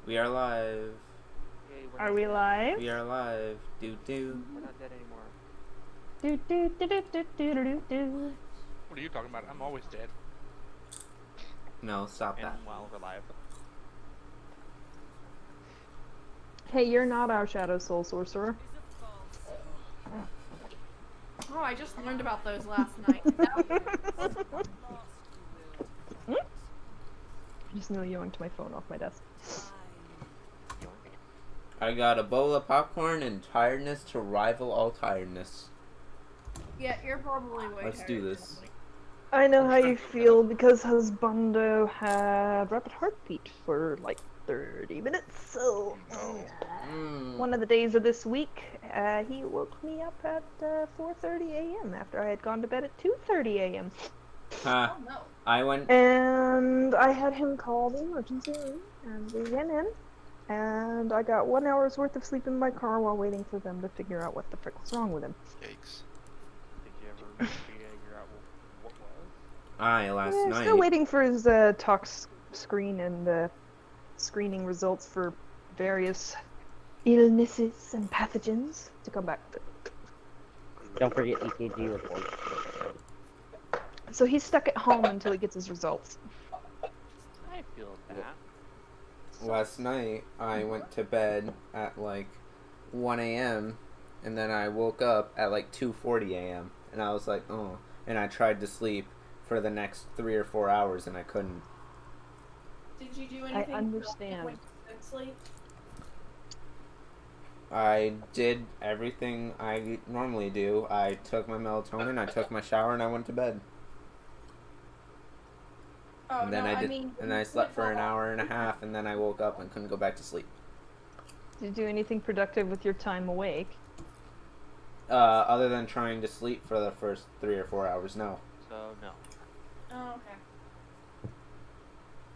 We are live. Yay, Are we live? We are live. Do do. We're not dead anymore. Do do do do do do do do. What are you talking about? I'm always dead. No, stop that. And while we're live. Hey, you're not our Shadow Soul Sorcerer. Oh, I just learned about those last night. I just nearly yoinked my phone off my desk. I got a bowl of popcorn and tiredness to rival all tiredness. Yeah, you're probably way Let's do this. I know how you feel because husbando had rapid heartbeat for like 30 minutes, so one of the days of this week, he woke me up at 4:30 a.m. after I had gone to bed at 2:30 a.m. Huh. Oh no. I went. And I had him call the emergency room, and we went in, and I got 1 hour's worth of sleep in my car while waiting for them to figure out what the frick was wrong with him. Yikes. Did you ever figure out what was? Last Yeah, night. still waiting for his tox screen and screening results for various illnesses and pathogens to come back. Don't forget EKG reports. So he's stuck at home until he gets his results. I feel that. Last night, I went to bed at like 1 a.m. and then I woke up at like 2:40 a.m. and I was like, oh. And I tried to sleep for the next 3 or 4 hours and I couldn't. Did you do anything? understand. Good sleep? I did everything I normally do. I took my melatonin, I took my shower, and I went to bed. Oh And then no, I mean, and I slept for an hour and a half, and then I woke up and couldn't go back to sleep. Did you do anything productive with your time awake? Other than trying to sleep for the first 3 or 4 hours, no. So no. Oh, okay.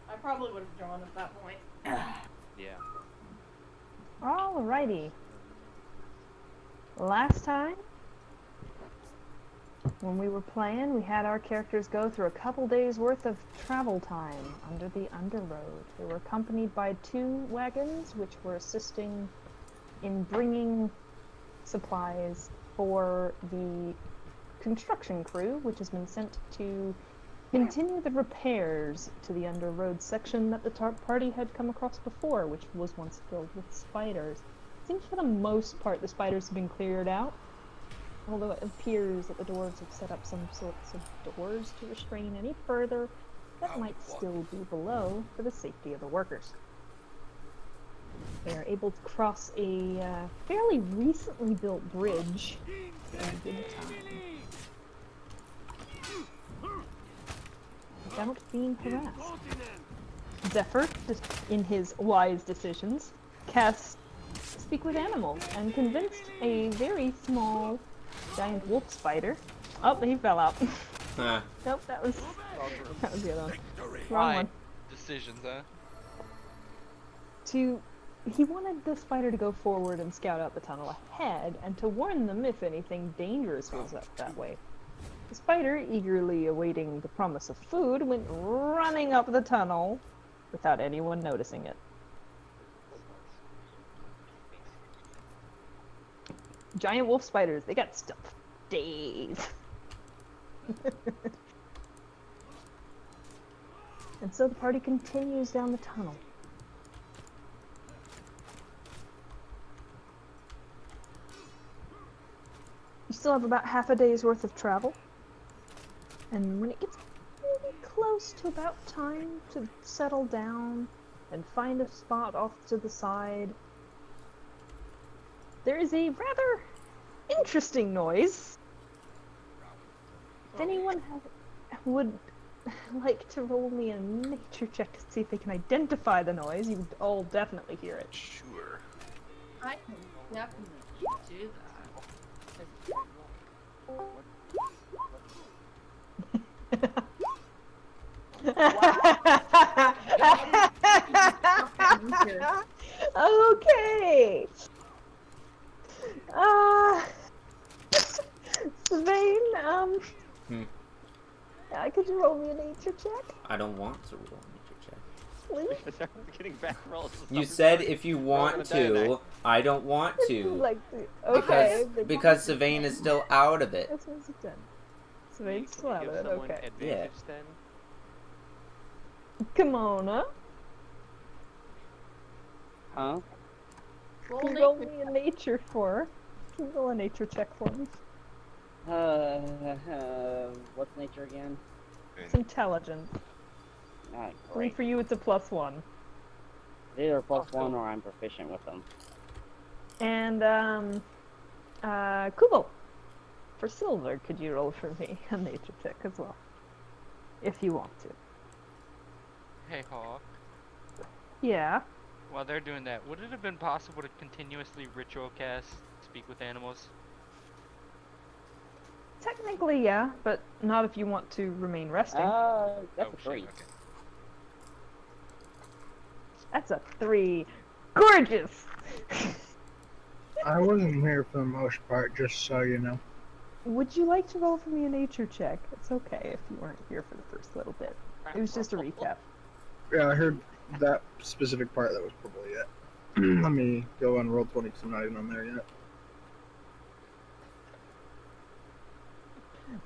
I probably would have drawn at that point. Yeah. Alrighty. Last time, when we were playing, we had our characters go through a couple days worth of travel time under the Underroad. They were accompanied by 2 wagons, which were assisting in bringing supplies for the construction crew, which has been sent to continue the repairs to the Underroad section that the party had come across before, which was once filled with spiders. It seems for the most part the spiders have been cleared out, although it appears that the dwarves have set up some sorts of doors to restrain any further that might still be below for the safety of the workers. They are able to cross a fairly recently built bridge in good time. Without being harassed. Zephyr, just in his wise decisions, cast Speak with Animals and convinced a very small giant wolf spider. Oh, he fell out. Huh. Nope, that was the other one. Wrong Fine one. decisions, huh? He wanted the spider to go forward and scout out the tunnel ahead, and to warn them if anything dangerous was up that way. The spider, eagerly awaiting the promise of food, went running up the tunnel without anyone noticing it. Giant wolf spiders, they got stuff for days. And so the party continues down the tunnel. You still have about half a day's worth of travel. And when it gets really close to about time to settle down and find a spot off to the side, there is a rather interesting noise. If anyone would like to roll me a nature check to see if they can identify the noise, you would all definitely hear it. Sure. I can definitely do that. Okay. Sevayn, could you roll me a nature check? I don't want to roll a nature check. Please? Because everyone's getting back rolls. You said if you want to. I don't want to. Like, okay. Because Sevayn is still out of it. That's what it's done. So Can you it's still out give of it, someone okay. advantage then? Kimona, Huh? Roll can you nature. roll me a nature for? Can you roll a nature check for me? What's nature again? It's intelligence. Not I mean, great. for you, it's a +1. Either plus Oh, one cool. or I'm proficient with them. And, Kubel, for silver, could you roll for me a nature check as well? If you want to. Hey, Hawk. Yeah. While they're doing that, would it have been possible to continuously ritual cast Speak with Animals? Technically, yeah, but not if you want to remain resting. That's Oh, a shit, 3. okay. That's a 3. Gorgeous! I wasn't here for the most part, just so you know. Would you like to roll for me a nature check? It's okay if you weren't here for the first little bit. It was just a recap. Yeah, I heard that specific part. That was probably it. Let me go on roll 20 because I'm not even on there yet.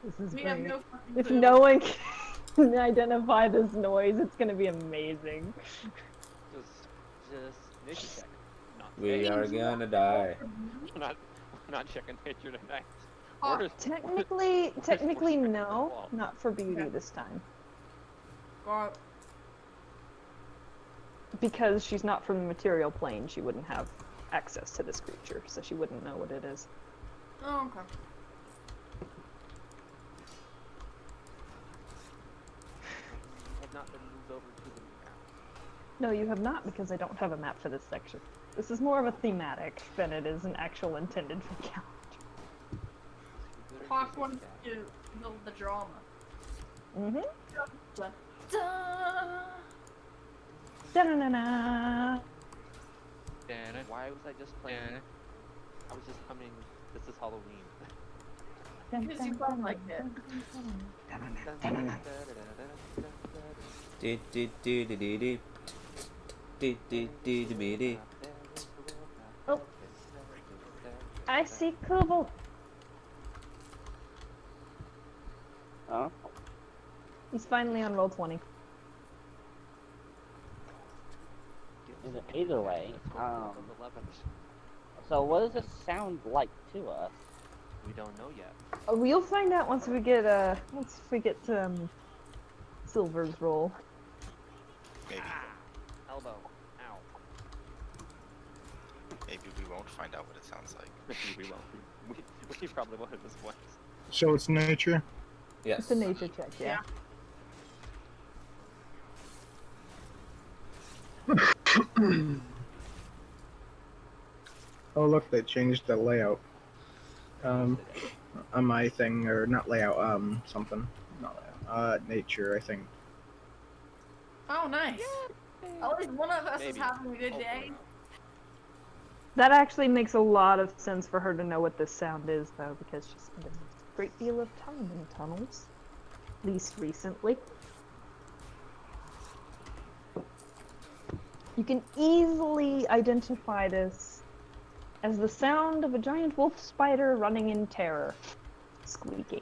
This is We have great. no fucking If clue. no one can identify this noise, it's gonna be amazing. Just nature check. Not We today. are gonna die. We're not checking nature tonight. Oh, We're just- Technically pushing it to the no, wall. not for beauty Okay. this time. God. Because she's not from the material plane, she wouldn't have access to this creature, so she wouldn't know what it is. Oh, okay. have not been moved over to the map. No, you have not, because I don't have a map for this section. This is more of a thematic than it is an actual intended for character. Hawk wants to build the drama. Mm-hmm. Dun, dun. Da-na-na-na. Dana, Why was I just playing? dana. I was just humming. This is Halloween. Because you sound like it. Do, do, do, do, do, do. Do, do, do, do, do, do. Oh. I see Kobold. Huh? He's finally on roll 20. Either way, Um, so what does this sound like to us? we don't know yet. We'll find out once we get Silver's roll. Maybe. Elbow. Ow. Maybe we won't find out what it sounds like. Maybe we won't. We probably won't at this point. So it's nature. Yes. It's a nature check, yeah. Oh look, they changed the layout. On my thing, or not layout, something. Not layout. Nature, I think. Oh, nice. At least one of us is Maybe. having a good day. That actually makes a lot of sense for her to know what this sound is, though, because she's spent a great deal of time in tunnels. At least recently. You can easily identify this as the sound of a giant wolf spider running in terror, squeaking.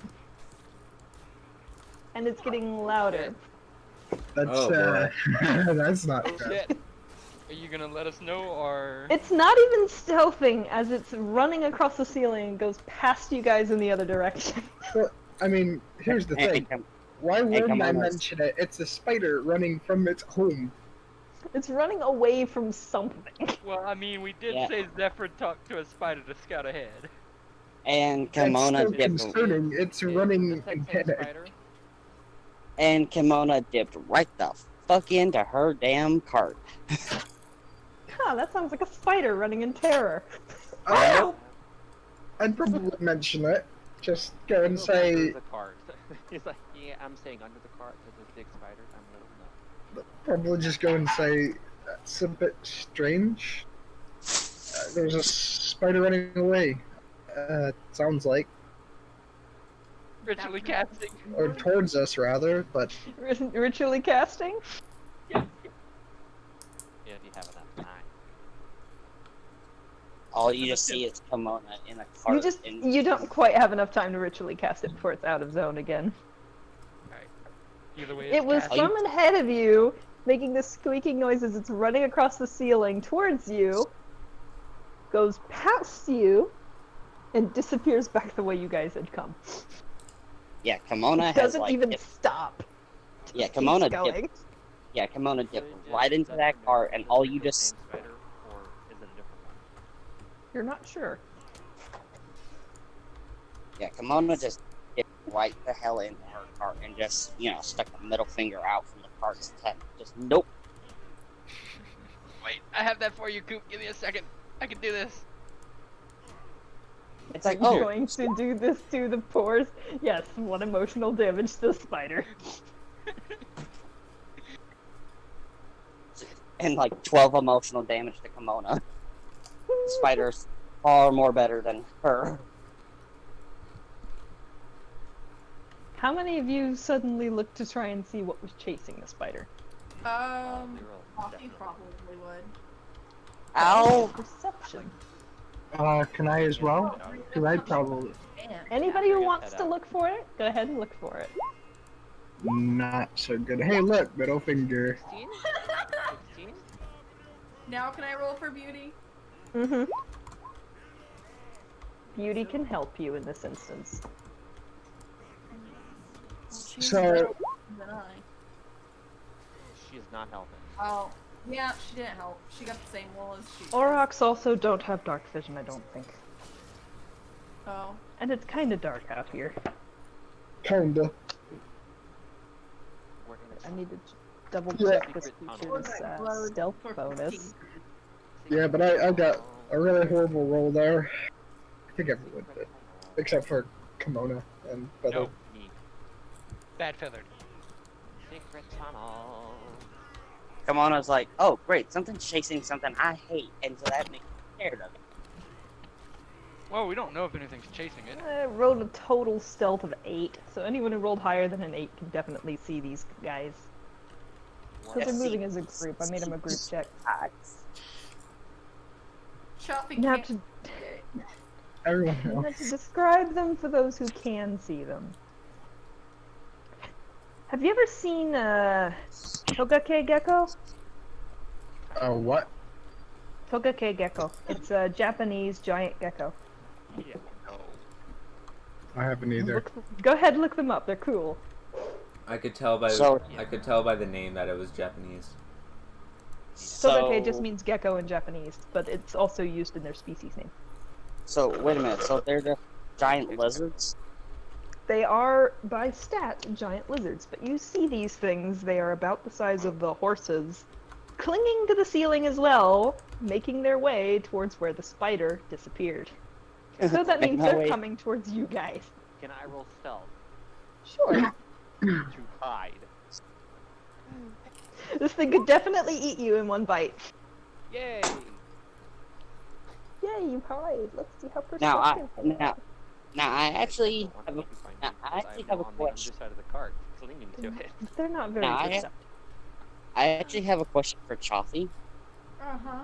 And it's getting louder. That's Oh, boy. that's not Oh good. shit! Are you gonna let us know, or...? It's not even stealthing as it's running across the ceiling and goes past you guys in the other direction. I mean, here's the thing. Why wouldn't I mention it? It's a spider running from its home. It's running away from something. Well, I mean, we did Yeah. say Zephyr talked to a spider to scout ahead. And That's Kimona still dipped. concerning. It's Is running that in same panic. spider? And Kimona dipped right the fuck into her damn cart. Huh, that sounds like a spider running in terror. I'd probably mention it. Just go and He'll go say, under the cart. He's like, yeah, I'm staying under the cart because there's big spiders. I'm gonna probably just go and say, that's a bit strange. There's a spider running away. Sounds like. Ritually casting. Or towards us, rather, but Ritually casting? you have enough time. All you just see is Kimona in a cart. You don't quite have enough time to ritually cast it before it's out of zone again. Right. Either way, It was cast. from ahead of you, making this squeaking noise as it's running across the ceiling towards you, goes past you, and disappears back the way you guys had come. Yeah, Kimona It has doesn't like. even stop. Yeah, Keeps Kimona going. dipped. Yeah, Kimona So dipped just- right into does that mean cart, it's and the all you original just. same spider, or is it a different one? You're not sure. Yeah, Kimona just dipped right the hell into her cart and just, stuck a middle finger out from the cart's head. Just nope. Wait, I have that for you, Coop. Give me a second. I can do this. It's like, Are you oh, going to do this to the pores? Yes, 1 emotional damage to the spider. and like 12 emotional damage to Kimona. The spider's far more better than her. How many of you suddenly looked to try and see what was chasing the spider? Lirl, Coffee definitely. probably would. Ow! Perception. Can I as well? Because I probably Anybody who Figure wants that to out. look for it, go ahead and look for it. not so good. Hey, look, middle finger. 16? 16? Now can I roll for beauty? Mm-hmm. Beauty can help you in this instance. She's So- better than I. She is not helping. Oh, yeah, she didn't help. She got the same roll as she. Aurochs also don't have dark vision, I don't think. Oh. And it's kinda dark out here. Kinda. We're in a I need to double Yeah. check this Secret feature's tunnel. stealth For bonus. Yeah, but I got a really horrible roll there. I think everyone did. Except for Kimona and Feather. No. Me. Bad feathered. Secret tunnel. Kimona's like, oh great, something's chasing something I hate, and so that makes me scared of it. Well, we don't know if anything's chasing it. I rolled a total stealth of 8, so anyone who rolled higher than an 8 can definitely see these guys. Because they're moving as a group, I made them a group check. Chathi Now can't. to, Everyone now else. to describe them for those who can see them. Have you ever seen Togake Gecko? What? Togake Gecko. It's a Japanese giant gecko. Yeah. No. I haven't either. Go ahead, look them up. They're cool. I could tell by So- the name that it was Japanese. Togake just means gecko in Japanese, but it's also used in their species name. So wait a minute, so they're just giant lizards? They are, by stat, giant lizards, but you see these things, they are about the size of the horses, clinging to the ceiling as well, making their way towards where the spider disappeared. So that means No they're way. coming towards you guys. Can I roll stealth Sure. to hide? This thing could definitely eat you in one bite. Yay! Yay, you hide. Let's see how Now I perceptive you are. now I actually I have want a, to find now, you I because actually I'm have a on question. the underside of the cart, clinging to it. They're not very Now, perceptive. I actually have a question for Chathi. Uh-huh.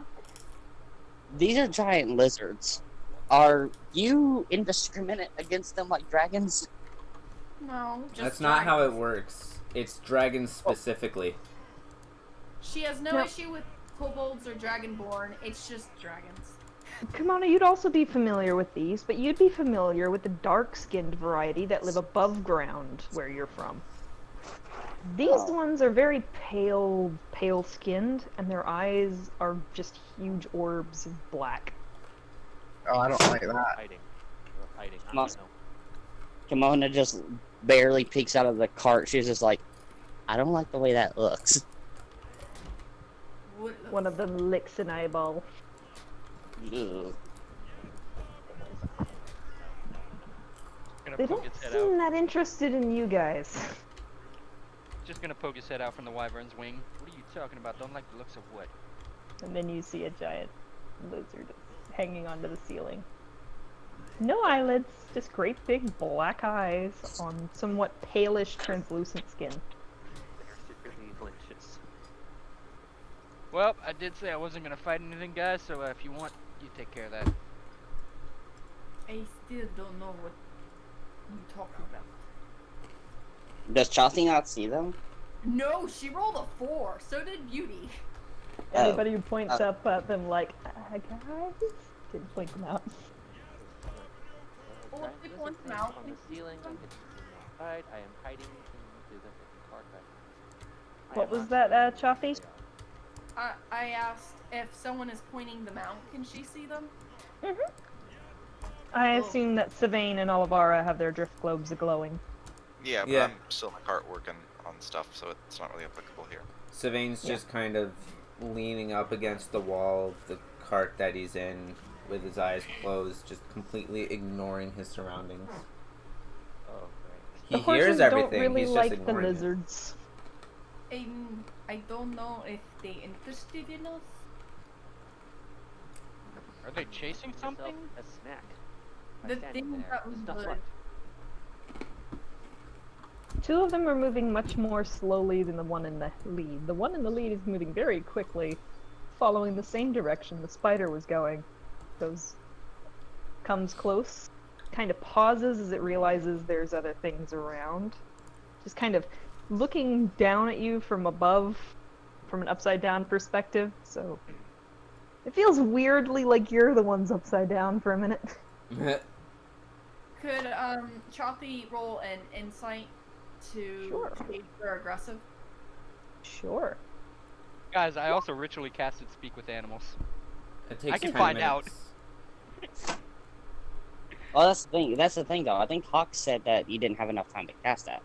These are giant lizards. Are you indiscriminate against them like dragons? No, just That's not how it dragons. works. It's dragons specifically. She has no No. issue with kobolds or dragonborn. It's just dragons. Kimona, you'd also be familiar with these, but you'd be familiar with the dark-skinned variety that live above ground where you're from. These Oh. ones are very pale-skinned, and their eyes are just huge orbs of black. Oh, I don't like that. Hiding. You're hiding. I Must- don't know. Kimona just barely peeks out of the cart. She's just like, I don't like the way that looks. What, One of them licks an eyeball. Ugh. Gonna They poke don't its head seem out. that interested in you guys. Just gonna poke its head out from the wyvern's wing. What are you talking about? Don't like the looks of what? And then you see a giant lizard hanging onto the ceiling. No eyelids, just great big black eyes on somewhat palish translucent skin. They're secretly delicious. Well, I did say I wasn't gonna fight anything, guys. So if you want, you take care of that. I still don't know what you talking about. Does Chathi not see them? No, she rolled a 4. So did Beauty. Everybody who points up at them like, guys, didn't point them out. Well, if they Lizard point them thing out, on they the ceiling. I can see them outside. I am hiding into the cart back. I What am was not that, sure Chathi? where they are. I asked if someone is pointing them out, can she see them? I assume that Sevayn and Alavara have their drift globes glowing. Yeah, but Yeah. I'm still in the cart working on stuff, so it's not really applicable here. Savayn's just kind of leaning up against the wall of the cart that he's in with his eyes closed, just completely ignoring his surroundings. Oh, great. He The horses hears everything, don't really he's like just the ignoring it. lizards. I don't know if they interested in us. Are they chasing Myself something? a snack. By The standing thing there. that was There's not good. much. Two of them are moving much more slowly than the one in the lead. The one in the lead is moving very quickly, following the same direction the spider was going. Comes close, kind of pauses as it realizes there's other things around. Just kind of looking down at you from above, from an upside down perspective, so it feels weirdly like you're the ones upside down for a minute. Could Chathi roll an insight to Sure. see if they're aggressive? Sure. Guys, I also ritually casted Speak with Animals. It takes I can 10 find out. minutes. Well, that's the thing. That's the thing, though. I think Hawk said that you didn't have enough time to cast that.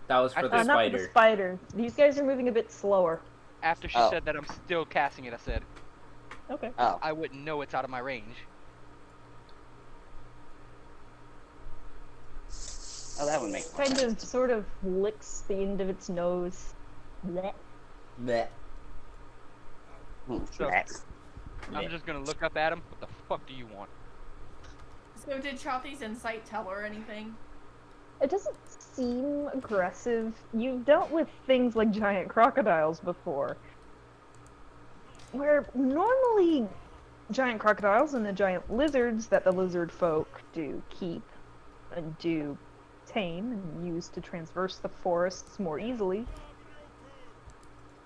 That was for the Not for the spider. spider. These guys are moving a bit slower. After she Oh. said that I'm still casting it, I said Okay. Oh, I wouldn't know it's out of my range. oh, that would make more Kind sense. of sort of licks the end of its nose. Blech. Blech. So- That's- I'm just gonna look up at him. What the fuck do you want? So did Chathi's insight tell her anything? It doesn't seem aggressive. You've dealt with things like giant crocodiles before. Where normally giant crocodiles and the giant lizards that the lizard folk do keep and do tame and use to traverse the forests more easily,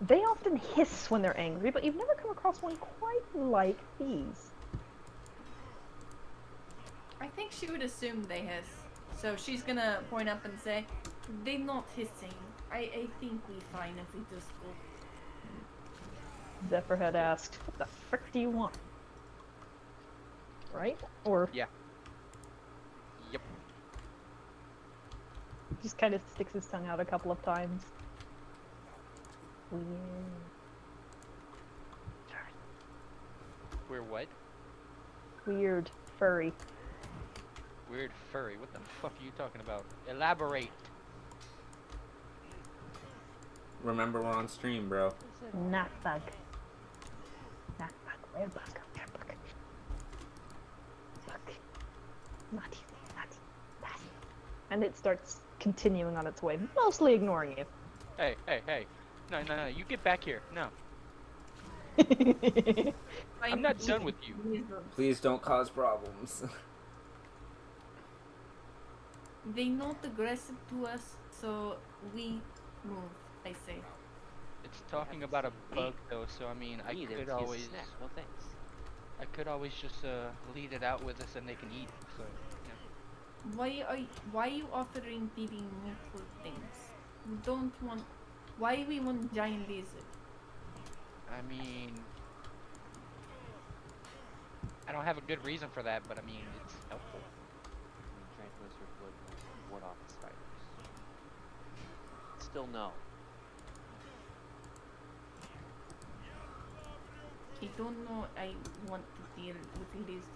they often hiss when they're angry, but you've never come across one quite like these. I think she would assume they hiss. So she's gonna point up and say, they're not hissing. I think we fine if we just go. Zephyr had asked, "What the frick do you want?" Right? Or Yep. just kind of sticks his tongue out a couple of times. Weird. We're what? Weird. Furry. Weird furry. What the fuck are you talking about? Elaborate. Remember, we're on stream, bro. Not bug. Not bug. Where bug? Where bug? Bug. Naughty. Naughty. Naughty. And it starts continuing on its way, mostly ignoring you. Hey, hey, hey. No, no, no. You get back here. No. I'm not done with you. Please don't cause problems. They not aggressive to us, so we move, I say. It's talking about a bug though, so I mean, I Eat it, could it's a always, snack. No thanks. I could always just lead it out with us and they can eat. So, yeah. Why are you offering feeding multiple things? We don't want. Why we want giant lizard? I mean, I don't have a good reason for that, but I mean, it's helpful. Giant lizard would ward off the spiders. Still no. I don't know. I want to deal with lizards.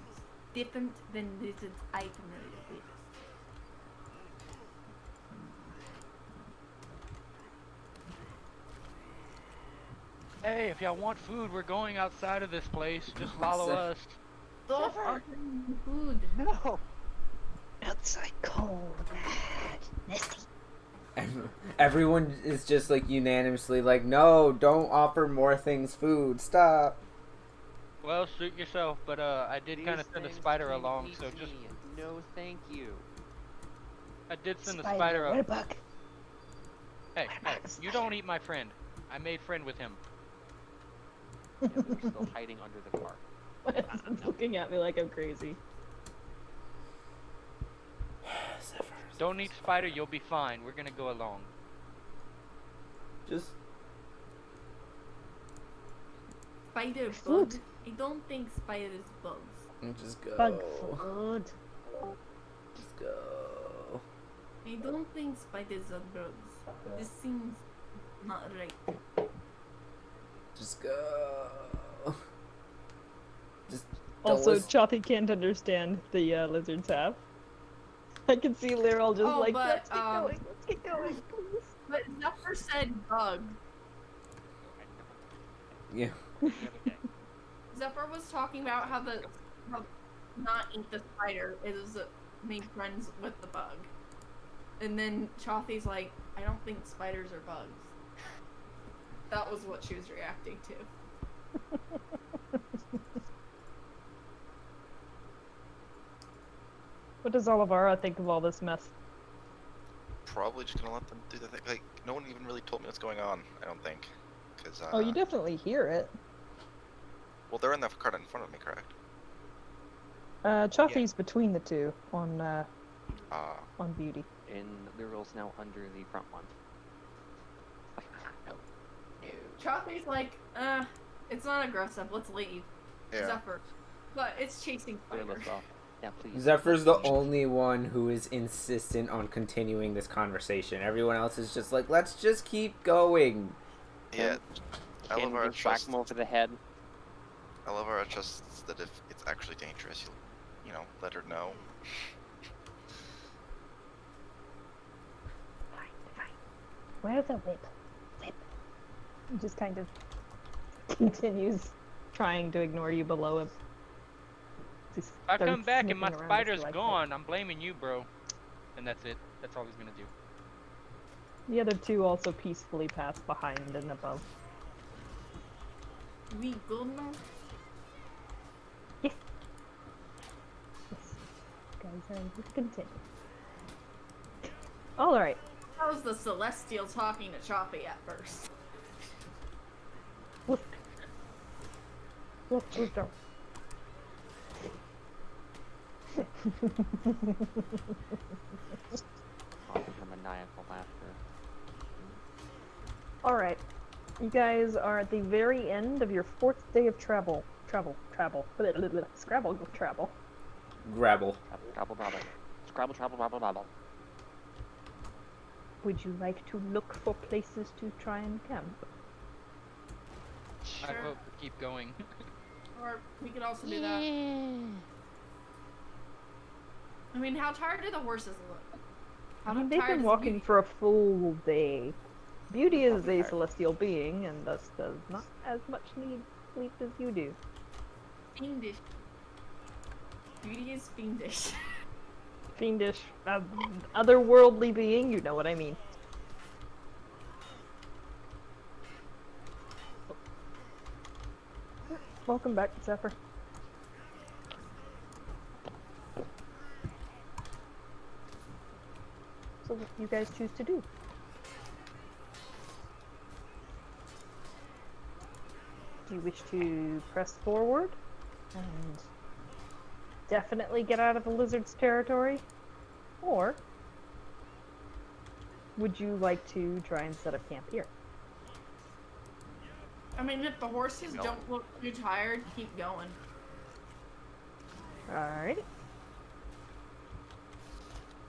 Different than lizards I familiar with. Hey, if y'all want food, we're going outside of this place. Just follow Zephyr. us. Stop offering food. No. Outside cold, bad, nasty. Everyone is just like unanimously like, no, don't offer more things food. Stop. Well, suit yourself, but I did kind of These send a things spider came along, eat so just me. No, thank you. I did send a Spider, spider what a up. bug. Hey, you don't eat my friend. I made friend with him. Yeah, but you're still hiding under the car. It's looking at me like I'm crazy. Don't eat spider, you'll be fine. We're gonna go along. Just Spider Food. bug. I don't think spiders bugs. just go. Bug food. Just go. I don't think spiders are bugs. This seems not right. Just go. Just don't Also, listen. Chathi can't understand the lizards have. I can see Lirl just Oh, like, but, let's get going, let's get going, please. But Zephyr said bug. Yeah. Zephyr was talking about how not eat the spider is make friends with the bug. And then Chathi's like, I don't think spiders are bugs. That was what she was reacting to. What does Alavara think of all this mess? Probably just gonna let them do the thing. Like, no one even really told me what's going on, I don't think. Cause, Oh, you definitely hear it. well, they're in the cart in front of me, correct? Chathi's between the two on Beauty. And Lirl's now under the front one. No. No. Chathi's like, it's not aggressive, let's leave. Yeah. Zephyr. But it's chasing spider. Lirl's off. Yeah, please. Zephyr's the only one who is insistent on continuing this conversation. Everyone else is just like, let's just keep going. Yeah. Can we Alavara whack trusts, him over the head? Alavara trusts that if it's actually dangerous, you'll, let her know. Where's the whip? Whip. He just kind of continues trying to ignore you below him. Just I starts come back and my sniffing around spider's just like gone. I'm blaming you, bro. And that's it. That's all he's gonna do. that. The other two also peacefully pass behind and above. We go now? Yes. Guys are able to continue. Alright. That was the Celestial talking to Chathi at first. Look. Look, go. Causing her maniacal laughter. Alright. You guys are at the very end of your 4th day of travel. Scrabble travel. Grabble. Scrabble, babble. Scrabble, trabble, babble, babble. Would you like to look for places to try and camp? I Sure. vote for keep going. Or we could also do that. I mean, how tired do the horses look? How I mean, they've tired been is walking Beauty? for a full day. Beauty is Probably a tired. celestial being and thus does not as much need sleep as you do. Fiendish. Beauty is fiendish. Fiendish, otherworldly being, you know what I mean. Welcome back, Zephyr. So what do you guys choose to do? Do you wish to press forward and definitely get out of the lizard's territory? Or would you like to try and set up camp here? I mean, if the horses Keep going. don't look too tired, keep going. Alright.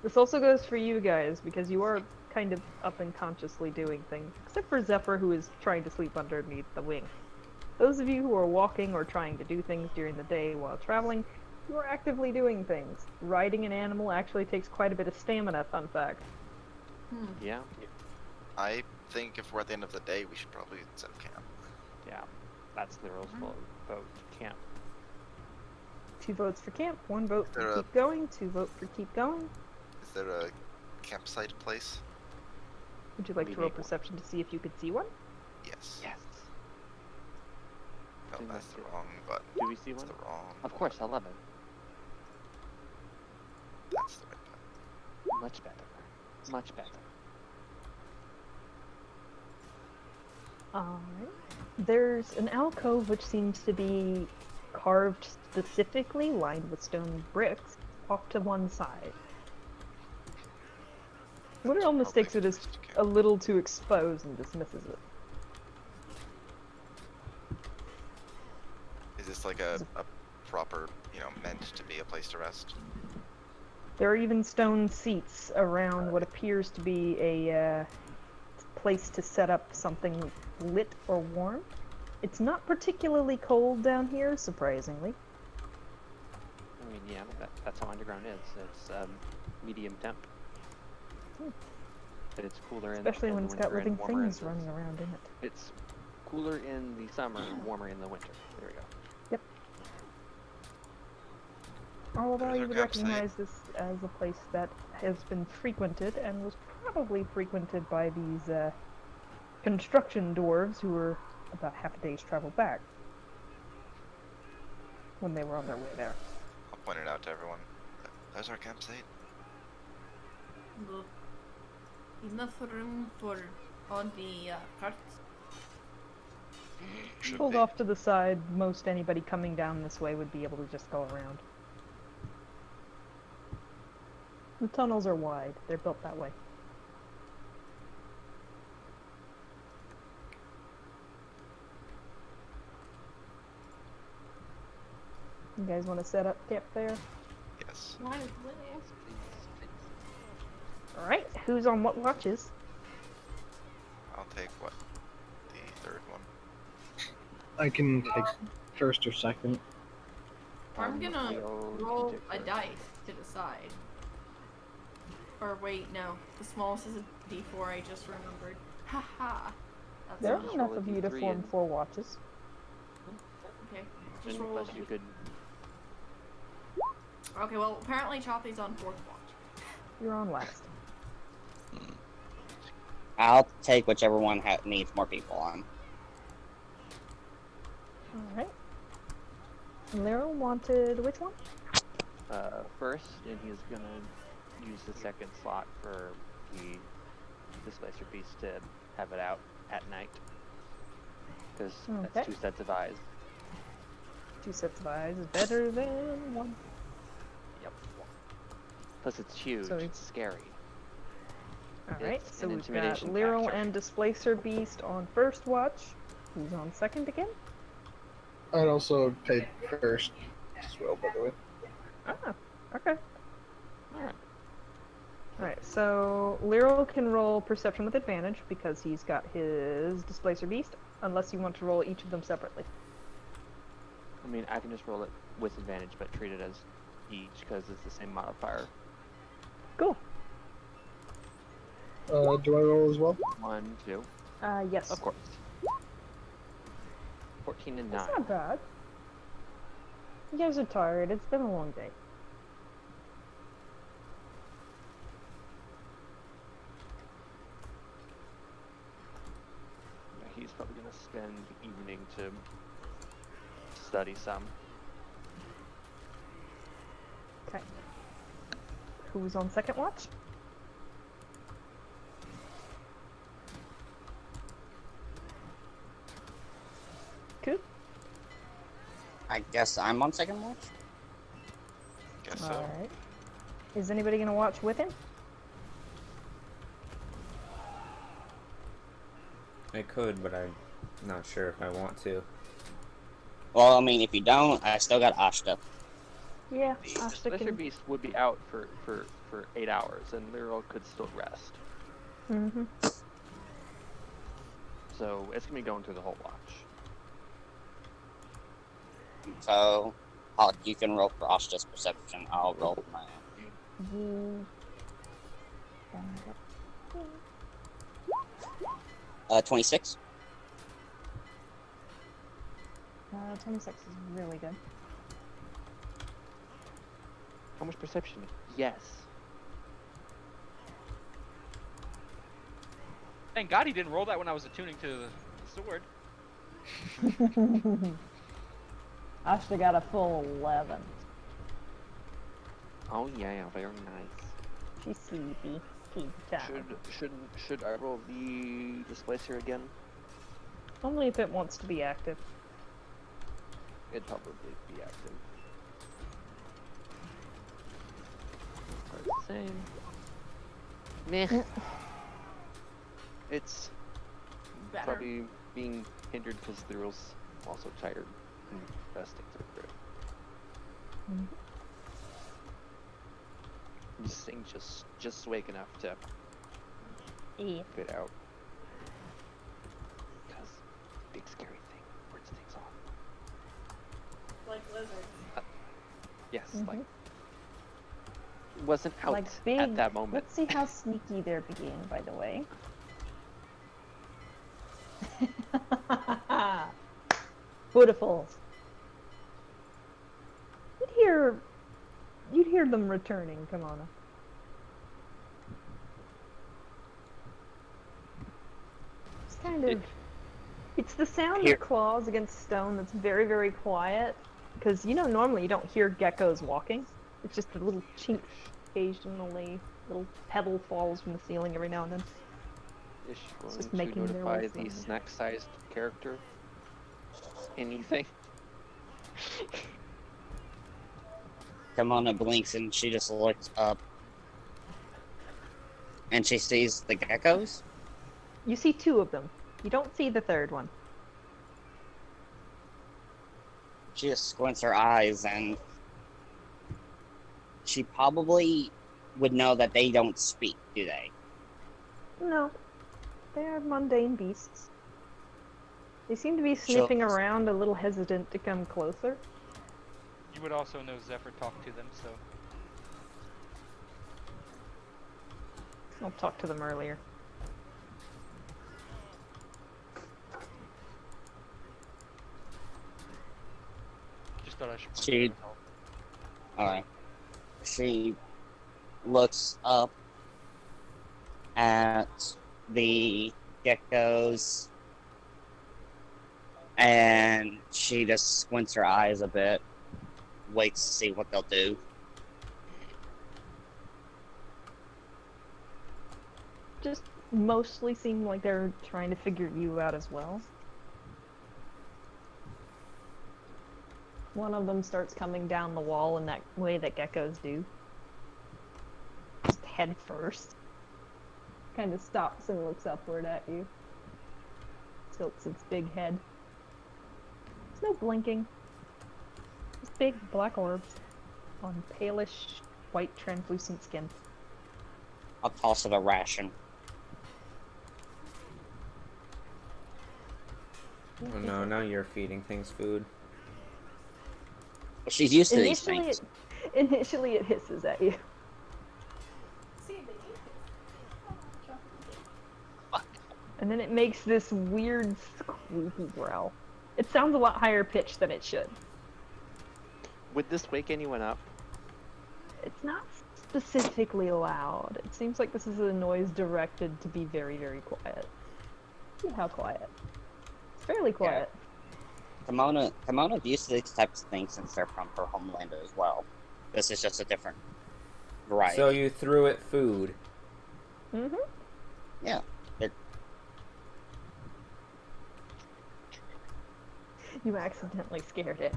This also goes for you guys, because you are kind of up and consciously doing things, except for Zephyr, who is trying to sleep underneath the wing. Those of you who are walking or trying to do things during the day while traveling, you are actively doing things. Riding an animal actually takes quite a bit of stamina, fun fact. Yeah. I think if we're at the end of the day, we should probably set up camp. Yeah. That's Lirl's vote. Camp. 2 votes for camp, 1 vote for There, keep going, 2 vote for keep going. Is there a campsite place? Would you like to roll Maybe. perception to see if you could see one? Yes. Yes. No, Do that's we- the wrong button. Do we see That's one? the wrong. Of course, 11. That's the right button. Much better. Much better. Alright. There's an alcove which seems to be carved specifically, lined with stone bricks, off to one side. Lirl mistakes it as a little too exposed and dismisses it. Is this like a proper, meant to be a place to rest? There are even stone seats around what appears to be a place to set up something lit or warm. It's not particularly cold down here, surprisingly. I mean, yeah, that's how underground is. It's medium temp. But it's cooler Especially in when the it's got winter and living warmer things in the... running around in it. It's cooler in the summer and warmer in the winter. There we go. Although There's you our would campsite. recognize this as a place that has been frequented and was probably frequented by these construction dwarves who were about half a day's travel back when they were on their way there. I'll point it out to everyone. There's our campsite. Look. Enough room for all the carts. Should Pulled be. off to the side, most anybody coming down this way would be able to just go around. The tunnels are wide. They're built that way. You guys want to set up camp there? Yes. Why is Yes, please. Alright, who's on what watches? I'll take what? The third one. I can take first or second. I'm gonna Leo, you roll take a first. dice to decide. Or wait, no. The smallest is a d4, I just remembered. Haha. That's There not- are enough roll a of you to D3 form and- 4 watches. Okay. Just And roll a plus you could... Okay, well, apparently Chathi's on 4th watch. You're on last. I'll take whichever one needs more people on. Alright. Lirl wanted which one? first, and he's gonna use the second slot for the Displacer Beast to have it out at night. Because that's Okay. 2 sets of eyes. 2 sets of eyes is better than 1. Yep. Plus it's huge, So it's scary. Alright, It's so an we've got intimidation Lirl factor. and Displacer Beast on first watch. Who's on second again? I'd also take first as well, by the way. Ah, okay. Alright. Alright, so Lirl can roll Perception with advantage because he's got his Displacer Beast, unless you want to roll each of them separately. I mean, I can just roll it with advantage, but treat it as each, because it's the same modifier. Cool. Do I roll as well? 1, 2. Yes. Of course. 14 and 9. That's not bad. You guys are tired. It's been a long day. He's probably gonna spend the evening to study some. Okay. Who's on second watch? Coop? I guess I'm on second watch. Guess so. Alright. Is anybody gonna watch with him? I could, but I'm not sure if I want to. Well, I mean, if you don't, I still got Ashta. Yeah, The Ashta Displacer can... Beast would be out for 8 hours, and Lirl could still rest. Mm-hmm. So it's gonna be going through the whole watch. So, you can roll for Ashta's perception. I'll roll for my own. 26. 26 is really good. How much perception? Yes. Thank God he didn't roll that when I was attuning to the sword. I should have got a full 11. Oh yeah, very nice. She's sleepy. Sleepy time. Should I roll the displacer again? Only if it wants to be active. It'd probably be active. Are the same. Meh. It's Better. probably being hindered because the girl's also tired and resting through it. Mhm. This thing just awake enough to Yeah. fit out. Because big scary thing burns things off. Like lizards. Yes, Mhm. like wasn't out Like big. at that moment. Let's see how sneaky they're being, by the way. Beautiful. You'd hear them returning, Kimona. It's kind of. It's the sound Here. of claws against stone that's very, very quiet. Because, normally you don't hear geckos walking. It's just a little chink occasionally. Little pebble falls from the ceiling every now and then. Is she It's going just to making their notify way the slowly. snack-sized character? Anything? Kimona blinks and she just looks up. And she sees the geckos. You see two of them. You don't see the third one. She just squints her eyes and she probably would know that they don't speak, do they? No. They are mundane beasts. They seem to be sniffing around, a little hesitant to come closer. You would also know Zephyr talked to them, so I'll talk to them earlier. just thought I should. point She- that out. Alright. She looks up at the geckos and she just squints her eyes a bit, waits to see what they'll do. Just mostly seem like they're trying to figure you out as well. One of them starts coming down the wall in that way that geckos do. Just head first. Kind of stops and looks upward at you. Tilts its big head. There's no blinking. Just big black orbs on palish white translucent skin. I'll toss it a ration. Oh no, now you're feeding things food. She's used to these things. Initially it hisses at you. See, they eat it. And then it makes this weird squeaky growl. It sounds a lot higher pitched than it should. Would this wake anyone up? It's not specifically loud. It seems like this is a noise directed to be very, very quiet. See how quiet. It's fairly quiet. Kimona's used to these types of things since they're from her homeland as well. This is just a different variety. So you threw it food. Mm-hmm. Yeah. You accidentally scared it.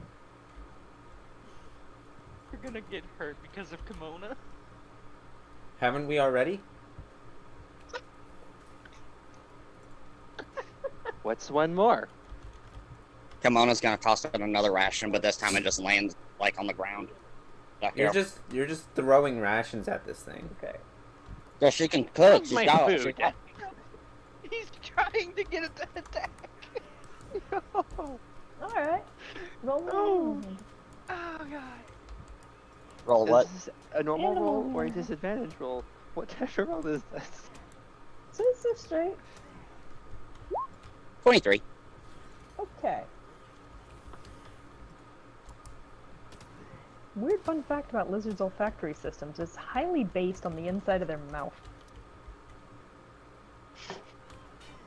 We're gonna get hurt because of Kimona. Haven't we already? What's one more? Kimona's gonna toss it another ration, but this time it just lands like on the ground. Back You're here. just throwing rations at this thing. Okay. So she can cook. She's My got food. she got- He's trying to get it to attack. No. Alright. Roll No. it. Oh god. roll what? Is this a normal Animal roll or a hand. disadvantage roll? What type of roll is this? So it's so straight. 23. Okay. Weird fun fact about lizards' olfactory systems is highly based on the inside of their mouth.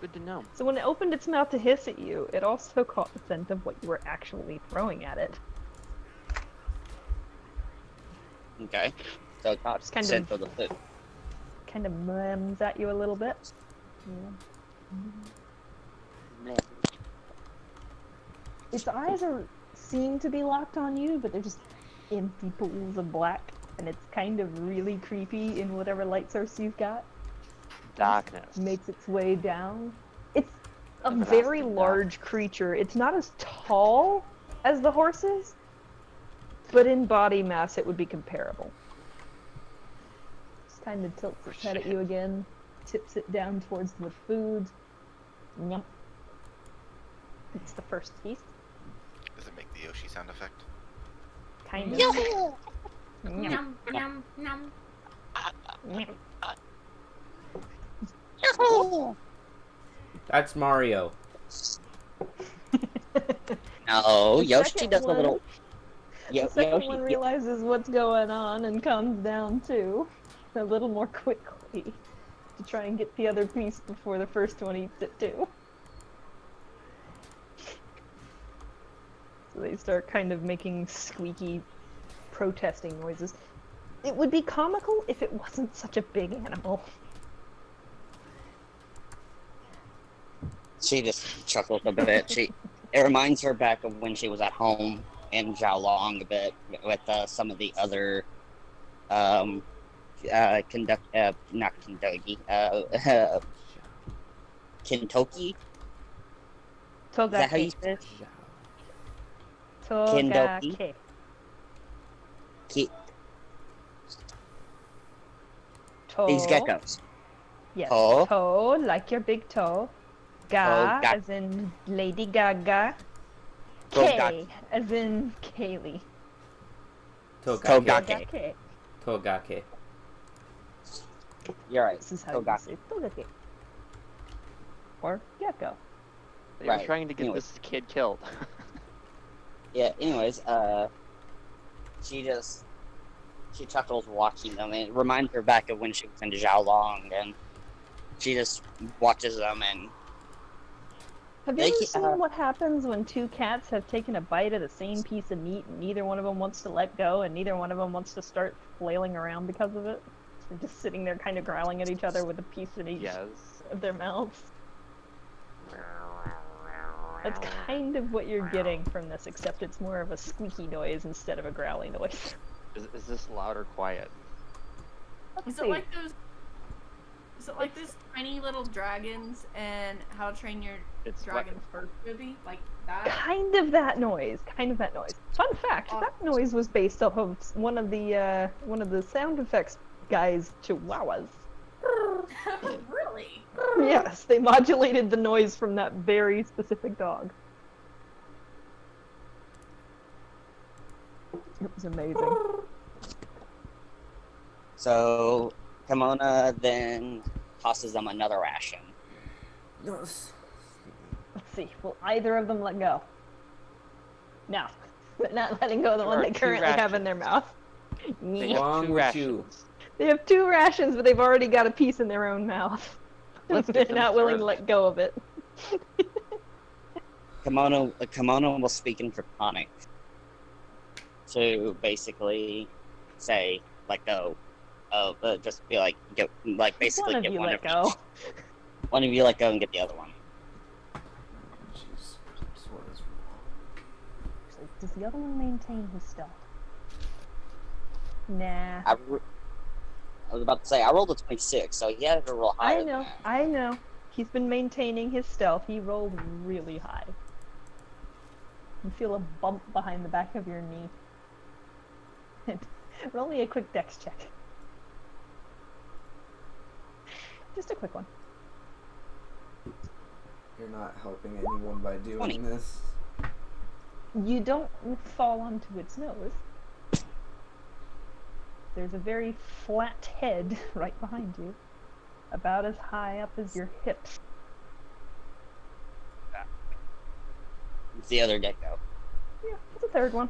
Good to know. So when it opened its mouth to hiss at you, it also caught the scent of what you were actually throwing at it. Okay. So it got Just kind scent of- of the food. Kind of murmurs at you a little bit. Its eyes seem to be locked on you, but they're just empty pools of black, and it's kind of really creepy in whatever light source you've got. Darkness. Makes its way down. It's a Everlasting very dark. large creature. It's not as tall as the horses, but in body mass it would be comparable. Just kind of tilts its head at you again, tips it down towards the food. Yum. It's the first piece. Does it make the Yoshi sound effect? Kind of. Yum. Yum. Yum, yum. Yum. That's Mario. No, The Yoshi second does a little. one- The second Yoshi, one realizes what's going on and comes down too, a little more quickly, to try and get the other piece before the first one eats it too. So they start kind of making squeaky, protesting noises. It would be comical if it wasn't such a big animal. she just chuckles a bit. It reminds her back of when she was at home in Xiaolong a bit with some of the other, not Kentucky, Kentucky. Is that how you say it? Kentucky. Togake. Ki- Toe. These geckos. Yes. Toe. Toe, like your big toe. Ga, Ga- as in Lady Gaga. Togake. K, as in Kaylee. Togake. Togake. Togake. You're right. This is how Togake. you say Togake. Or gecko. They were Right. trying to get Anyway. this kid killed. Yeah, anyways, she chuckles watching them, and it reminds her back of when she was in Xiaolong, and she just watches them, and Have you They ever keep- seen what happens when two cats have taken a bite of the same piece of meat and neither one of them wants to let go and neither one of them wants to start flailing around because of it? They're just sitting there kind of growling at each other with a piece in each Yes. of their mouths. That's kind of what you're getting from this, except it's more of a squeaky noise instead of a growly noise. Is this loud or quiet? Let's Is see. it like those? Is it like those tiny little dragons and How to Train Your It's Dragon first movie? Like that? Kind of that noise. Kind of that noise. Fun fact: that noise was based off of one of the sound effects guys' chihuahuas. Really? Yes, they modulated the noise from that very specific dog. It was amazing. so Kimona then tosses them another ration. Yes. Let's see. Will either of them let go? No. But not letting go of the There one are they two currently have in their mouth. They Yeah. Wrong have two with you. rations. They have two rations, but they've already got a piece in their own mouth. Let's They're get them not willing to further. let go of it. Kimona will speak in Draconic to basically say, let go. Just be like, get, like basically One of get you one let of go. each. One of you let go and get the other one. Jeez. What is wrong? So does the other one maintain his stealth? Nah. I was about to say, I rolled a 26, so he had to roll higher. than that. I know. He's been maintaining his stealth. He rolled really high. You feel a bump behind the back of your knee. Roll me a quick dex check. Just a quick one. You're not helping anyone by doing 20. this. You don't fall onto its nose. There's a very flat head right behind you, about as high up as your hips. It's the other gecko. Yeah, it's a third one.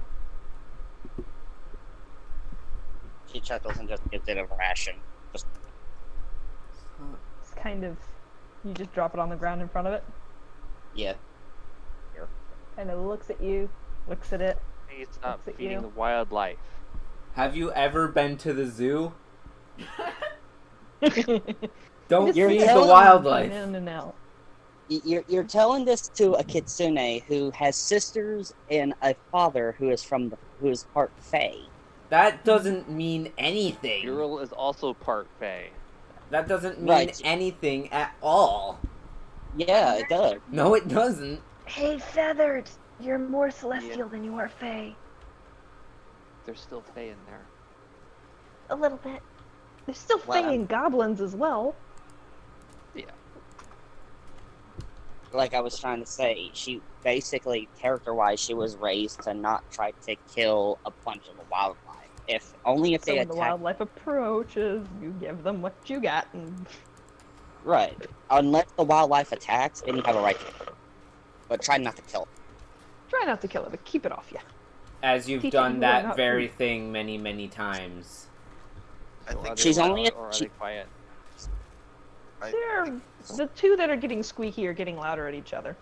She chuckles and just gives it a ration. Just It's kind of You just drop it on the ground in front of it. Yeah. And it looks at you, looks at it. Please stop Looks at feeding you. the wildlife. Have you ever been to the zoo? Don't Just You're feed see the telling- wildlife. In and out. You're telling this to a Kitsune who has sisters and a father who is part Fae. That doesn't mean anything. Lirl is also part Fae. That doesn't mean Right. anything at all. Yeah, it does. No, it doesn't. Hey, Feathered! You're more celestial than you are Fae. There's still Fae in there. A little bit. There's still Well, Fae and goblins as well. Yeah. Like I was trying to say, she basically, character-wise, she was raised to not try to kill a bunch of the wildlife. If So they when the attack. wildlife approaches, you give them what you got, and Right. Unless the wildlife attacks, then you have a right to kill it. But try not to kill it. try not to kill it, but keep it off you. As you've Teach done them where that not very to. thing many, many times. I So are think they She's loud only a- or are she- they quiet? They're the two that are getting squeaky are getting louder at each other.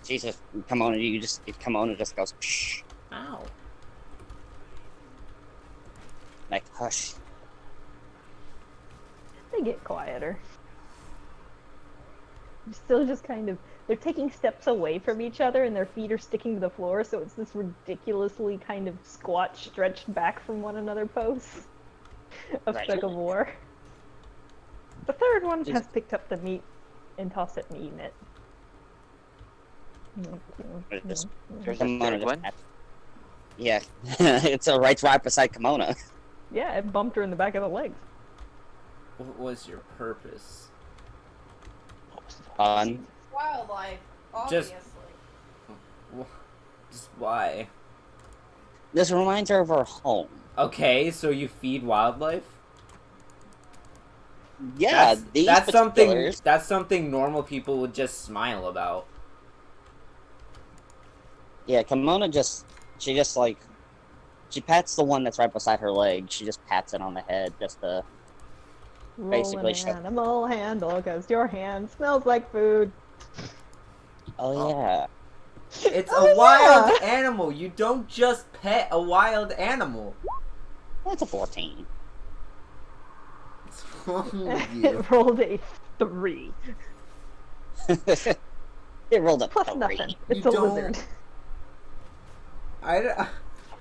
Jesus, Kimona just goes, shh, Ow. like, hush. They get quieter. Still just kind of, they're taking steps away from each other and their feet are sticking to the floor, so it's this ridiculously kind of squat, stretched back from one another pose of Right. tug of war. The third one Is- has picked up the meat and tossed it and eaten it. There's There's a Kimona third just one? pats- Yeah, it's right beside Kimona. Yeah, it bumped her in the back of the legs. What was your purpose? Fun. Wildlife, Just- obviously. Just why? This reminds her of her home. Okay, so you feed wildlife? Yeah, that's something. particulars- That's something normal people would just smile about. Yeah, Kimona she pats the one that's right beside her leg. She just pats it on the head just to. Basically, Roll an animal handle, because your hand smells like food. Oh yeah. It's Oh, a wild yeah. animal. You don't just pet a wild animal. That's a 14. What's wrong with you? It rolled a 3. It rolled up Plus 3. nothing. It's You a don't- lizard.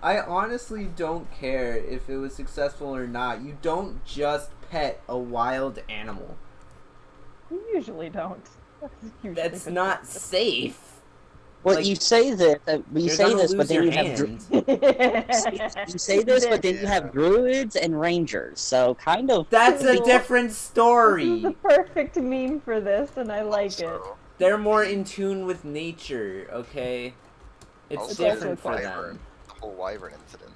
I honestly don't care if it was successful or not. You don't just pet a wild animal. You usually don't. That's not safe. Well, Like, you say this, you You're say gonna this, lose but then your you have hand. you say this, but then you have druids and rangers. So kind of. That's a Cool. different This is story. the perfect meme for this, and I like it. Also, They're more in tune with nature, okay? It's also different the for wyvern, them. the whole wyvern incident.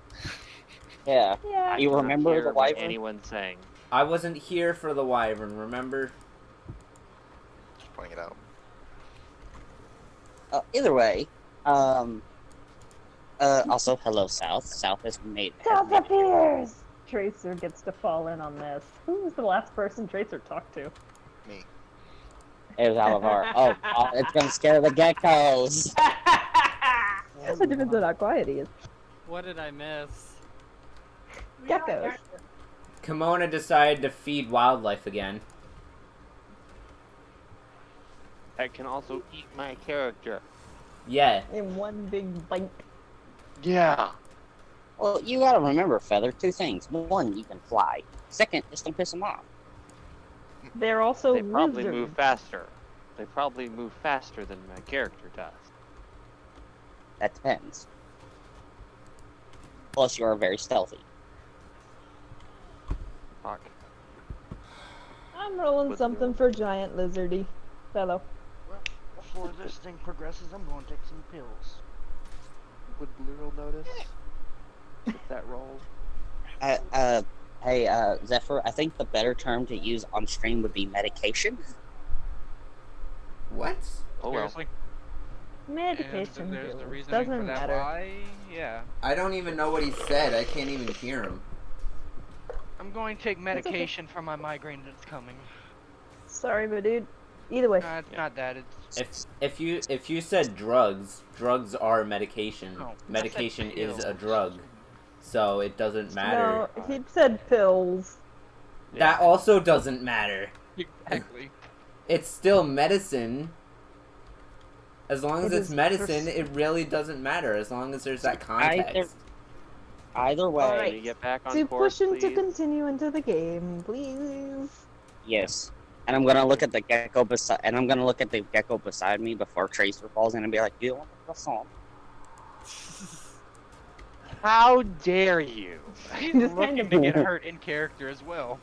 Yeah. Yeah. You I don't remember hear the what wyvern? anyone saying. I wasn't here for the wyvern, remember? Just pointing it out. Either way, also hello South. South has made. South appears! Tracer gets to fall in on this. Who was the last person Tracer talked to? Me. It was Alavara. Oh, it's gonna scare the geckos. It depends on how quiet he is. What did I miss? Geckos. Kimona decided to feed wildlife again. I can also eat my character. Yeah. In one big bite. Yeah. Well, you gotta remember, Feather. 2 things. 1, you can fly. 2nd, just don't piss them off. They're also They probably lizards. move faster. They probably move faster than my character does. That depends. Plus, you are very stealthy. Fuck. I'm rolling With something you. for giant lizardy fellow. Well, before this thing progresses, I'm going to take some pills. Would Lirl notice with that roll? Hey, Zephyr, I think the better term to use on stream would be medication. What? Oh well. Seriously? Medication And there's the pills. reasoning Doesn't for that matter. why? Yeah. I don't even know what he said. I can't even hear him. I'm going to take medication for my migraine that's coming. Sorry, my dude. Either way. It's not that. It's If you said drugs are medication. No, I said Medication is a pills. drug, so it doesn't matter. No, he said pills. That also doesn't matter. Exactly. It's still medicine. As long as It it's is medicine, it really doesn't matter. As long as there's that context. Either way, Alright. Can you get back on To course, push him to please? continue into the game, please. yes. And I'm gonna look at the gecko beside me before Tracer falls in and be like, "You want the croissant?" How dare you? He's Just looking kind to of- get hurt in character as well.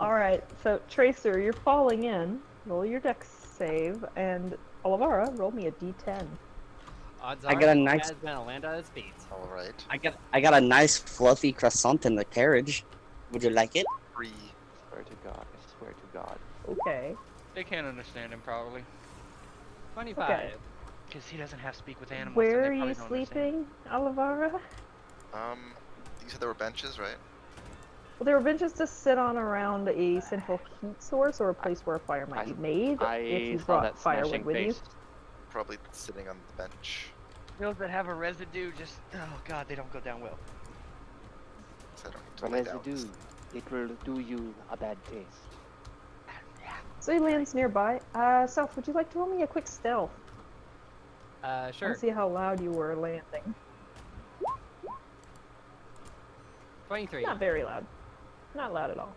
Alright, so Tracer, you're falling in. Roll your dex save, and Alavara, roll me a d10. Odds I are, got a the nice- guy's gonna land on his feet. Alright. I got a nice fluffy croissant in the carriage. Would you like it? 3. I swear to God. I swear to God. Okay. They can't understand him probably, 25. Okay. because he doesn't have speak with animals. Where and are they you probably don't understand. sleeping, Alavara? You said there were benches, right? Well, there were benches to sit on around a central heat source or a place where a fire might be made if you saw brought that firewood smashing with you. face. Probably sitting on the bench. Those that have a residue just, oh god, they don't go down well. So I don't need to What lay does down. it do? It will do you a bad taste. So he lands nearby. Self, would you like to roll me a quick stealth? Sure. Let's see how loud you were landing. 23. Not very loud. Not loud at all.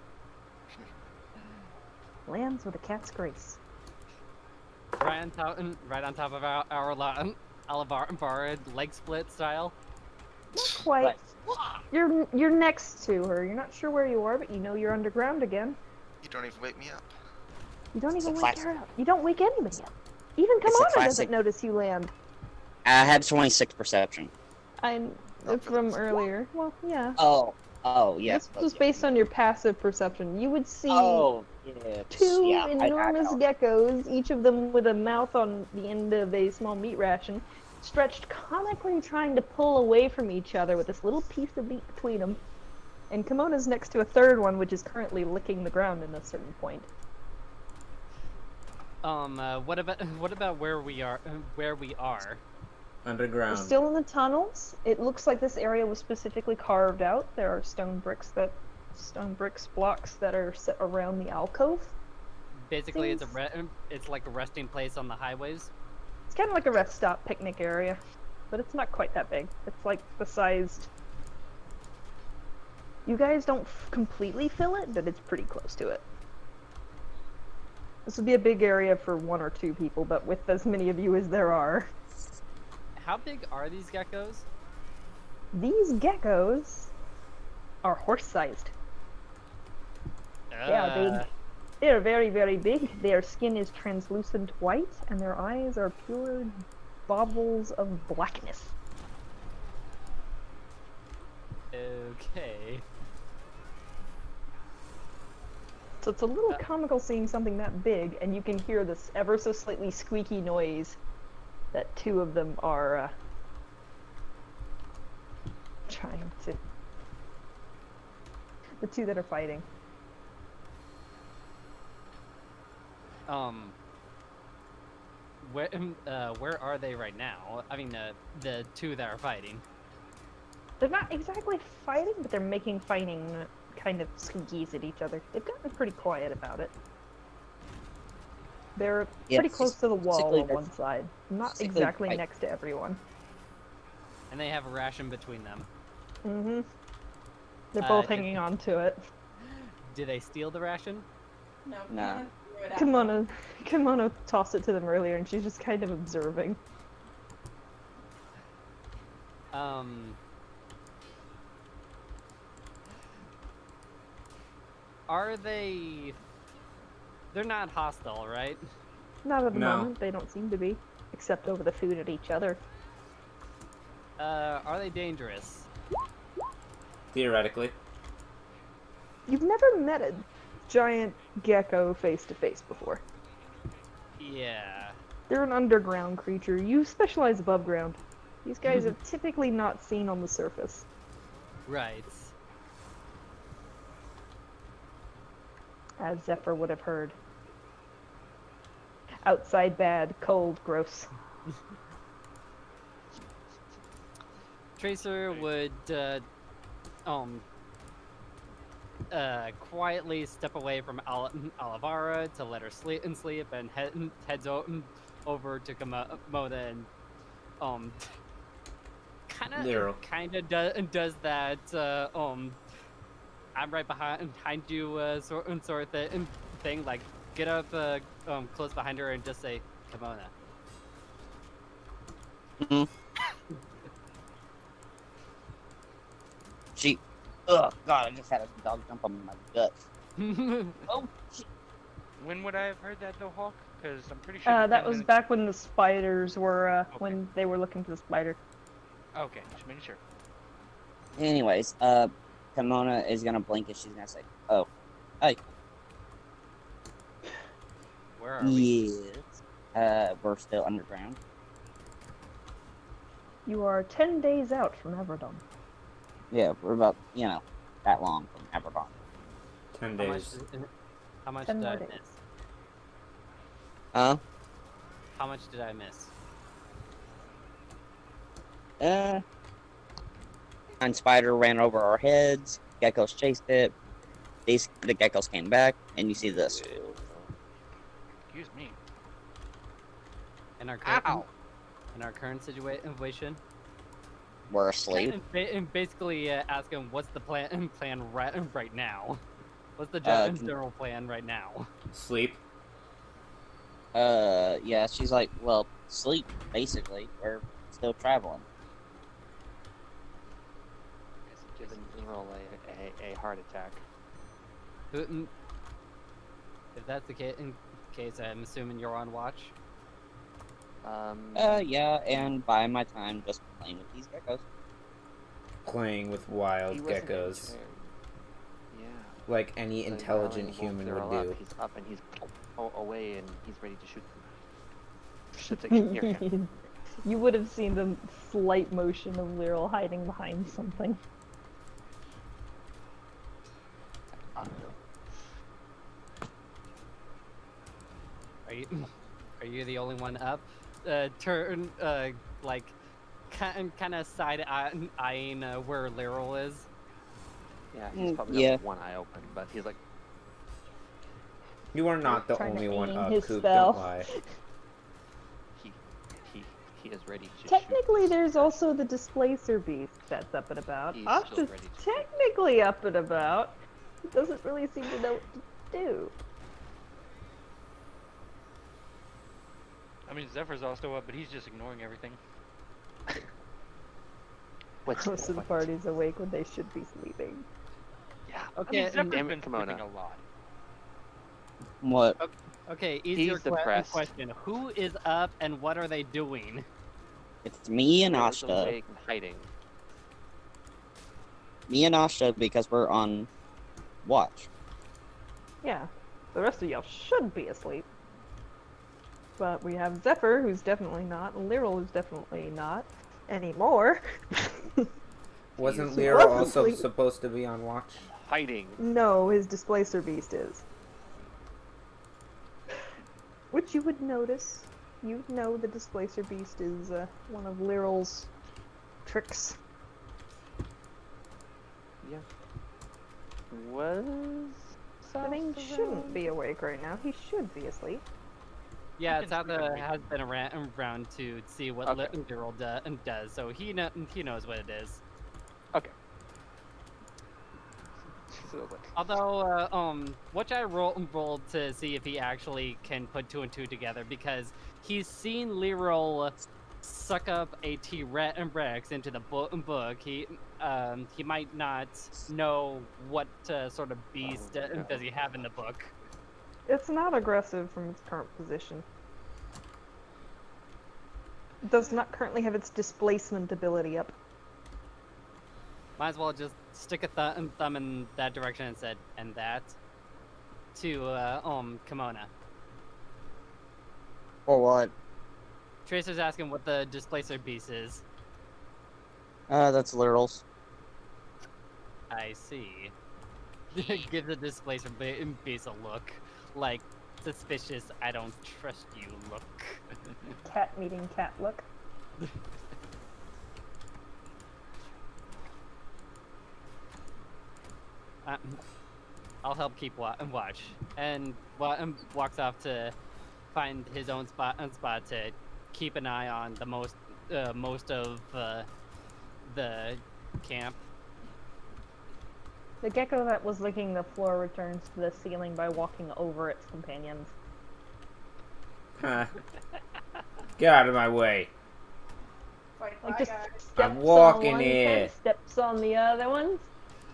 Lands with a cat's grace. Right on top of our Alavara leg split style. Not quite. You're next to her. You're not sure where you are, but you know you're underground again. You don't even wake me up. You don't It's a even wake classic. her up. You don't wake anybody up. Even It's a Kimona classic. doesn't notice you land. I had 26 perception. I'm Not from for earlier. Well, yeah. Oh, yes. This was based on your passive perception. You would see Oh, yeah. two yeah, I enormous know. geckos, each of them with a mouth on the end of a small meat ration, stretched comically trying to pull away from each other with this little piece of meat between them. And Kimona's next to a third one, which is currently licking the ground at a certain point. What about where we are? Underground. We're still in the tunnels. It looks like this area was specifically carved out. There are stone bricks blocks that are set around the alcove. Basically, it's like a resting place on the highways. It's kind of like a rest stop picnic area, but it's not quite that big. It's like the sized. You guys don't completely fill it, but it's pretty close to it. This would be a big area for 1 or 2 people, but with as many of you as there are. How big are these geckos? These geckos are horse-sized. They are big. They are very, very big. Their skin is translucent white, and their eyes are pure baubles of blackness. Okay. So it's a little comical seeing something that big, and you can hear this ever so slightly squeaky noise that 2 of them are trying to. The 2 that are fighting. Where are they right now? I mean, the 2 that are fighting. They're not exactly fighting, but they're making fighting kind of squeakies at each other. They've gotten pretty quiet about it. They're pretty close to the wall basically on one side. Not basically exactly fight. next to everyone. And they have a ration between them. Mm-hmm. They're both did- hanging on to it. Do they steal the ration? No, Nah. Kimona tossed it to them earlier, and she's just kind of observing. Are they... They're not hostile, right? Not at the No. moment, they don't seem to be. Except over the food at each other. Are they dangerous? Theoretically. You've never met a giant gecko face to face before. Yeah. They're an underground creature. You specialize above ground. These guys are typically not seen on the surface. Right. As Zephyr would have heard. Outside bad, cold, gross. Tracer would quietly step away from Alavara to let her sleep and heads over to Kimona and Lirl. kind of does that I'm right behind you sort of thing, like get up close behind her and just say Kimona. Hmm. She. Oh God! I just had a dog jump on my gut. Oh shit! When would I have heard that though, Hawk? Because I'm pretty sure. That was back when the spiders were, when they were looking for the spider. Okay, just making sure. Anyways, Kimona is gonna blink and she's gonna say, "Oh, hi." Where are we? Yes. We're still underground. You are 10 days out from Avridon. Yeah, we're about, that long from Avridon. 10 How much, days. how much 10 did I more days. miss? Huh? How much did I miss? And spider ran over our heads. Geckos chased it. The geckos came back, and you see this. Excuse me. In our current situation, We're asleep. and basically ask him what's the plan right now. What's the general plan right now? Sleep. Yeah, she's like, well, sleep, basically. We're still traveling. Giving Lirl a heart attack. If that's the case, I'm assuming you're on watch. Yeah, and by my time just playing with these geckos. Playing with wild He wasn't geckos. in- Yeah. Like any So intelligent now he human woke would Lirl do. up. He's up and he's away and he's ready to shoot them. Should they can hear him. You would have seen the slight motion of Lirl hiding behind something. Are you the only one up? Turn like kind of side eyeing where Lirl is. Yeah, he's probably got one eye open, but he's like, You are not the Trying to only one aim up, his Coop. spell. Don't lie. he is ready to Technically, shoot. there's also the Displacer Beast that's up and about. He's Osh still is ready to shoot. technically up and about. He doesn't really seem to know what to do. I mean, Zephyr's also up, but he's just ignoring everything. What's Most of the party's awake when they should be sleeping. Yeah. Okay, I mean, Zephyr's damn been it, sleeping Kimona. a lot. What? Okay, easier He's depressed. question. Who is up and what are they doing? It's me and Lirl's Ashta. awake and hiding. Me and Ashta because we're on watch. Yeah, the rest of y'all should be asleep. But we have Zephyr, who's definitely not, and Lirl, who's definitely not anymore. Wasn't He Lirl wasn't also sleep- supposed to be on watch? Hiding. No, his Displacer Beast is. Which you would notice. You'd know the Displacer Beast is one of Lirl's tricks. Yeah. Was. But he shouldn't be awake right now. He should be asleep. Yeah, can sleep Satha with me. has been around to see what Okay. Lirl does, so he knows what it is. Okay. So, like, Although, which I rolled to see if he actually can put two and two together, because he's seen Lirl suck up a T-Rex into the book. He might not know what sort of beast no. does he have in the book. It's not aggressive from its current position. It does not currently have its displacement ability up. Might as well just stick a thumb in that direction and said, and that, to Kimona. Or what? Tracer's asking what the Displacer Beast is. That's Lirl's. I see. Give the Displacer Beast a look. Like, suspicious, I don't trust you look. Cat meeting cat look. I'll help keep watch. And walks off to find his own spot to keep an eye on the most of the camp. The gecko that was licking the floor returns to the ceiling by walking over its companions. Huh. Get out of my way. Like, Like bye, just guys. steps I'm walking on one, here. kind of steps on the other ones.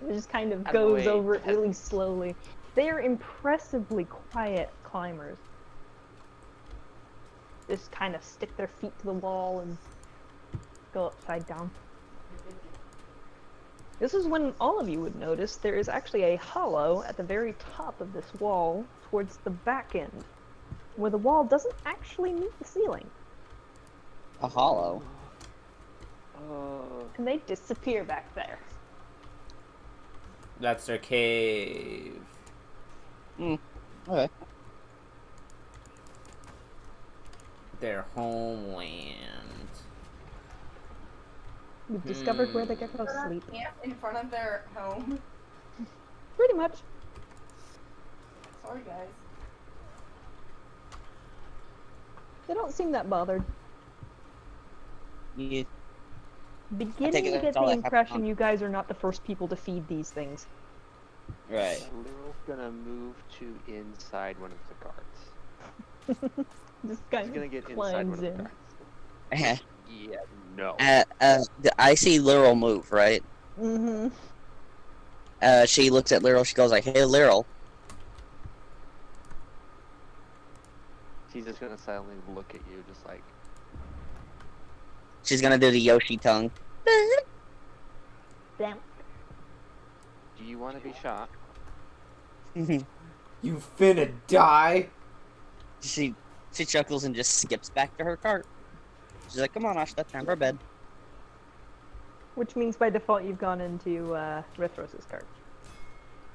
It just kind of Out of the goes way. over it really slowly. They are impressively quiet climbers. Just kind of stick their feet to the wall and go upside down. This is when all of you would notice there is actually a hollow at the very top of this wall towards the back end, where the wall doesn't actually meet the ceiling. A hollow. And they disappear back there. That's their cave. Okay. Their homeland. You've discovered where the geckos sleep. Camp in front of their home. Pretty much. Sorry, guys. They don't seem that bothered. Yeah. Beginning to that's get all the I have impression on. you guys are not the first people to feed these things. Right. Lirl's gonna move to inside one of the guards. Just kind He's gonna of get inside one climbs of the in. guards. Yeah, no. I see Lirl move, right? Mm-hmm. She looks at Lirl, she goes like, hey, Lirl. She's just gonna silently look at you, just like, She's gonna do the Yoshi tongue. Damn. do you want to be shot? You finna die? She chuckles and just skips back to her cart. She's like, come on, Ashta, time for bed. Which means by default you've gone into Rithros' cart.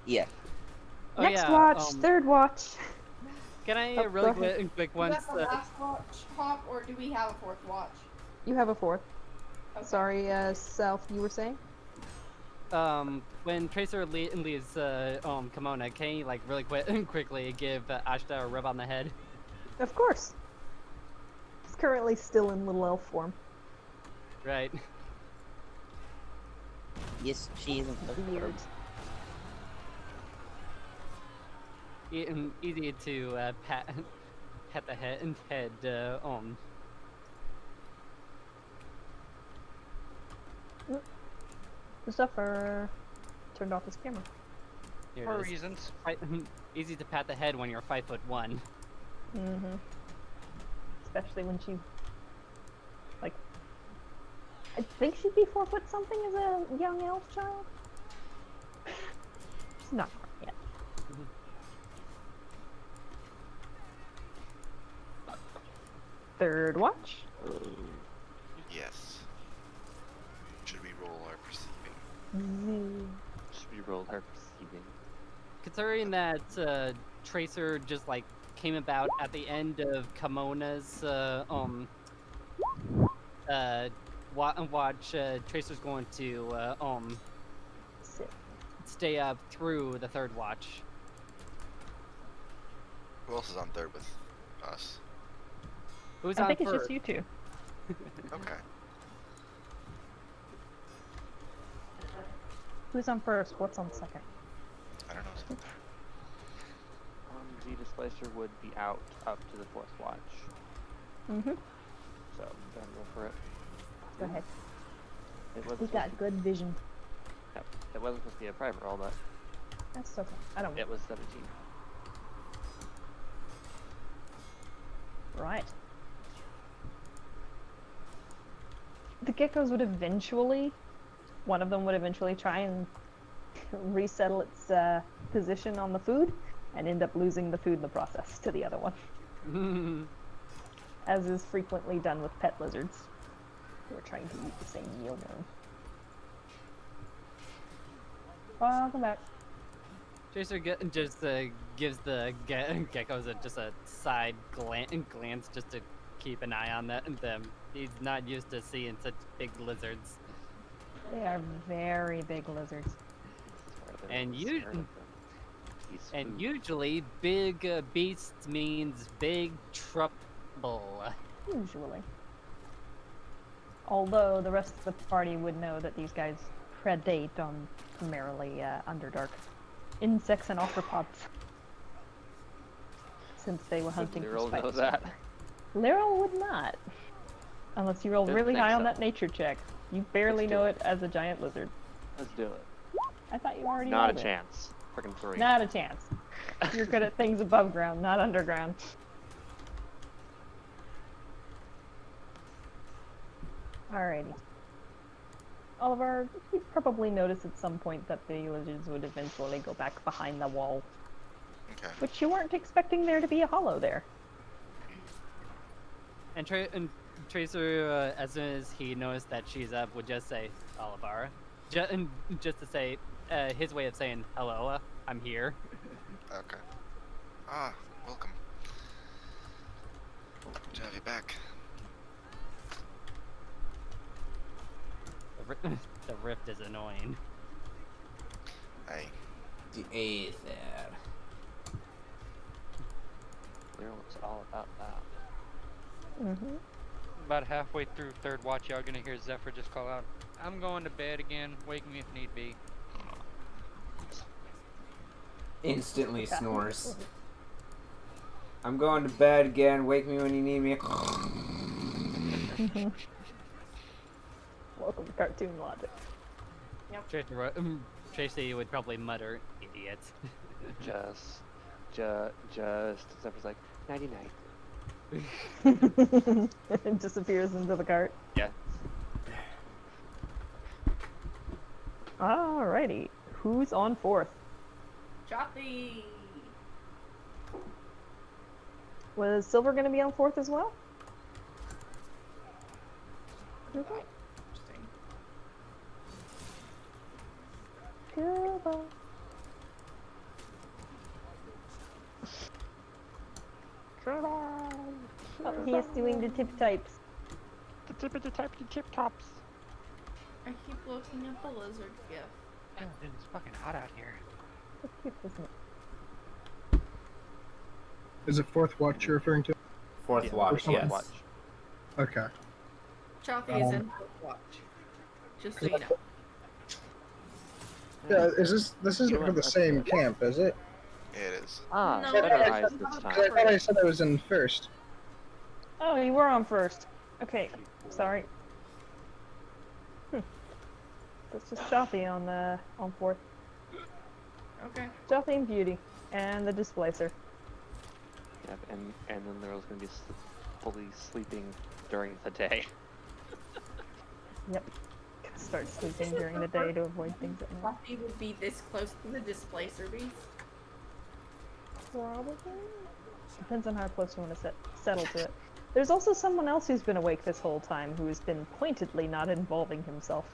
Yeah. Oh, Next yeah, watch, third watch. Can I Oh, really go ahead. quick Is once? that the last watch, Hop, or do we have a fourth watch? You have a fourth. Okay. Sorry, Self, you were saying? When Tracer leaves Kimona, can you like really quickly give Ashta a rub on the head? Of course. He's currently still in little elf form. Right. Yes, she isn't the Weird. Easy to pat the head on. Zephyr turned off his camera. Here For it is. reasons. Easy to pat the head when you're 5'1". Mm-hmm. Especially when she, like, I think she'd be 4 foot something as a young elf child. She's not quite yet. Third watch. Yes. Should we roll our perceiving? Should we roll her perceiving? Considering that Tracer just like came about at the end of Kimona's watch, Tracer's going to Sit. stay up through the third watch. Who else is on third with us? Who's I on think it's first? just you two. Okay. Who's on first? What's on second? I don't know. The Displacer would be out up to the fourth watch. Mm-hmm. So, go ahead and roll for it. Go ahead. It We wasn't, got good vision. it wasn't supposed to be a private roll, but That's okay. I don't. it was 17. Right. The geckos would eventually, one of them would eventually try and resettle its position on the food and end up losing the food in the process to the other one. As is frequently done with pet lizards who are trying to eat the same meal worm. Welcome back. Tracer just gives the geckos just a side glance just to keep an eye on them. He's not used to seeing such big lizards. They are very big lizards. And usually, big beasts means big trouble. Usually. Although the rest of the party would know that these guys predate on primarily Underdark insects and arthropods. Since they were hunting for Lirl spiders. know that. Lirl would not. Unless you roll Didn't really think high on so. that nature check. You barely Let's do know it. it as a giant lizard. Let's do it. I thought you already Not a rolled it. chance. Freaking 3. Not a chance. You're good at things above ground, not underground. Alrighty. Oliver, you probably noticed at some point that the lizards would eventually go back behind the wall. Okay. Which you weren't expecting there to be a hollow there. And Tracer, as soon as he noticed that she's up, would just say, Alavara. Just to say, his way of saying, hello, I'm here. Okay. Ah, welcome. Good to have you back. The rift is annoying. Hey. The Aether. Lirl's all about that. Mm-hmm. About halfway through third watch, y'all gonna hear Zephyr just call out, "I'm going to bed again. Wake me if need be." Instantly snores. I'm going to bed again. Wake me when you need me. Welcome to cartoon logic. Tracy would probably mutter, idiot. Just. Zephyr's like, nighty night. It disappears into the cart. Yeah. Alrighty. Who's on fourth? Chathi! Was Silver going to be on fourth as well? Interesting. Kubel. Oh, he is doing the tip types. The tip tops. I keep looking at the lizard gif. Oh, dude, it's fucking hot out here. It's cute, isn't it? Is it fourth watch you're referring to? Fourth watch, Fourth yes. Watch. Okay. Chathi is in fourth watch. Just so you know. Yeah, this isn't for the same camp, is it? It is. Ah, No, better it's eyes not. this 'Cause time. I thought I said I was in first. Oh, you were on first. Okay, sorry. That's just Chathi on fourth. Okay. Chathi and Beauty, and the Displacer. Yep, and then Lirl's gonna be fully sleeping during the day. Yep. Gonna start sleeping during the day to avoid things at night. Chathi would be this close to the displacer beast. Probably. Depends on how close you want to settle to it. There's also someone else who's been awake this whole time who has been pointedly not involving himself.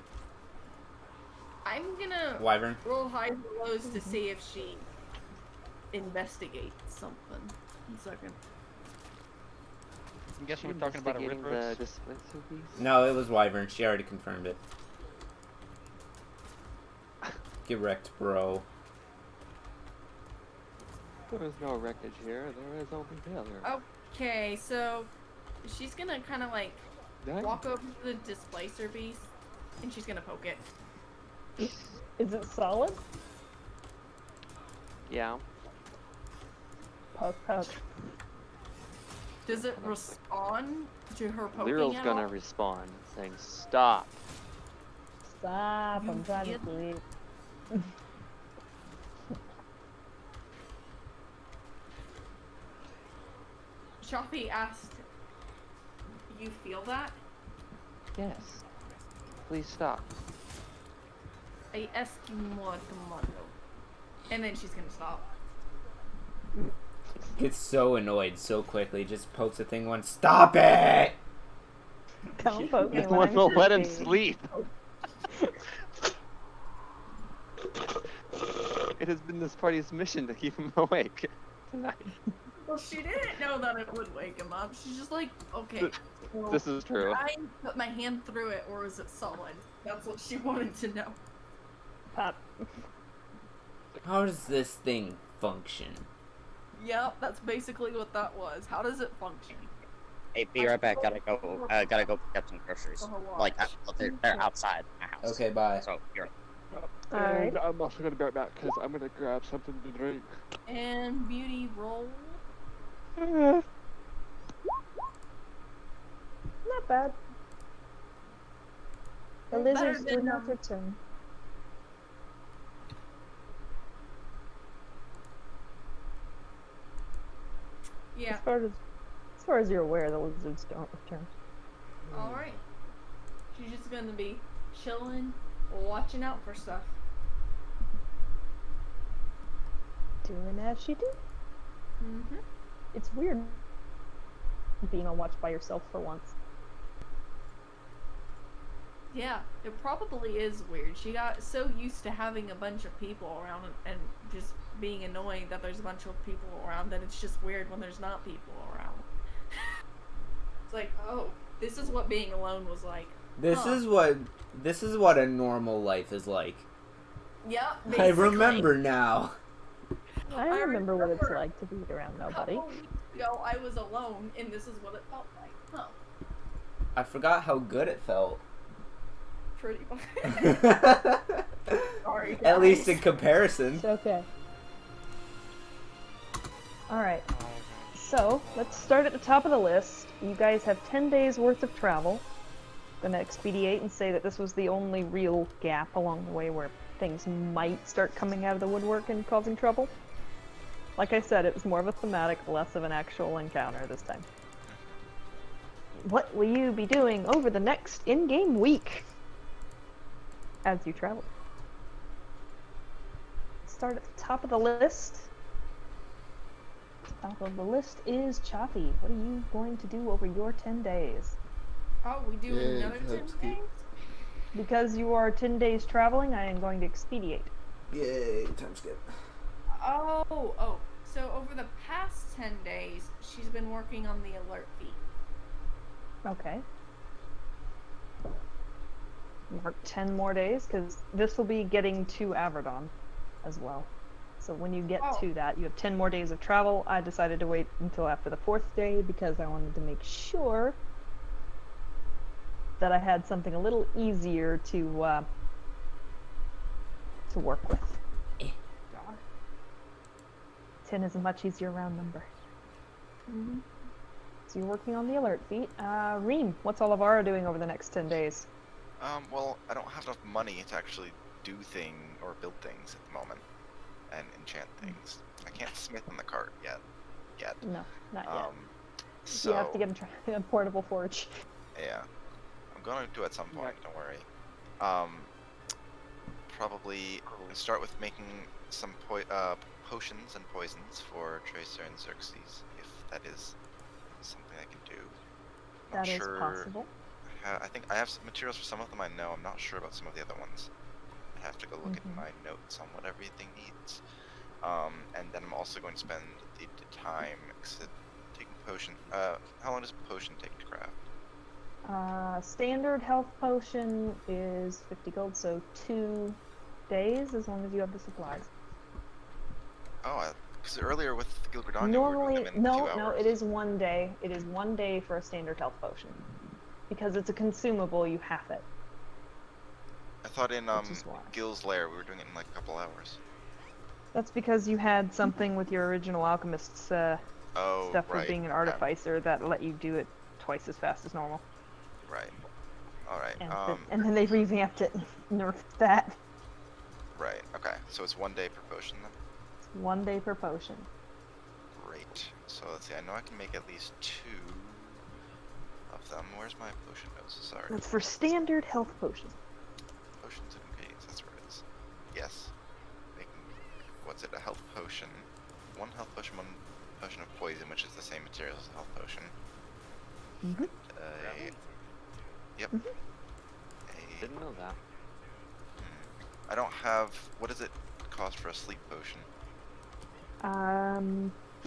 I'm gonna Wyvern. roll highs and lows to see if she investigates something. 1 second. I'm guessing we're talking about a Investigating rip the displacer beast? No, it was Wyvern. She already confirmed it. Get wrecked, bro. There is no wreckage here. There is only failure. Okay, so she's gonna kind of like Right? walk over to the displacer beast, and she's gonna poke it. Is it solid? Yeah. Poke, poke. Does it respond to her poking Lirl's at gonna all? respond, saying, "Stop." Stop, You I'm trying to idiot. sleep. Chathi asked, "You feel that?" Yes. Please stop. I ask you more tomorrow. And then she's gonna stop. Gets so annoyed so quickly. Just pokes the thing once. Stop it! Don't poke me No when one I'm will let him sleeping. sleep. It has been this party's mission to keep him awake tonight. Well, she didn't know that it would wake him up. She's just like, okay. Well, This is true. did I put my hand through it, or is it solid? That's what she wanted to know. Pop. How does this thing function? Yep, that's basically what that was. How does it function? Hey, be right back. Gotta go pick up some groceries. Like, they're outside my house. Okay, bye. So, you're... Alright. And I'm also gonna be right back because I'm gonna grab something to drink. And beauty roll. Not bad. The Better lizards than, did not return. Yeah. As far as you're aware, the lizards don't return. Alright. She's just gonna be chilling, watching out for stuff. Doing as she did. Mm-hmm. It's weird being on watch by yourself for once. Yeah, it probably is weird. She got so used to having a bunch of people around and just being annoyed that there's a bunch of people around that it's just weird when there's not people around. It's like, oh, this is what being alone was like. This is what a normal life is like. Yep. I basically. remember now. I remember what it's like to be around A nobody. couple weeks ago, I was alone, and this is what it felt like. Huh. I forgot how good it felt. Pretty much. Sorry, At least guys. in comparison. It's okay. Alright. So, let's start at the top of the list. You guys have 10 days worth of travel. I'm gonna expedite and say that this was the only real gap along the way where things might start coming out of the woodwork and causing trouble. Like I said, it was more of a thematic, less of an actual encounter this time. What will you be doing over the next in-game week as you travel? Start at the top of the list. Top of the list is Chathi. What are you going to do over your 10 days? Oh, we do another 10 days? Because you are 10 days traveling, I am going to expedite. Yay, time skip. Oh. So over the past 10 days, she's been working on the alert feat. Okay. Mark 10 more days, because this will be getting to Avridon as well. So when you get to that, you have 10 more days of travel. I decided to wait until after the 4th day because I wanted to make sure that I had something a little easier to work with. 10 is a much easier round number. Mm-hmm. So you're working on the alert feat. Rheem, what's Alavara doing over the next 10 days? Well, I don't have enough money to actually do build things at the moment, and enchant things. I can't smith in the cart yet. No, not yet. So you have to get a portable forge. yeah, I'm gonna do it at some point. Don't worry. Probably start with making some potions and poisons for Tracer and Xerxes, if that is something I can do. That is possible. I think I have some materials for some of them. I know. I'm not sure about some of the other ones. I have to go look at my notes on what everything needs. And then I'm also going to spend the time taking potion. How long does potion take to craft? Standard health potion is 50 gold, so 2 days as long as you have the supplies. Oh, because earlier with Gilgradania, Normally, we were doing them in 2 hours. no, it is 1 day. It is 1 day for a standard health potion. Because it's a consumable, you have it. I thought in Gil's Lair we were doing it in like a couple hours. That's because you had something with your original alchemist's stuff with being an artificer that let you do it twice as fast as normal. Right. Alright. And then they revamped it and nerfed that. Right, okay. So it's 1 day per potion then? It's 1 day per potion. Great. So let's see, I know I can make at least 2 of them. Where's my potion notes? Sorry. That's for standard health potions. Potions and ingredients, that's where it is. Yes. Making, what's it, a health potion. 1 health potion, 1 potion of poison, which is the same material as a health potion. Yep. Didn't know that. I don't have, what is it cost for a sleep potion?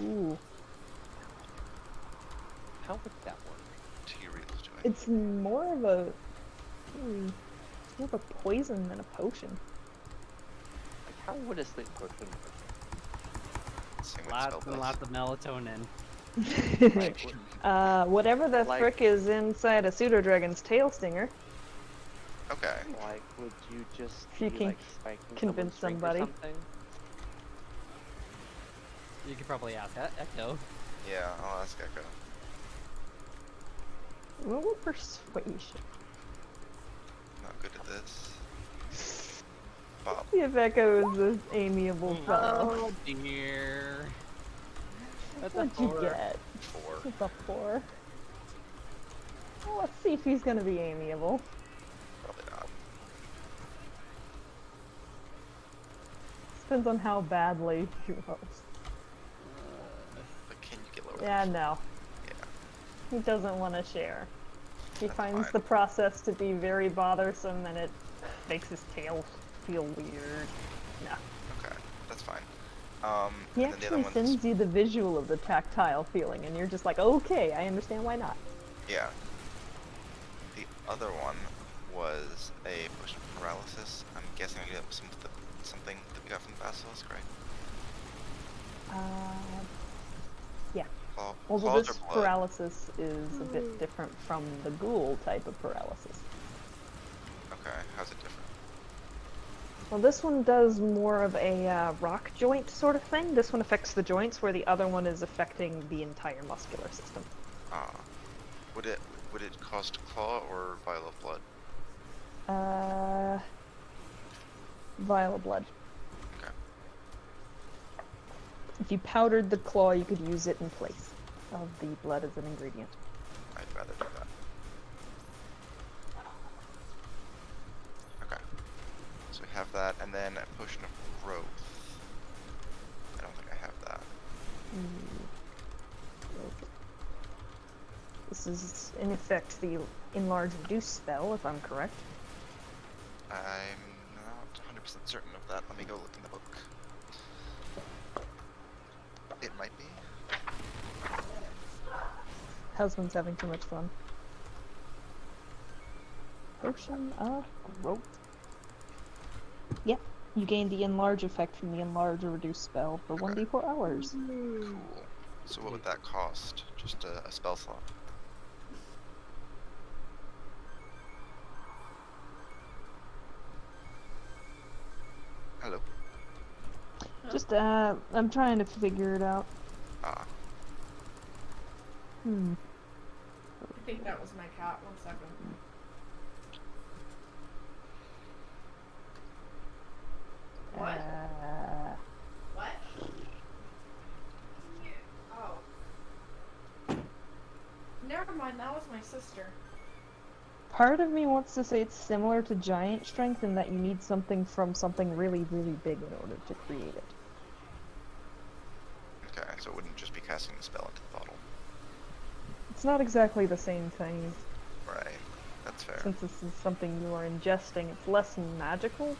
Ooh. How would that work? Tea reels do I It's more of a... it's more of a poison than a potion. Like, how would a sleep potion work? Same with Lots spell and dice. lots of melatonin. Like, Whatever the Like- frick is inside a pseudo-dragon's tail stinger. Okay. like, would you just If you be, can like, spiking convince someone's drink or somebody. something? You could probably ask Echo. Yeah, I'll ask Echo. What would persuasion? Not good at this. Bob. See if Echo is an amiable fellow. Oh dear. That's a What'd you 4. get? 4. It's a 4. Well, let's see if he's gonna be amiable. Probably not. Depends on how badly he rolls. But can you get lower? Yeah, no. Yeah. He doesn't want to share. He That's finds fine. the process to be very bothersome and it makes his tail feel weird. No. Okay, that's fine. He and then the other actually one's sends you the visual of the tactile feeling and you're just like, okay, I understand why not. yeah. The other one was a potion of paralysis. I'm guessing I get something that we got from the basilisk, right? Yeah. Claw, Although claws this or blood? paralysis is a bit different from the ghoul type of paralysis. Okay, how's it different? Well, this one does more of a rock joint sort of thing. This one affects the joints, where the other one is affecting the entire muscular system. Ah. Would it cost claw or vial of blood? Vial of blood. Okay. If you powdered the claw, you could use it in place of the blood as an ingredient. I'd rather do that. Okay. So we have that, and then a potion of growth. I don't think I have that. This is, in effect, the enlarge reduce spell, if I'm correct. I'm not 100% certain of that. Let me go look in the book. It might be. Husband's having too much fun. Potion of growth. Yep, you gain the enlarge effect from the enlarge or reduce spell for 1d4 hours. Cool. So what would that cost? Just a spell slot? Hello. Just, I'm trying to figure it out. Ah. Hmm. I think that was my cat. 1 second. What? What? Oh. Never mind, that was my sister. Part of me wants to say it's similar to giant strength in that you need something from something really, really big in order to create it. Okay, so it wouldn't just be casting the spell into the bottle. It's not exactly the same thing. Right. That's fair. Since this is something you are ingesting, it's less magical.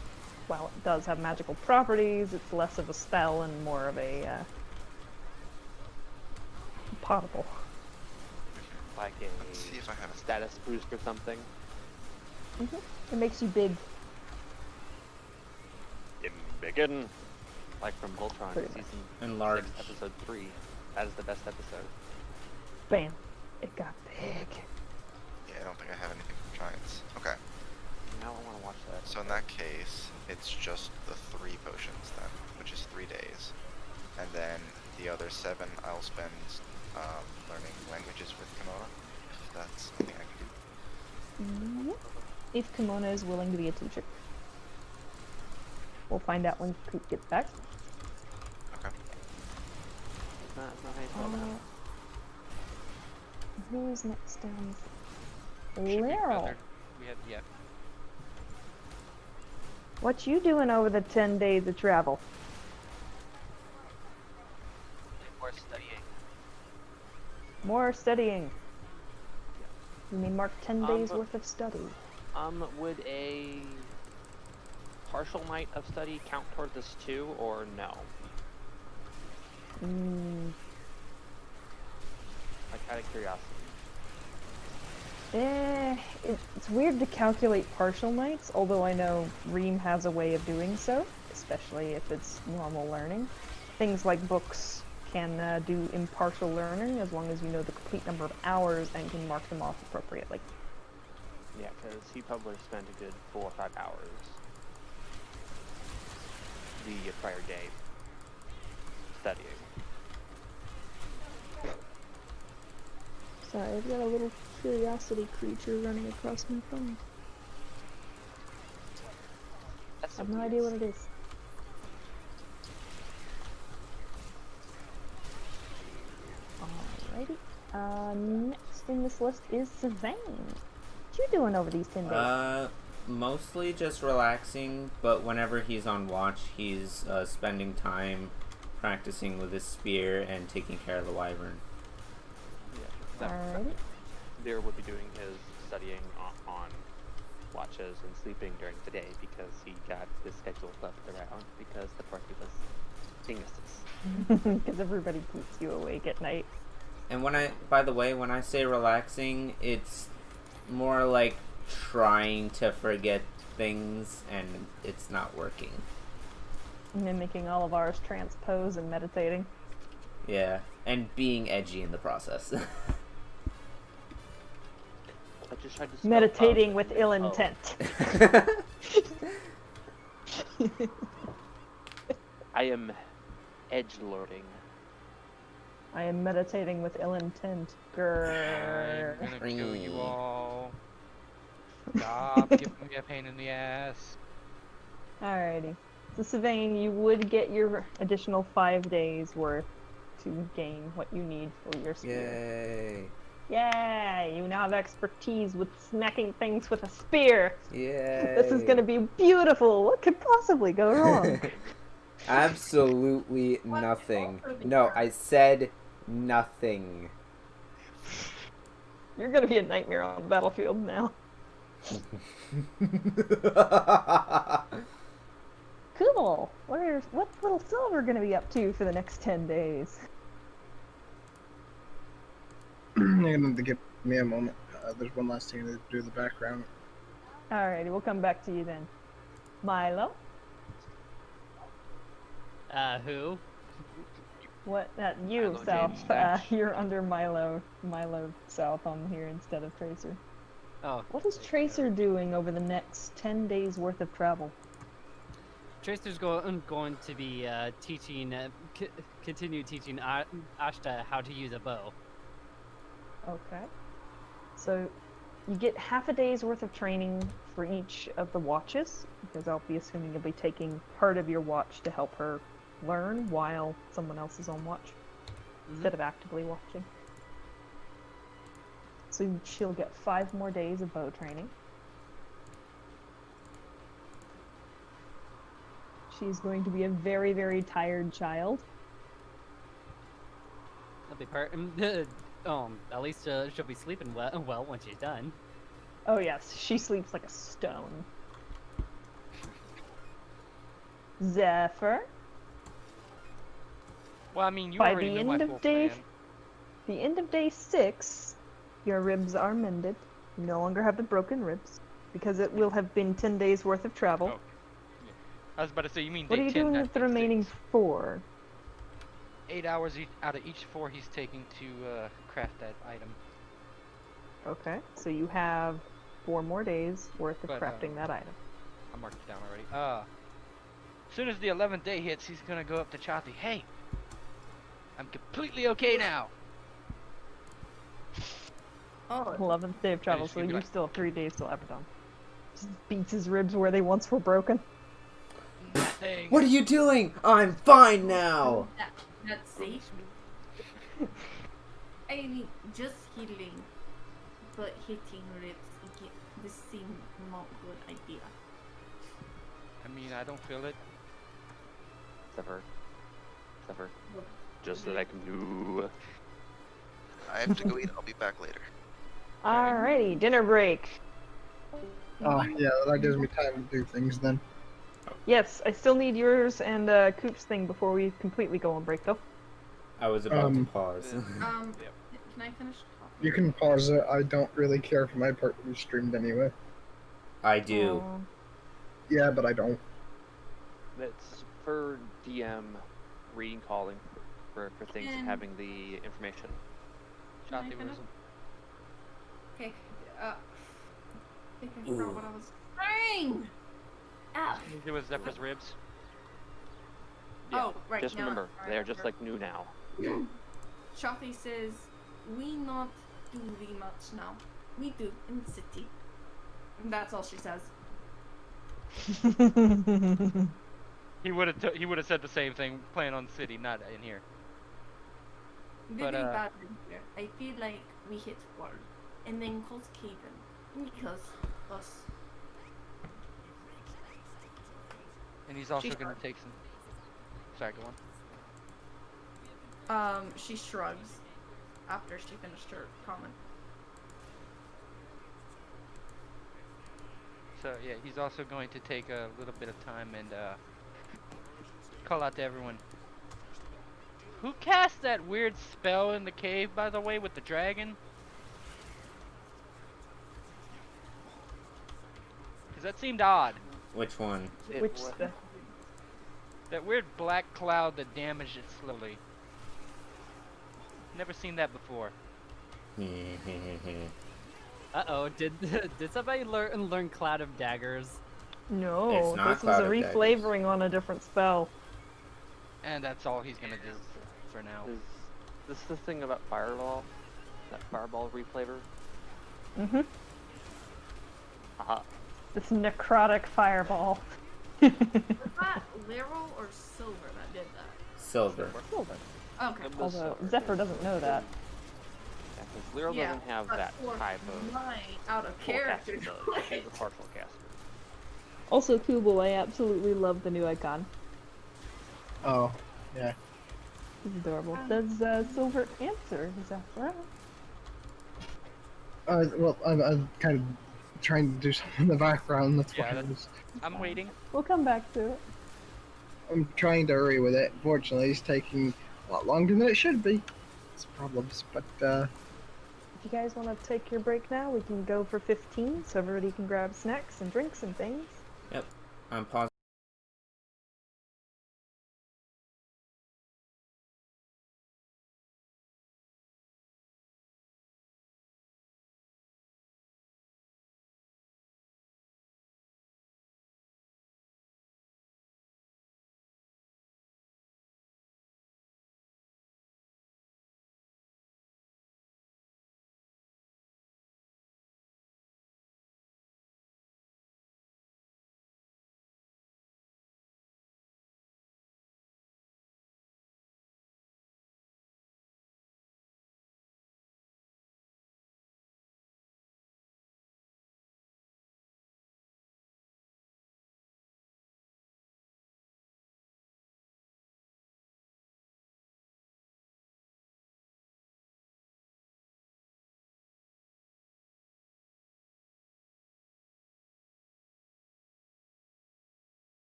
While it does have magical properties, it's less of a spell and more of a potable. Like Let's see if I have a status boost or something? It makes you big. Embiggen! Like from Voltron Pretty season Enlarged. 6, episode 3. That is the best episode. Bam. It got big. Yeah, I don't think I have anything from giants. Okay. Now I want to watch that. So in that case, it's just the 3 potions then, which is 3 days. And then the other 7 I'll spend learning languages with Kimona, if that's something I can do. If Kimona is willing to be a teacher. We'll find out when Coop gets back. Okay. It's not how you spell that. Who's next down? Should be Lirl. brother. We have, yeah. What you doing over the 10 days of travel? More studying. More studying. You mean mark 10 days but- worth of study? Would a partial night of study count toward this too, or no? Like, out of curiosity. It's weird to calculate partial nights, although I know Rheem has a way of doing so, especially if it's normal learning. Things like books can do impartial learning as long as you know the complete number of hours and can mark them off appropriately. Yeah, because he probably spent a good 4 or 5 hours the prior day studying. Sorry, I've got a little curiosity creature running across my phone. I have no idea what it is. Alrighty. Next in this list is Sevayn. What you doing over these 10 days? Mostly just relaxing, but whenever he's on watch, he's spending time practicing with his spear and taking care of the wyvern. Yeah, Lirl would be doing his studying on watches and sleeping during the day because he got his schedule flipped around because the party was geniuses. Because everybody keeps you awake at night. And by the way, when I say relaxing, it's more like trying to forget things and it's not working. Mimicking Alavara's transpose and meditating. Yeah, and being edgy in the process. I just tried to meditating with ill intent. I am edgelording. I am meditating with ill intent. Grrr. I'm gonna kill you all. Stop giving me a pain in the ass. Alrighty. So Sevayn, you would get your additional 5 days worth to gain what you need for your spear. Yay! Yay! You now have expertise with smacking things with a spear. Yay! This is gonna be beautiful. What could possibly go wrong? Absolutely nothing. No, I said nothing. You're gonna be a nightmare on the battlefield now. Cool. What's little Silver gonna be up to for the next 10 days? You're gonna have to give me a moment. There's one last thing to do in the background. Alrighty, we'll come back to you then. Milo? Who? What? You, Milo South. James You're under Milo South on here instead of Tracer. Oh. What is Tracer doing over the next 10 days worth of travel? Tracer's going to be continue teaching Ashta how to use a bow. Okay. So you get half a day's worth of training for each of the watches, because I'll be assuming you'll be taking part of your watch to help her learn while someone else is on watch, instead of actively watching. So she'll get 5 more days of bow training. She's going to be a very, very tired child. That'll be part. At least she'll be sleeping well when she's done. Oh yes, she sleeps like a stone. Zephyr. Well, I mean, you By already the know end my of full day, plan. the end of day 6, your ribs are mended. You no longer have the broken ribs because it will have been 10 days worth of travel. Oh. Yeah. I was about to say, you mean What day are you 10, doing not with the day remaining 6. 4? 8 hours out of each 4 he's taking to craft that item. Okay, so you have 4 more days worth of But, crafting that item. I marked it down already. As soon as the 11th day hits, he's gonna go up to Chathi. Hey, I'm completely okay now. Oh, 11th day of travel, just so gonna be you like- still have 3 days till Avridon. Just beats his ribs where they once were broken. Nothing. What are you doing? I'm fine now. that's safe. I mean, just healing, but hitting ribs, this seems not a good idea. I mean, I don't feel it. Zephyr. Just so that I can do. I have to go eat. I'll be back later. Alrighty, dinner break. Oh, yeah, that gives me time to do things then. Yes, I still need yours and Coop's thing before we completely go on break, though. I was about to pause. Can I finish talking? You can pause it. I don't really care for my part to be streamed anyway. I do. Yeah, but I don't. That's for DM reading calling for things and having the information. Can I finish? Okay. I think I forgot what I was saying. Ah. It was Zephyr's ribs. Yeah, Oh, right. just now remember, I they are just remember. like new now. Chathi says, "We not do the much now. We do in the city." And that's all she says. He would have said the same thing playing on the city, not in here. Really bad in here. I feel like we hit wall, and then cause Caden because us. And he's also gonna take some. Sorry, go on. She shrugs after she finished her comment. So yeah, he's also going to take a little bit of time and call out to everyone. Who cast that weird spell in the cave, by the way, with the dragon? Because that seemed odd. Which one? Which spell? That weird black cloud that damaged it slowly. Never seen that before. Uh-oh, did somebody learn Cloud of Daggers? No, It's not this was a Cloud of Daggers. reflavoring on a different spell. And that's all he's gonna do for now. Is this the thing about Fireball? That Fireball reflavor? Mm-hmm. Aha. This necrotic fireball. Was that Lirl or Silver that did that? Silver. Silver. Okay. It was Although Silver. Zephyr doesn't know that. Yeah, because Lirl doesn't have but that for type of my out of full character. casting ability. She's a partial caster. Also, Kubel, I absolutely love the new icon. Oh, yeah. It's adorable. Does Silver answer Zephyr? Well, I'm kind of trying to do something in the background. That's why Yeah, I was. I'm waiting. We'll come back to it. I'm trying to hurry with it. Fortunately, it's taking a lot longer than it should be. It's problems, but If you guys want to take your break now, we can go for 15, so everybody can grab snacks and drinks and things. Yep. I'm pausing.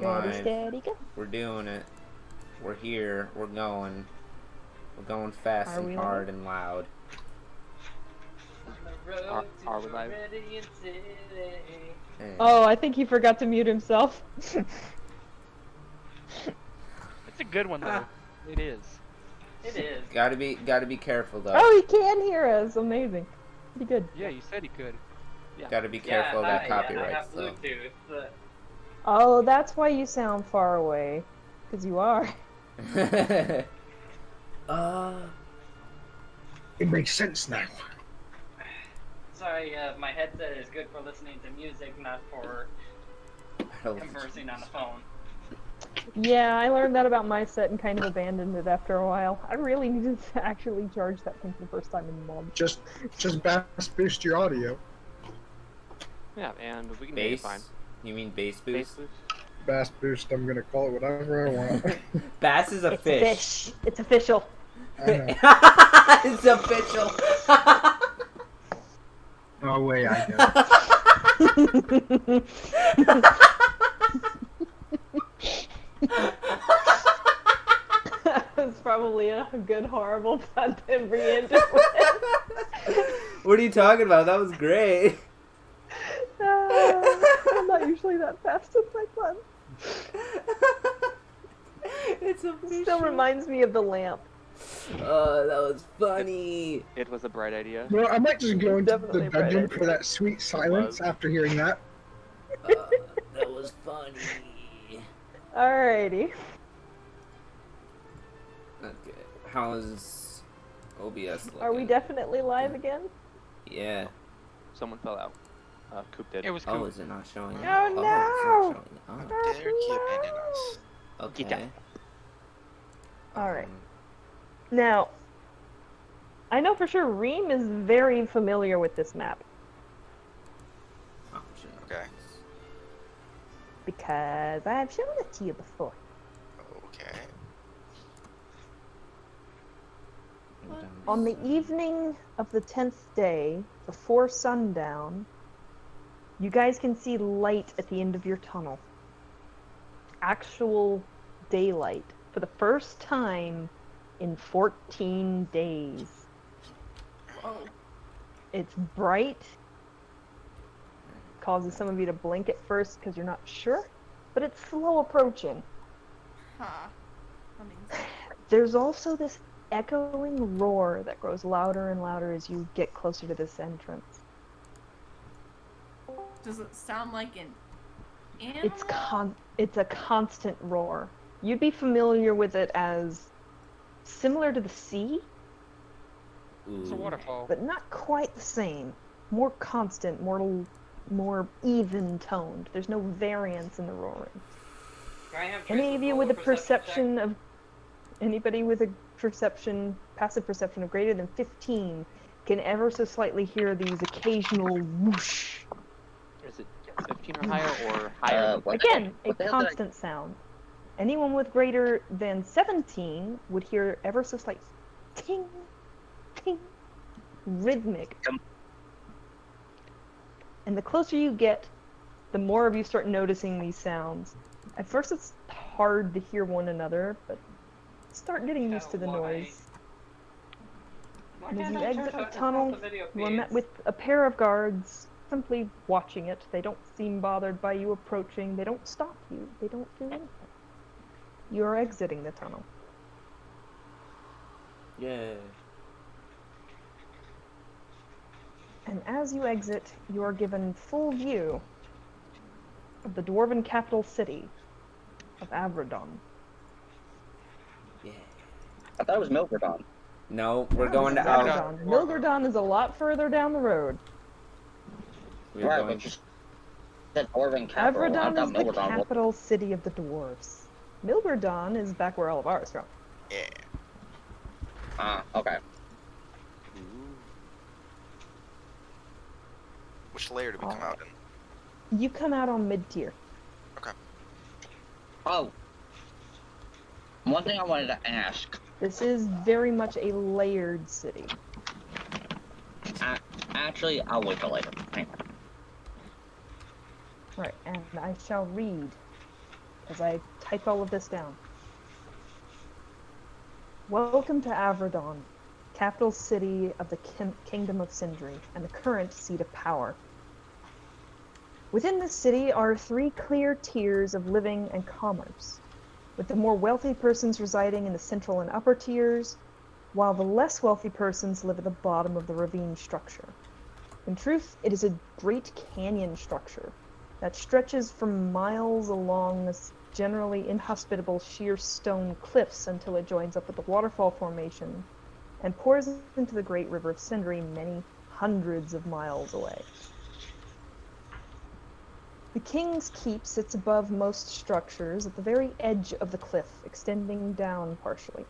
live. Steady, go. We're doing it. We're here. We're going. We're going fast Are and we hard and loud. Are we live? Hey. Oh, I think he forgot to mute himself. It's a good one though. It is. It is. Gotta be careful though. Oh, he can hear us. Amazing. Pretty good. Yeah, you said he could. Gotta be careful of that copyright I have stuff. Bluetooth. Oh, that's why you sound far away. Because you are. It makes sense now. Sorry, my headset is good for listening to music, not for conversing on the phone. Yeah, I learned that about my set and kind of abandoned it after a while. I really needed to actually charge that thing for the first time in months. Just bass boost your audio. Yeah, and we can make it Bass? fine. You mean bass boost? Bass boost? Bass boost, I'm gonna call it whatever I want. Bass is a It's fish. a fish. It's official. I know. It's official. Oh wait, I know. It's probably a good, horrible pun to re-end it with. What are you talking about? That was great. I'm not usually that fast with my puns. It's official. Still reminds me of the lamp. Oh, that was funny. It was a bright idea. Well, I might just go into Definitely the bright dungeon idea. for that sweet silence after hearing that. That was funny. Alrighty. Okay. How's OBS looking? Are we definitely live again? Yeah. Someone fell out. Coop did. It was Oh, cool. is it not showing? Oh, It's no! not showing. How Oh, dare he abandon us? okay. Alright. Now, I know for sure Rheem is very familiar with this map. Okay. Because I've shown it to you before. Okay. On the evening of the 10th day, before sundown, you guys can see light at the end of your tunnel. Actual daylight. For the first time in 14 days. Whoa. It's bright. Causes some of you to blink at first because you're not sure, but it's slow approaching. Huh. That means There's also this echoing roar that grows louder and louder as you get closer to this entrance. does it sound like an animal? It's a constant roar. You'd be familiar with it as similar to the sea, It's a waterfall. but not quite the same. More constant, more even toned. There's no variance in the roaring. Any of you with a perception of anybody with a passive perception of greater than 15 can ever so slightly hear these occasional whoosh. Is it 15 or higher or higher? Again, a constant sound. Anyone with greater than 17 would hear ever so slight ting, ting, rhythmic. And the closer you get, the more of you start noticing these sounds. At first it's hard to hear one another, but start getting used to the noise. And as you exit the tunnel, you are met with a pair of guards simply watching it. They don't seem bothered by you approaching. They don't stop you. They don't do anything. You are exiting the tunnel. Yeah. And as you exit, you are given full view of the dwarven capital city of Avridon. Yeah. I thought it was Milgardon. No, we're going to Avridon. Milgardon is a lot further down the road. We're Right, going but just that Dwarven capital. I Avridon thought is the Milgardon was... capital city of the dwarves. Milgardon is back where Alavara is from. Yeah. Okay. Which layer do we come out in? You come out on mid-tier. Okay. Oh. One thing I wanted to ask. This is very much a layered city. Actually, I'll wait till later. Hang on. Right, and I shall read as I type all of this down. Welcome to Avridon, capital city of the Kingdom of Sindri, and the current seat of power. Within this city are 3 clear tiers of living and commerce, with the more wealthy persons residing in the central and upper tiers, while the less wealthy persons live at the bottom of the ravine structure. In truth, it is a great canyon structure that stretches for miles along this generally inhospitable sheer stone cliffs until it joins up with the waterfall formation and pours into the great river of Sindri many hundreds of miles away. The King's Keep sits above most structures at the very edge of the cliff, extending down partially.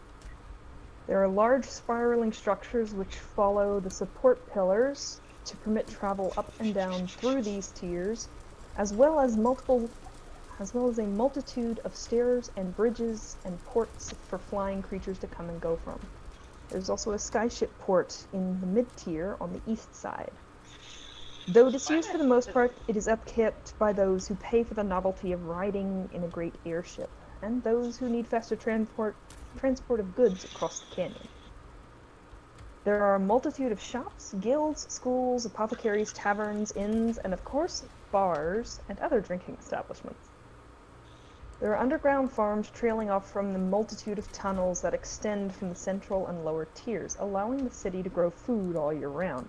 There are large spiraling structures which follow the support pillars to permit travel up and down through these tiers, as well as a multitude of stairs and bridges and ports for flying creatures to come and go from. There's also a skyship port in the mid-tier on the east side. Though disused for the most part, it is upkept by those who pay for the novelty of riding in a great airship, and those who need faster transport of goods across the canyon. There are a multitude of shops, guilds, schools, apothecaries, taverns, inns, and of course, bars and other drinking establishments. There are underground farms trailing off from the multitude of tunnels that extend from the central and lower tiers, allowing the city to grow food all year round.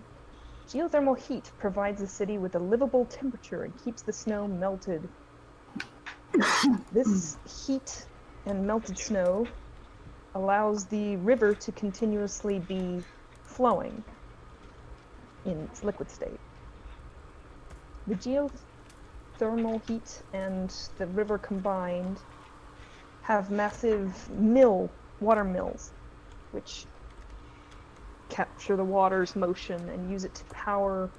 Geothermal heat provides the city with a livable temperature and keeps the snow melted. This heat and melted snow allows the river to continuously be flowing in its liquid state. The geothermal heat and the river combined have massive water mills, which capture the water's motion and use it to power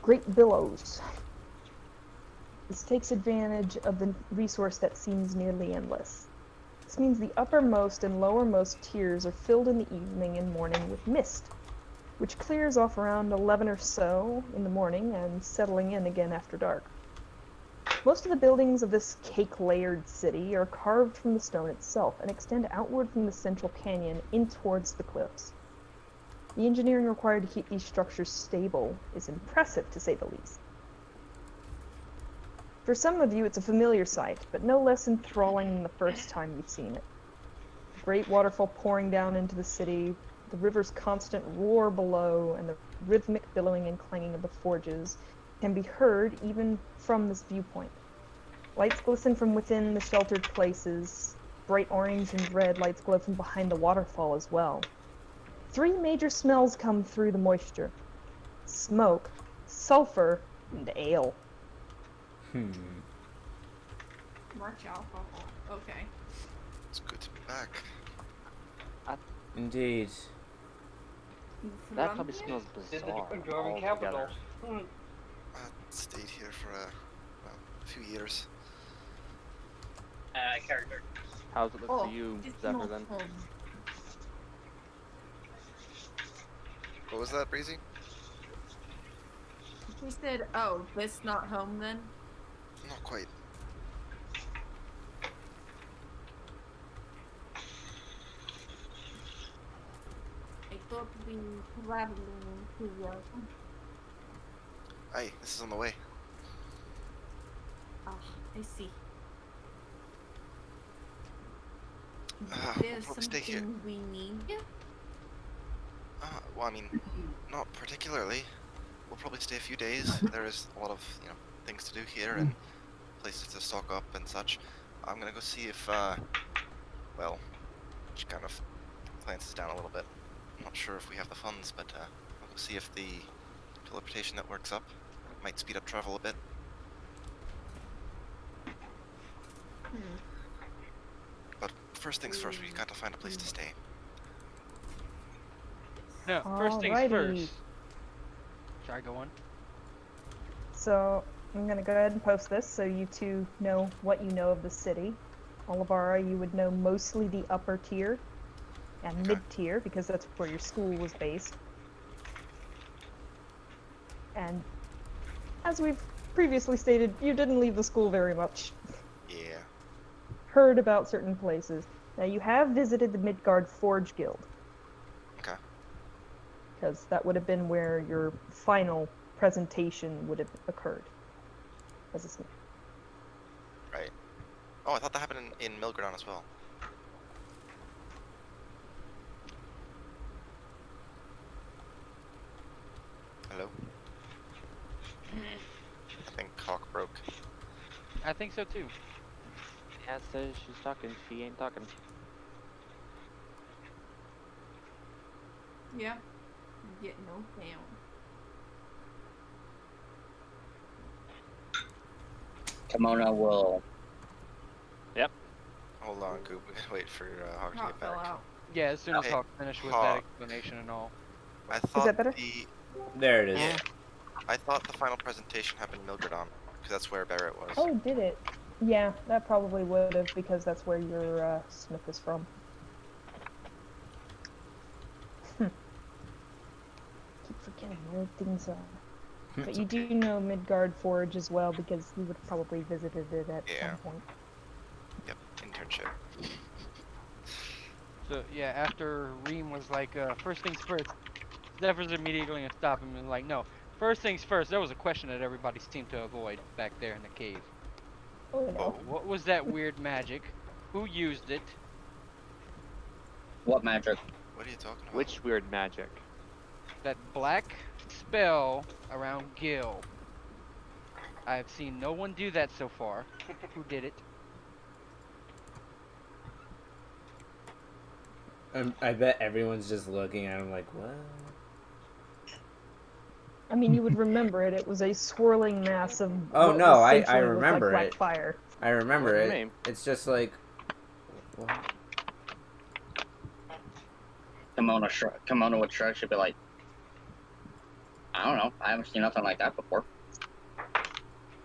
great billows. This takes advantage of the resource that seems nearly endless. This means the uppermost and lowermost tiers are filled in the evening and morning with mist, which clears off around 11 or so in the morning and settling in again after dark. Most of the buildings of this cake-layered city are carved from the stone itself and extend outward from the central canyon in towards the cliffs. The engineering required to keep these structures stable is impressive, to say the least. For some of you, it's a familiar sight, but no less enthralling than the first time you've seen it. The great waterfall pouring down into the city, the river's constant roar below, and the rhythmic billowing and clanging of the forges can be heard even from this viewpoint. Lights glisten from within the sheltered places. Bright orange and red lights glow from behind the waterfall as well. 3 major smells come through the moisture: smoke, sulfur, and ale. Much alcohol. Okay. It's good to be back. Indeed. That probably smells bizarre altogether. I stayed here for a few years. Character. How's it look for you, Zephyr, then? What was that, Breezy? He said, "Oh, this not home then?" Not quite. I thought we traveling to Aye, this is on the way. Ah, I see. We'll There's probably stay here. something we need. Well, I mean, not particularly. We'll probably stay a few days. There is a lot of, things to do here and places to stock up and such. I'm gonna go see if, well, she kind of glances down a little bit. I'm not sure if we have the funds, but I'll go see if the teleportation that works up might speed up travel a bit. But first things first, we gotta find a place to stay. No, first things Alrighty. first. Sorry, go on. So, I'm gonna go ahead and post this so you two know what you know of the city. Alavara, you would know mostly the upper tier and Okay. mid-tier, because that's where your school was based. And as we've previously stated, you didn't leave the school very much heard about certain places. Now, you have visited the Midgard Forge Guild. Okay. Because that would have been where your final presentation would have occurred as a smith. Right. Oh, I thought that happened in Milgradon as well. Hello? I think Cock broke. I think so too. Yeah, says she's talking. She ain't talking. Yeah. Get no down. Kimona will. Hold on, Coop. We gotta wait for Hawk to Hawk get fell back. out. Yeah, as soon as Hey, Hawk finished with Hawk. that explanation and all. I thought that better? There it is. Yeah. I thought the final presentation happened in Milgradon, because that's where Barrett was. Oh, did it? Yeah, that probably would have, because that's where your smith is from. Keep forgetting where things are. But It's you okay. do know Midgard Forge as well, because you would have probably visited it at Yeah. some point. Yep, internship. So yeah, after Rheem was like, first things first, Zephyr's immediately gonna stop him and like, no, first things first. That was a question that everybody seemed to avoid back there in the cave. Oh, no. What was that weird magic? Who used it? What magic? What are you talking about? Which weird magic? That black spell around Gil. I've seen no one do that so far. Who did it? I bet everyone's just looking at him like, what? I mean, you would remember it. It was a swirling mass of. Oh, what no, was I essentially looked remember like black it. fire. I remember What do you it. mean? It's just like, what? Kimona would shrug. She'd be like, I don't know. I haven't seen nothing like that before.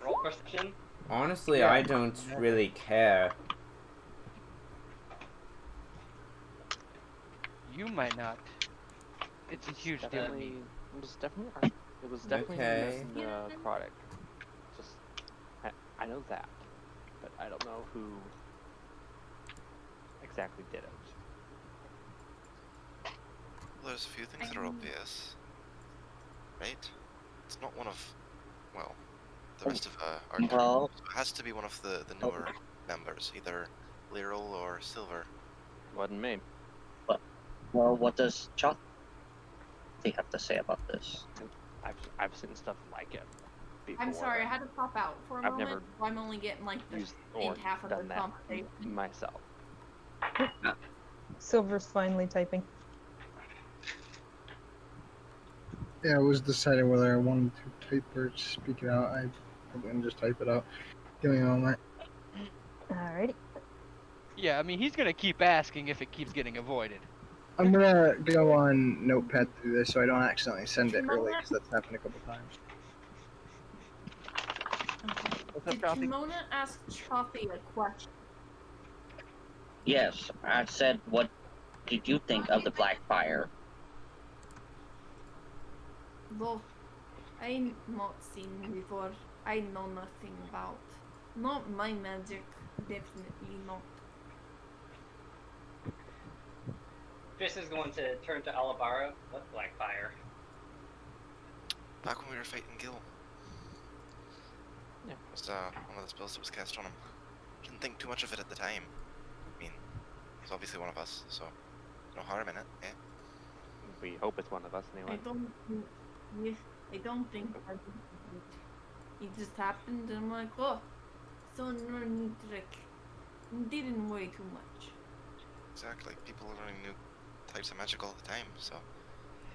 Roll perception. Honestly, Yeah. I don't really care. You might not. It's a huge deal to Definitely. me. It was definitely. It was definitely Okay. necrotic. Just. I know that, but I don't know who exactly did it. Well, there's a few things that are obvious. Right? It's not one of, well, the rest of our group. Well- So it has to be one of the newer members, either Lirl or Silver. Wasn't me. Well, what does Chathi have to say about this? I've seen stuff like it before. I'm sorry, I had to pop out for a I've moment. never so I'm only getting like the used or half of the done that conversation. myself. Silver's finally typing. Yeah, I was deciding whether I wanted to type or speak it out. I'm gonna just type it out. Give me a moment. Alrighty. Yeah, I mean, he's gonna keep asking if it keeps getting avoided. I'm gonna go on Notepad through this so I don't accidentally send it early, because that's happened a couple times. Did Kimona ask Chathi a question? Yes, I said, what did you think of the black fire? Though, I'm not seen before. I know nothing about. Not my magic, definitely not. Fish is going to turn to Alavara. What black fire? Back when we were fighting Gil. Yeah. It was one of the spells that was cast on him. Didn't think too much of it at the time. I mean, he's obviously one of us, so no harm in it, eh? We hope it's one of us anyway. I don't think I did it. It just happened and I'm like, oh, so no new trick. Didn't worry too much. Exactly. People are learning new types of magic all the time, so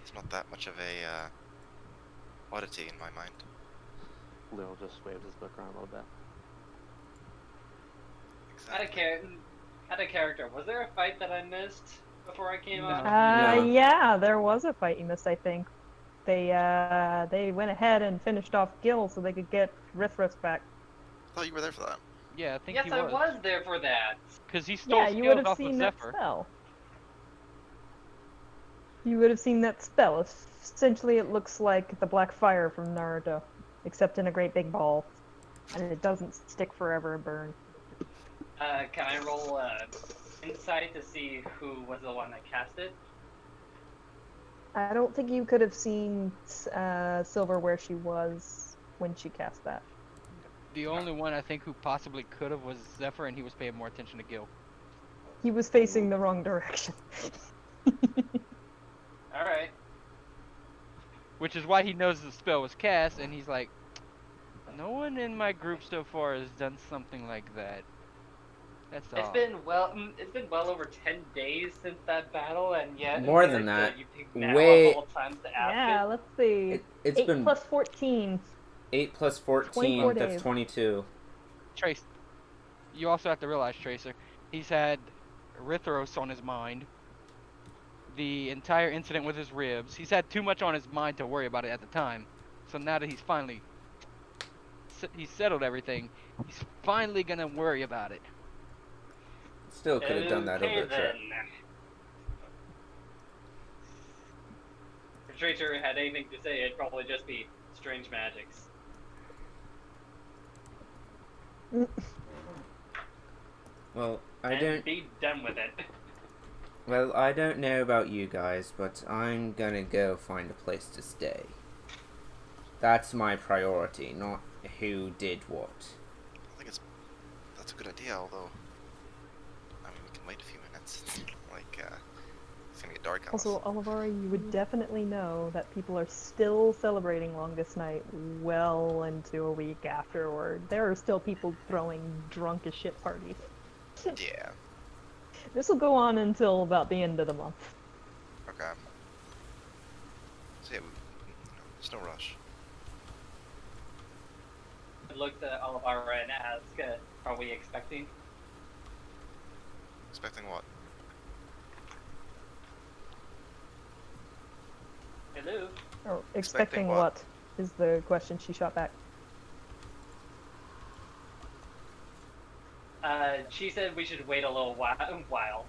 it's not that much of a oddity in my mind. Lil just waves his book around a little bit. Exactly. Out of character, was there a fight that I missed before I came on? No. Yeah, there was a fight you missed, I think. They went ahead and finished off Gil so they could get Rithros back. I thought you were there for that. Yeah, I think Yes, he I was. was there for that. Because he stole Yeah, you would skills have off seen of that Zephyr. spell. You would have seen that spell. Essentially, it looks like the black fire from Naruto, except in a great big ball, and it doesn't stick forever and burn. Can I roll insight to see who was the one that cast it? I don't think you could have seen Silver where she was when she cast that. The only one I think who possibly could have was Zephyr, and he was paying more attention to Gil. He was facing the wrong direction. Alright. Which is why he knows the spell was cast, and he's like, no one in my group so far has done something like that. That's all. It's been well over 10 days since that battle, and yet More than that. You think now Way- of all times to ask Yeah, it? let's see. It's 8 been plus 14. 8 plus 14, 24 that's days. 22. Trace, you also have to realize, Tracer, he's had Rithros on his mind. The entire incident with his ribs. He's had too much on his mind to worry about it at the time. So now that he's finally he's settled everything, he's finally gonna worry about it. Still could have done that Okay, over a trip. then. If Tracer had anything to say, it'd probably just be strange magics. Well, I And don't. be done with it. Well, I don't know about you guys, but I'm gonna go find a place to stay. That's my priority, not who did what. I think that's a good idea, although I mean we can wait a few minutes. It's gonna get dark on Also, us. Alavara, you would definitely know that people are still celebrating Longest Night well into a week afterward. There are still people throwing drunk as shit parties. Yeah. This will go on until about the end of the month. Okay. So yeah, there's no rush. I looked at Alavara and asked, are we expecting? Expecting what? Hello? Or Expecting expecting what? what is the question she shot back. She said we should wait a little while.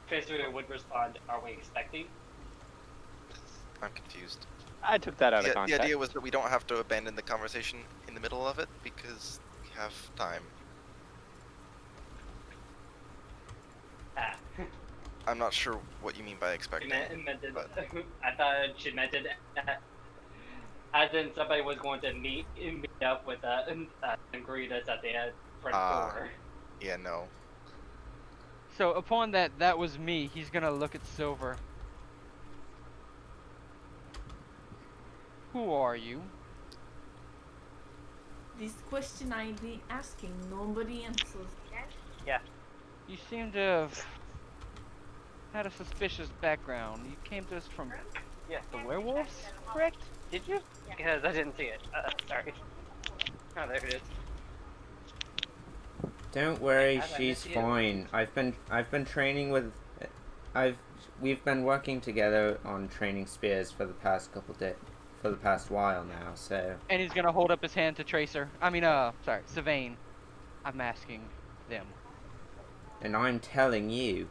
Tracer would respond, are we expecting? I'm confused. I took that out of The context. idea was that we don't have to abandon the conversation in the middle of it because we have time. Ah. I'm not sure what you mean by She expecting. meant it, but- I thought she meant it as in somebody was going to meet up with and greet us at the front door. Yeah, no. So upon that was me. He's gonna look at Silver. Who are you? This question I've been asking, nobody answers. You seem to have had a suspicious background. You came to us from the werewolves, correct? Did you? Because I didn't see it. Sorry. Oh, there it is. Don't worry, How'd I she's miss you? fine. I've been training with we've been working together on training spears for the past while now, so And he's gonna hold up his hand to Tracer. Sorry, Sevayn. I'm asking them. and I'm telling you,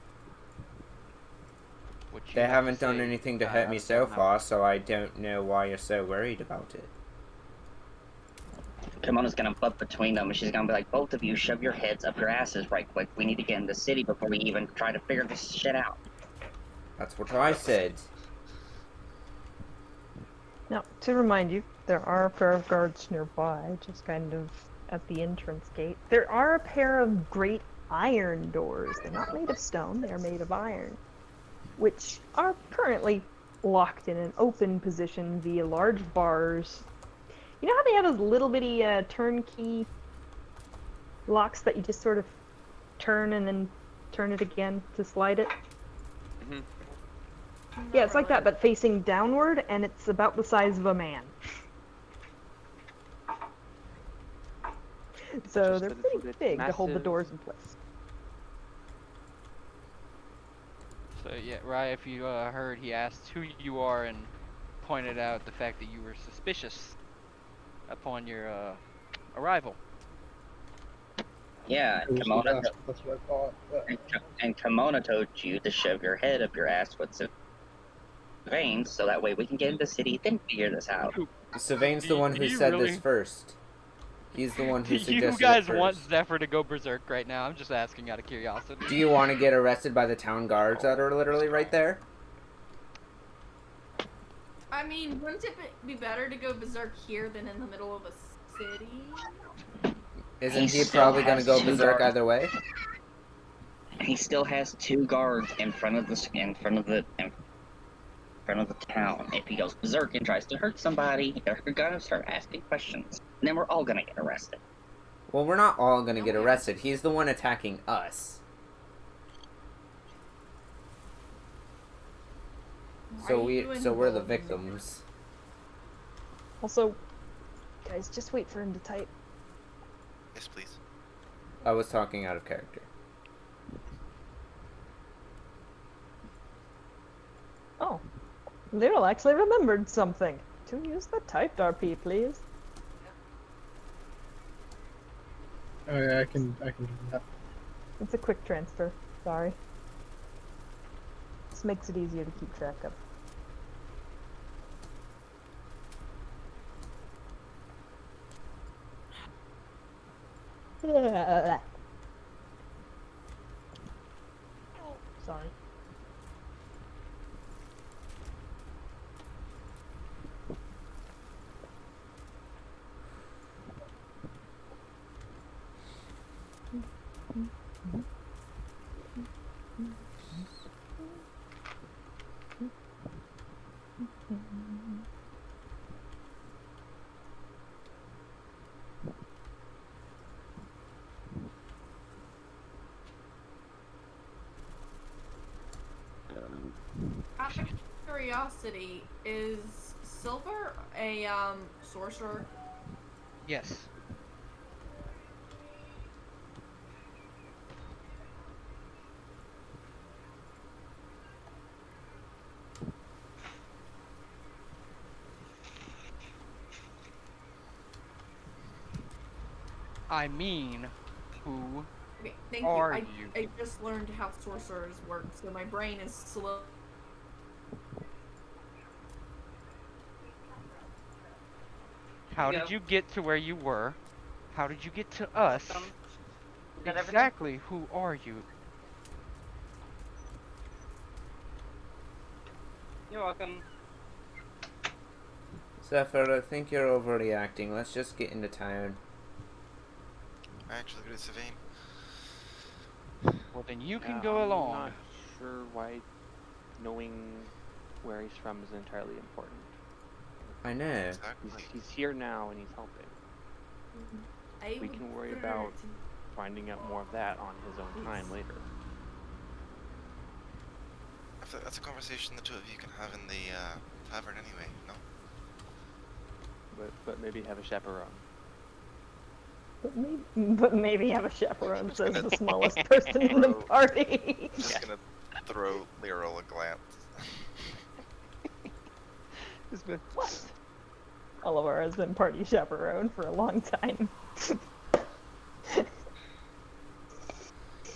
What you they have to haven't done say. anything to hurt me so far, so I don't know why you're so worried about it. Kimona's gonna butt between them and she's gonna be like, both of you shove your heads up your asses right quick. We need to get in the city before we even try to figure this shit out. That's what I said. Now, to remind you, there are a pair of guards nearby, just kind of at the entrance gate. There are a pair of great iron doors. They're not made of stone, they're made of iron, which are currently locked in an open position via large bars. You know how they have those little bitty turnkey locks that you just sort of turn and then turn it again to slide it? Mhm. Yeah, it's like that, but facing downward, and it's about the size of a man. So Just they're a little pretty bit big to hold the massive. doors in place. So yeah, Rye, if you heard, he asked who you are and pointed out the fact that you were suspicious upon your arrival. Yeah, and It was the Kimona, best, that's what I thought. and Kimona told you to shove your head up your ass with some veins, so that way we can get into the city, then figure this out. Sevayn's the Do one you who said really- this first. He's the one who Do suggested you it guys first. want Zephyr to go berserk right now? I'm just asking out of curiosity. Do you want to get arrested by the town guards that are literally right there? I mean, wouldn't it be better to go berserk here than in the middle of a city? Isn't He he still probably going to has go two berserk guards. either way? He still has 2 guards in front of the town. If he goes berserk and tries to hurt somebody, they're gonna start asking questions. And then we're all gonna get arrested. Well, we're not all going to get arrested. He's the one attacking us. So we're the victims. Also, guys, just wait for him to type. Yes, please. I was talking out of character. Oh, Lirl actually remembered something. To use the typed RP, please. Oh yeah, I can do that. It's a quick transfer. Sorry. This makes it easier to keep track of. Sorry. Out of curiosity, is Silver a sorcerer? Yes. I mean, who Okay, thank are you. you? I just learned how sorcerers work, so my brain is slow. How did you get to where you were? How did you get to us? Exactly, who are you? You're welcome. Zephyr, I think you're overreacting. Let's just get into town. I actually go to Sevayn. Well, then you can Yeah, go I'm along. not sure why knowing where he's from is entirely important. I know. Exactly. He's here now and he's helping. We can worry about finding out more of that on his own time later. That's a conversation the two of you can have in the tavern anyway, no? But maybe have a chaperone. But maybe have a chaperone, says the smallest person in the party. Just gonna throw Lirl a glance. What? Alavara has been party chaperone for a long time.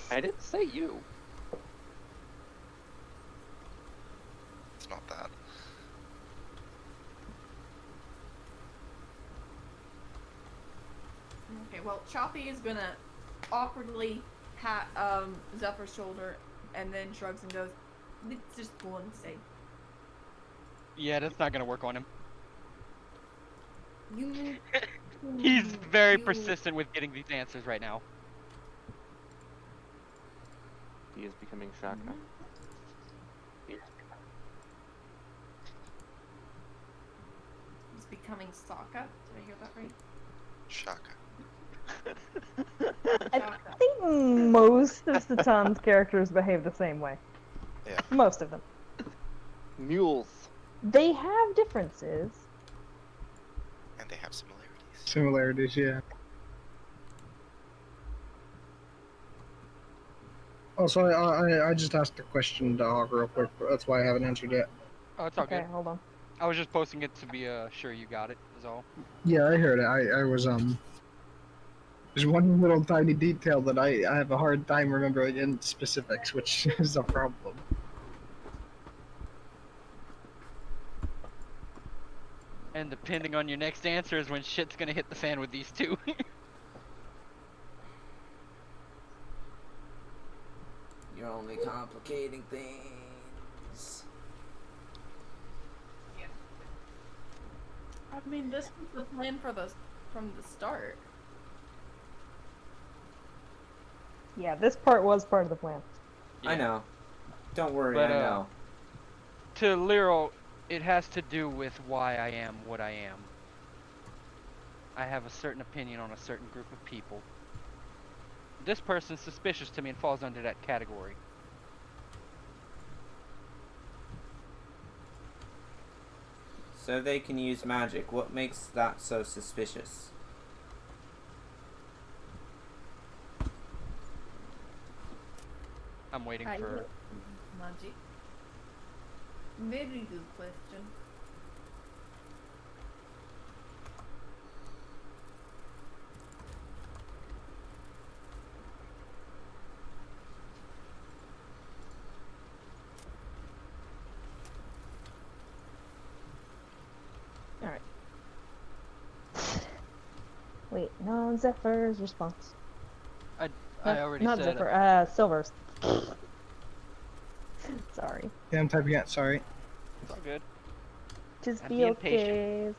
I didn't say you. It's not that. Okay, well, Chathi is gonna awkwardly pat Zephyr's shoulder and then shrugs and goes, "It's just one mistake. Yeah, that's not gonna work on him. You." He's very you- persistent with getting these answers right now. He is becoming Shaka. He's becoming Sokka. Did I hear that right? Shaka. I think most of Satan's characters behave the same way. Yeah. Most of them. Mules. They have differences. And they have similarities. Similarities, yeah. Also, I just asked a question to Hawk real quick. That's why I haven't answered yet. Oh, it's all Okay, good. hold on. I was just posting it to be sure you got it, is all. Yeah, I heard it. I was There's one little tiny detail that I have a hard time remembering in specifics, which is a problem. And depending on your next answer is when shit's gonna hit the fan with these two. You're only complicating things. I mean, this was the plan from the start. Yeah, this part was part of the plan. I know. Don't worry, But, I know. To Lirl, it has to do with why I am what I am. I have a certain opinion on a certain group of people. This person's suspicious to me and falls under that category. So they can use magic. What makes that so suspicious? I'm waiting for... Magic. Very good question. Alright. Wait, no, Zephyr's response. I already not said Zephyr, Silver's. Sorry. Yeah, I'm typing it, sorry. It's all good. Just I'm be being okay. patient.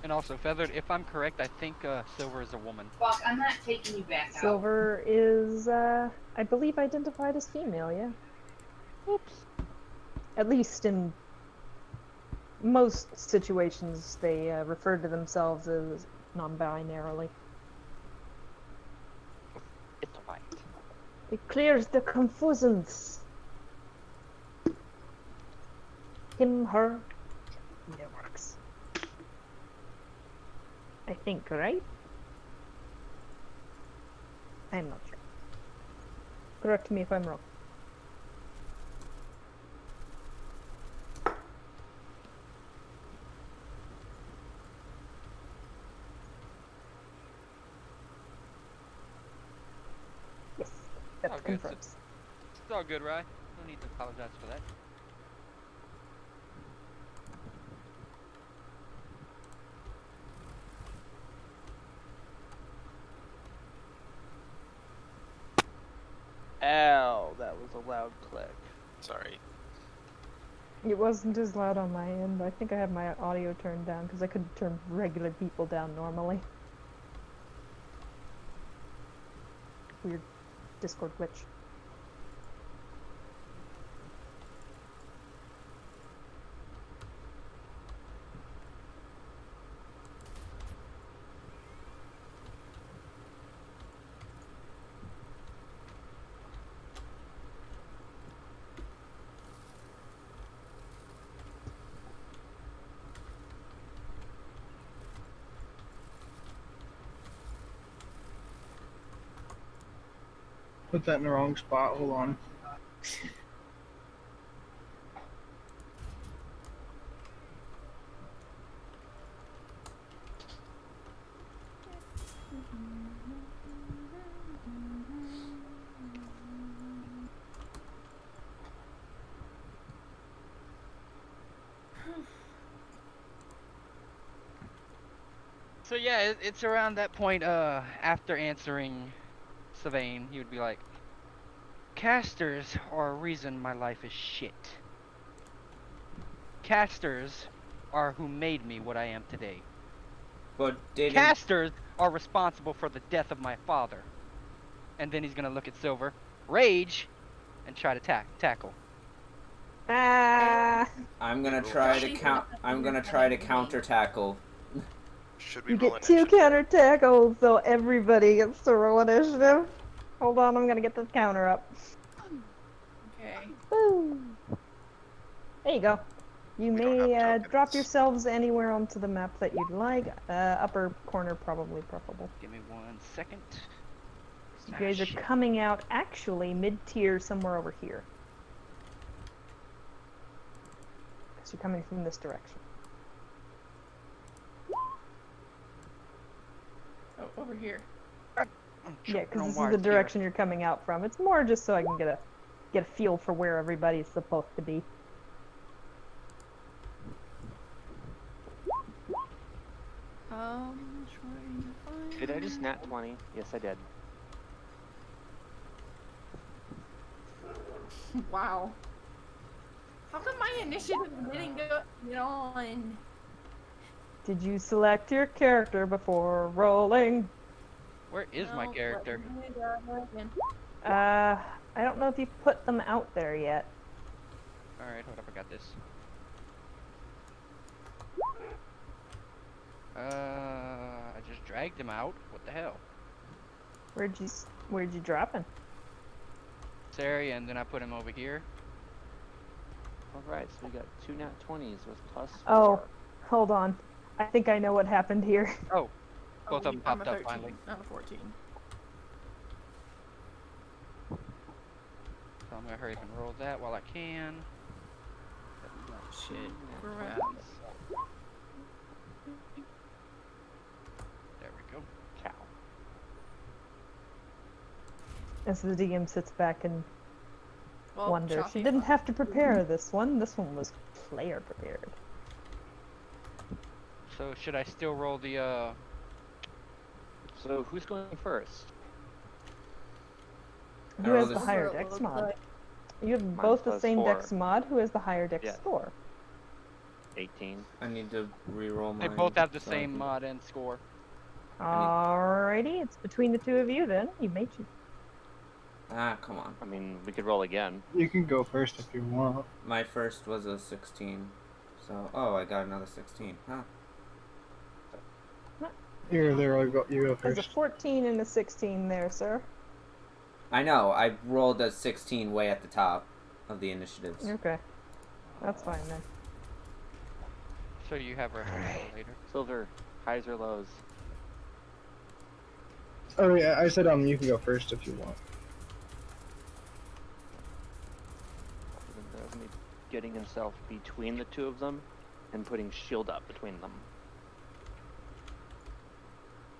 And also, Feathered, if I'm correct, I think Silver is a woman. Fuck, I'm not taking you back out. Silver is, I believe, identified as female, yeah. Oops. At least in most situations, they refer to themselves as non-binarily. It's right. It clears the confusions. Him, her, it works. I think, right? I'm not sure. Correct me if I'm wrong. Yes, that Oh, good. confirms. It's all good, Rye. No need to apologize for that. Ow, that was a loud click. Sorry. It wasn't as loud on my end. I think I have my audio turned down because I couldn't turn regular people down normally. Weird Discord glitch. Put that in the wrong spot, hold on. So yeah, it's around that point, after answering Sevayn, he would be like, casters are a reason my life is shit. Casters are who made me what I am today. But didn't... Casters are responsible for the death of my father. And then he's gonna look at Silver, rage, and try to tackle. Ah! I'm gonna try to counter tackle. Should we You roll get two initiative? counter tackles, so everybody gets to roll initiative. Hold on, I'm gonna get this counter up. Okay. Woo! There you go. You We don't may have drop tokens. yourselves anywhere onto the map that you'd like. Upper corner probably preferable. Give me 1 second. You guys are coming out actually mid-tier somewhere over here. Because you're coming from this direction. over here. Yeah, because this is the direction you're coming out from. It's more just so I can get a feel for where everybody's supposed to be. Trying to find. Did I just nat 20? Yes, I did. Wow. How come my initiative didn't get on? Did you select your character before rolling? Where is my character? I don't know if you've put them out there yet. Alright, hold up, I got this. I just dragged him out. What the hell? Where'd you drop him? This area, and then I put him over here. Alright, so we got 2 nat 20s with +4. Oh, hold on. I think I know what happened here. Oh, both of them I'm a popped up 13, finally. not a 14. So I'm gonna hurry up and roll that while I can. Shit. Grabs. There we go. Cow. As the DM sits back and Well, wonders. Chathi- She didn't have to prepare this one. This one was player prepared. So should I still roll the So who's going first? Who roll has the this- higher What it dex looks mod? like. You have Mine's both the plus same 4. dex mod. Who has the higher dex Yeah. score? 18. I need to re-roll mine. They both have the so I same can- mod and score. Alrighty, it's between the two of you then. You may choose. Ah, come on. I mean, we could roll again. You can go first if you want. My first was a 16. So, oh, I got another 16. Huh. Here, there, you go There's a first. 14 and a 16 there, sir. I know. I rolled a 16 way at the top of the initiatives. Okay. That's fine then. So you have reference later. Silver, highs or lows? Oh yeah, I said you can go first if you want. That was me getting himself between the two of them and putting shield up between them.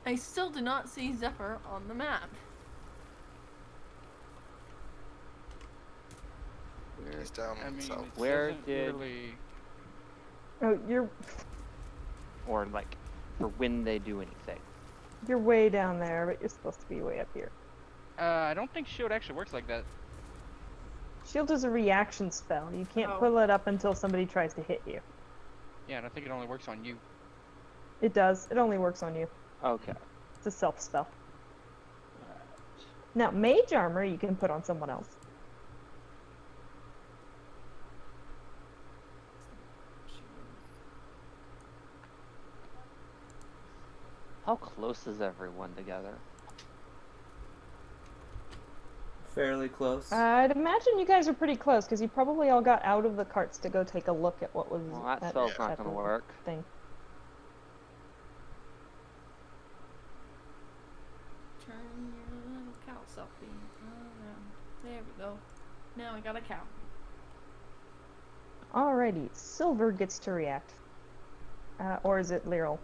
I still do not see Zephyr on the map. He's down I mean, south. it Where doesn't did- really... Oh, you're Or like, for when they do anything. way down there, but you're supposed to be way up here. I don't think shield actually works like that. Shield is a reaction spell. You can't Oh. pull it up until somebody tries to hit you. Yeah, and I think it only works on you. It does. It only works on you. Okay. It's a self spell. Now, mage armor you can put on someone else. How close is everyone together? Fairly close. I'd imagine you guys are pretty close because you probably all got out of the carts to go take a look at what was Well, that at, spell's at not gonna the work. thing. Turn your little cow selfie around. There we go. Now I got a cow. Alrighty, Silver gets to react. Or is it Lirl?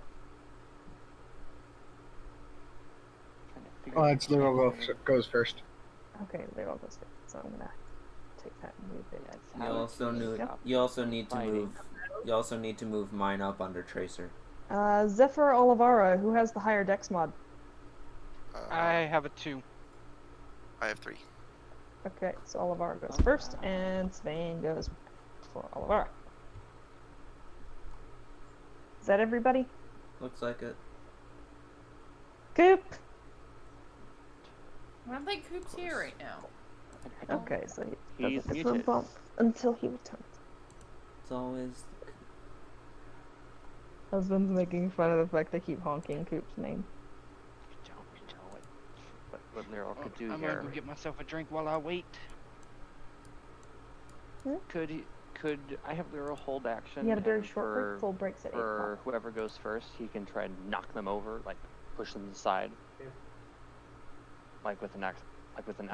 Trying to figure Oh, out it's Lirl goes first. Okay, Lirl goes first, so I'm gonna take that and move it. That's You how also it's need. up. You also need to Fighting. move. You also need to move mine up under Tracer. Zephyr Alavara, who has the higher dex mod? I have a 2. I have 3. Okay, so Alavara goes first, and Sevayn goes for Alavara. Is that everybody? Looks like it. Coop! I don't think Coop's here right now. I don't- Okay, so he He's doesn't get the muted. bump until he returns. It's always. Husband's making fun of the fact they keep honking Coop's name. You know what Lirl could do I'm gonna here. go get myself a drink while I wait. Could I have Lirl hold action? You had a very and short break, full breaks at 8 For o'clock. whoever goes first, he can try and knock them over, like push them to the side. Like with an You're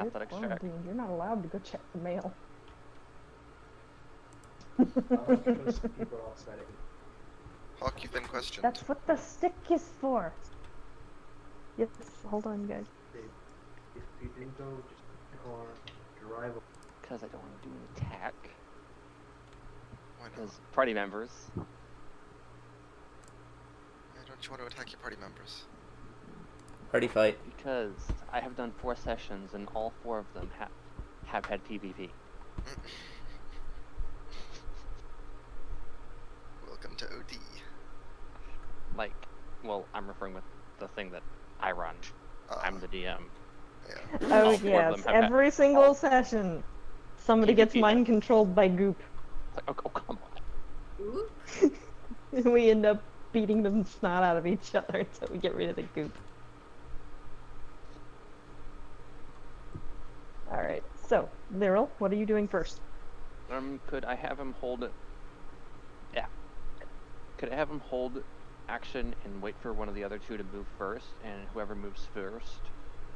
athletics check. quarantined. You're not allowed to go check the mail. Hawk, you've been questioned. That's what the stick is for. Yes, hold on, guys. If you do go, just or drive. Because I don't want to do an attack. Why not? Because party members. Why don't you want to attack your party members? Party fight. Because I have done 4 sessions and all 4 of them have had PvP. Welcome to OD. Like, well, I'm referring with the thing that I run. I'm the DM. Yeah. Oh All 4 of yes, them have had- every single session, somebody gets PvP. mind controlled by Goop. It's like, oh, come on. Ooh. We end up beating the snot out of each other until we get rid of the Goop. Alright, so, Lirl, what are you doing first? Could I have him hold it? Yeah. Could I have him hold action and wait for one of the other 2 to move first, and whoever moves first,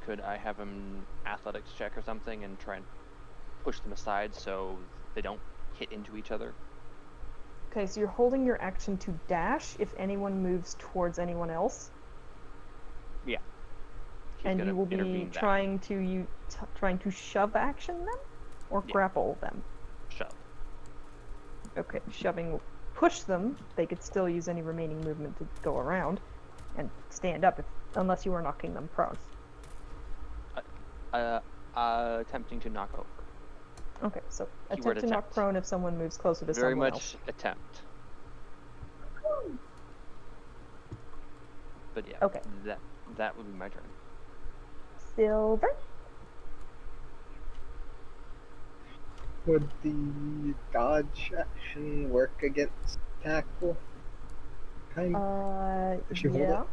could I have him athletics check or something and try and push them aside so they don't hit into each other? Okay, so you're holding your action to dash if anyone moves towards anyone else, Yeah. He's and gonna you will be intervene back. trying to shove action them, or Yeah. grapple them. Shove. Okay, shoving will push them. They could still use any remaining movement to go around and stand up, unless you are knocking them prone. Attempting to knock over. Okay, so Keyword attempt to knock attempt. prone if someone moves closer to Very someone much else. attempt. But yeah, Okay. that would be my turn. Silver. Would the dodge action work against tackle? If you hold Yeah, it?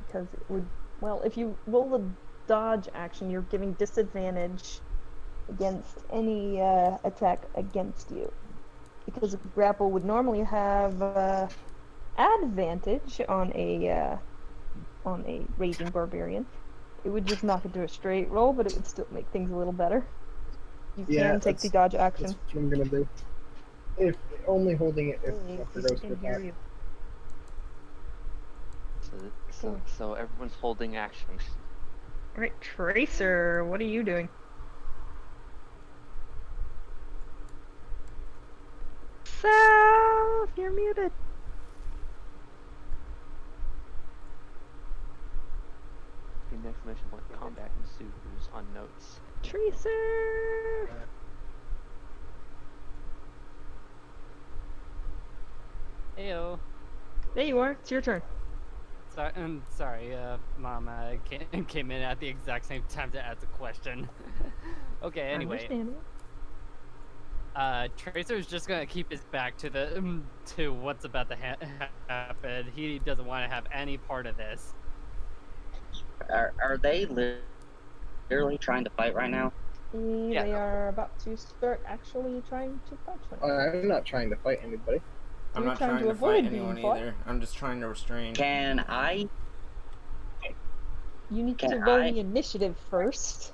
because it would. Well, if you roll the dodge action, you're giving disadvantage against any attack against you. Because a grapple would normally have advantage on a raging barbarian. It would just knock it to a straight roll, but it would still make things a little better. You Yeah, can take the that's- dodge action. That's what I'm gonna do. If only holding it if Oh, Zephyr he goes can for hear that. you. So everyone's holding action. Alright, Tracer, what are you doing? Self, you're muted. The exclamation point combat ensues on notes. Tracer! Heyo. There you are, it's your turn. Sorry, Mom came in at the exact same time to ask a question. Okay, anyway. Understandable. Tracer's just gonna keep his back to what's about to happen. He doesn't want to have any part of this. Are they literally trying to fight right now? Yeah. They are about to start actually trying to fight one. I'm not trying to fight anybody. I'm You're not trying trying to to avoid fight being anyone fought? either. I'm just trying to restrain. Can I? You need to Can roll I? the initiative first.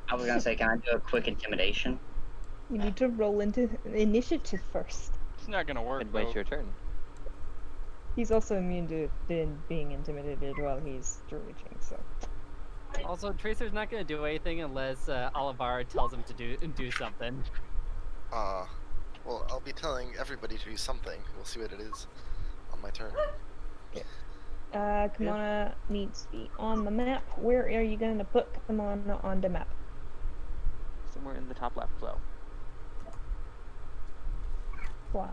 I was gonna say, can I do a quick intimidation? You need to roll into initiative first. It's not gonna work. And wait though. your turn. He's also immune to being intimidated while he's raging, so. Also, Tracer's not gonna do anything unless Alavara tells him to do something. Well, I'll be telling everybody to do something. We'll see what it is on my turn. Kimona needs to be on the map. Where are you going to put Kimona on the map? Somewhere in the top left flow. Fly.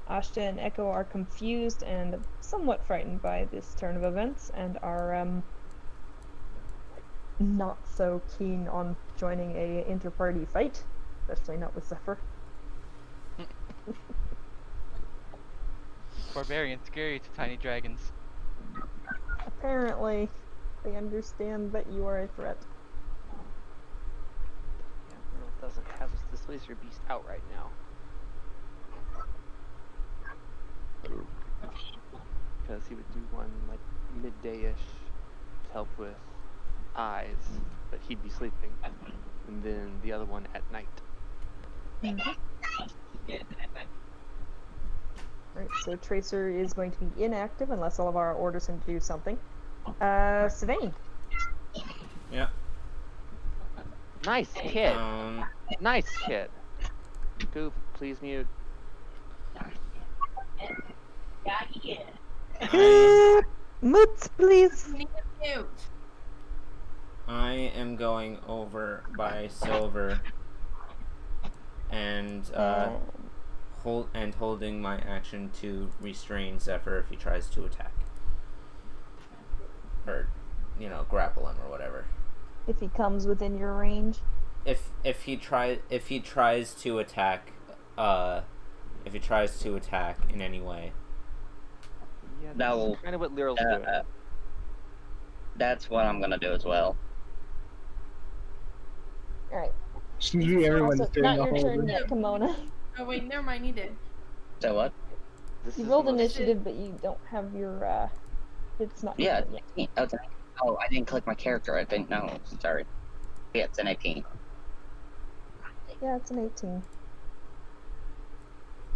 Ashta and Echo are confused and somewhat frightened by this turn of events and are not so keen on joining a inter-party fight, especially not with Zephyr. Barbarian, scary to tiny dragons. Apparently, they understand that you are a threat. Yeah, Lirl doesn't have this laser beast out right now. Because he would do one like midday-ish to help with eyes, but he'd be sleeping. And then the other one at night. Right, so Tracer is going to be inactive unless Alavara orders him to do something. Sevayn. Yeah. Nice kid. Um, Nice kid. Coop, please mute. I, Moots, please. Need a mute. I am going over by Silver and holding my action to restrain Zephyr if he tries to attack. Or, grapple him or whatever. If he comes within your range. If he tries to attack in any way. Yeah, No. that's kind of what Lirl's doing. That's what I'm gonna do as well. Alright. Seems to be everyone's Also, doing not the your whole turn yet, Kimona. Oh wait, never mind. You did. So what? This You is rolled the most- initiative, but you don't have your, it's not your Yeah, turn yet. oh, I didn't click my character. I didn't know. Sorry. Yeah, it's an 18. Yeah, it's an 18.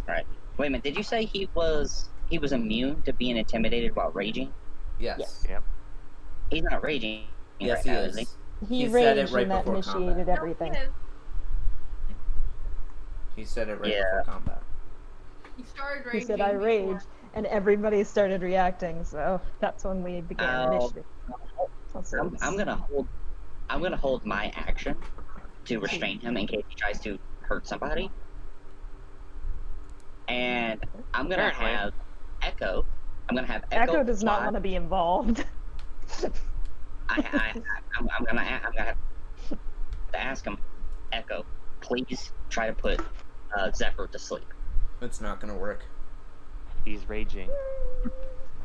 Alright. Wait a minute, did you say he was immune to being intimidated while raging? Yes. Yep. He's not raging Yes, right he now, is. is He said it raged right and that before initiated combat. everything. No, he is. He said it right Yeah. before combat. He started He raging. said, I before. raged, and everybody started reacting, so that's when we began Oh. initiative. Also, I'm gonna hold my action to restrain him in case he tries to hurt somebody. And I'm gonna Apparently. have Echo. I'm gonna have Echo does not fly. want to be involved. I'm gonna have to ask him, Echo, please try to put Zephyr to sleep. It's not gonna work. He's raging.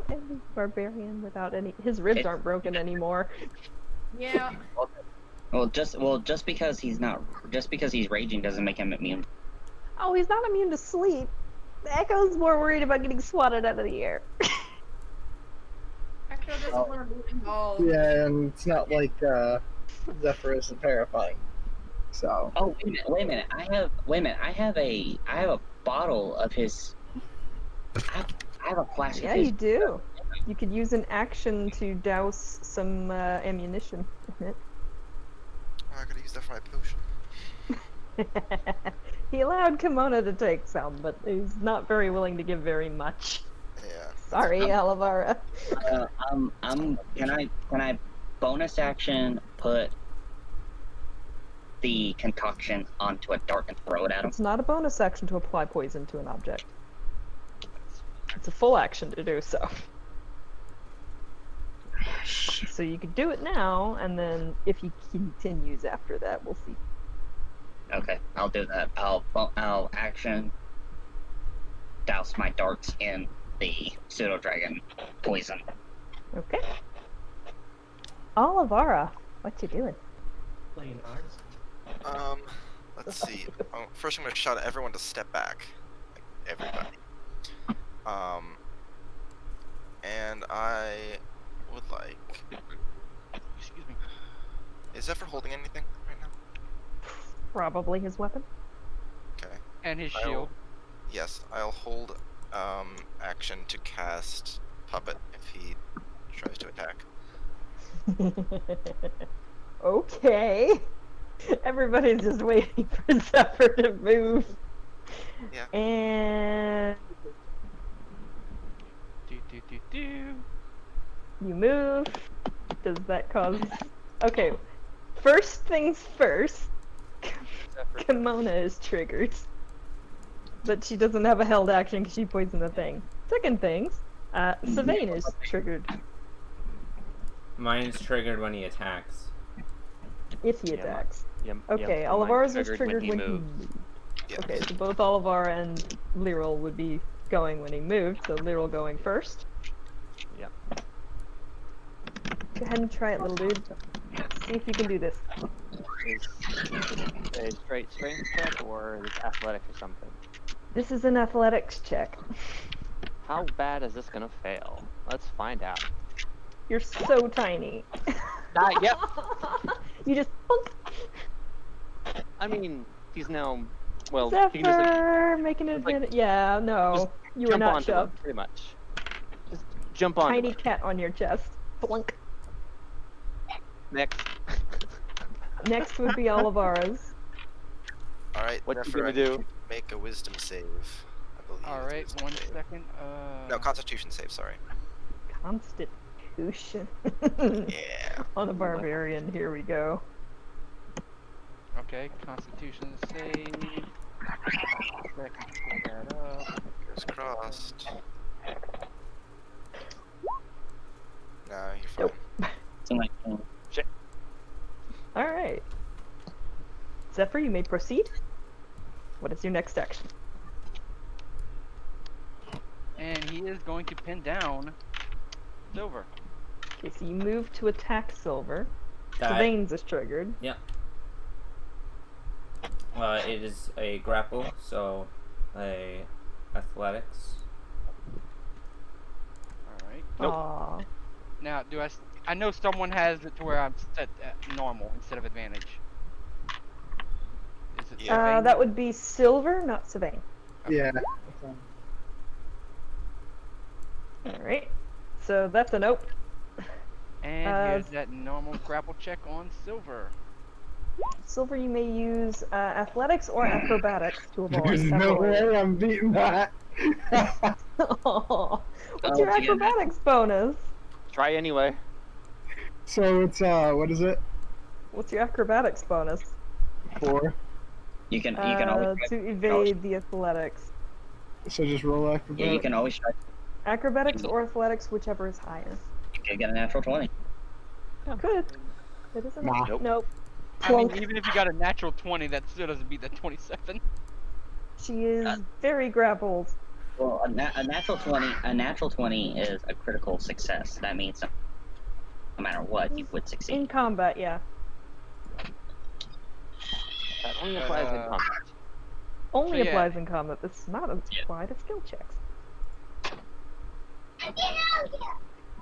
And he's Barbarian without any. His ribs aren't broken anymore. Yeah. Well, just because he's raging doesn't make him immune. Oh, he's not immune to sleep. Echo's more worried about getting swatted out of the air. Echo doesn't want to be involved. Yeah, and it's not like Zephyr isn't terrifying. So. Oh, wait a minute. I have a bottle of his. I have a flask Yeah, of his. you do. You could use an action to douse some ammunition in it. Oh, I gotta use that for my potion. He allowed Kimona to take some, but he's not very willing to give very much. Yeah. Sorry, Alavara. Can I bonus action put the concoction onto a dart and throw it at him? It's not a bonus action to apply poison to an object. It's a full action to do so. So you could do it now, and then if he continues after that, we'll see. Okay, I'll do that. I'll action douse my darts in the pseudo dragon poison. Okay. Alavara, what you doing? Playing cards. Let's see. First I'm gonna shout at everyone to step back. Like, everybody. And I would like... Excuse me. Is Zephyr holding anything right now? Probably his weapon. Okay. And his I'll- shield. Yes, I'll hold action to cast Puppet if he tries to attack. Okay. Everybody's just waiting for Zephyr to move. Yeah. And Do. you move. Does that cause... Okay. First things first. Zephyr. Kimona is triggered. But she doesn't have a held action because she poisoned the thing. Second things, Sevayn is triggered Mine's triggered when he attacks. if he Yeah, attacks. Yep, Okay, yep, mine Alavara's was triggered he when he moved. moved. Yeah. Okay, so both Alavara and Lirl would be going when he moved, so Lirl going first. Yep. Go ahead and try it, little dude. See if you can do this. Is a straight strength check or is it athletics or something? This is an athletics check. How bad is this gonna fail? Let's find out. You're so tiny. Yep. You just... Bonk. I mean, he's now. Well, he can just like, Zephyr, making it like, advantage. Yeah, no. just You were jump not onto him, shoved. pretty much. Just jump on. Tiny cat on your chest. Blunk. Next. Next would be Alavara's. Alright, What you Zephyr, gonna I need do? you to make a wisdom save. I believe. it's Alright, wisdom 1 save. second. No, constitution save, sorry. Constitution. Yeah. On a barbarian, here we go. Okay, Constitution save. Second, pull that up. Fingers crossed. No, you're fine. Something like that. Alright. Zephyr, you may proceed. What is your next action? And he is going to pin down Silver. Okay, so you move to attack Silver. That- Sevayn's is triggered. Yep. It is a grapple, so a athletics. Alright. Nope. Aww. Now, I know someone has it to where I'm set at normal instead of advantage. Is it Sevayn? That would be Silver, not Sevayn. Yeah. Alright. So that's a nope. And here's that normal grapple check on Silver. Silver, you may use athletics or acrobatics to avoid. There's no way I'm beating that. Aw. What's your acrobatics bonus? Try anyway. So it's what is it? What's your acrobatics bonus? 4. You can always try. To evade the athletics. So just roll Yeah, acrobatics. you can always try. Acrobatics or athletics, whichever is higher. You can get a natural 20. Good. It isn't. Nah. Nope. I mean, Plunk. even if you got a natural 20, that still doesn't beat the 27. She is very grappled. Well, a natural 20 is a critical success. That means no matter what, you would succeed. In combat, yeah. That only applies in combat. Only So, yeah. applies in combat. This is not applied to skill checks.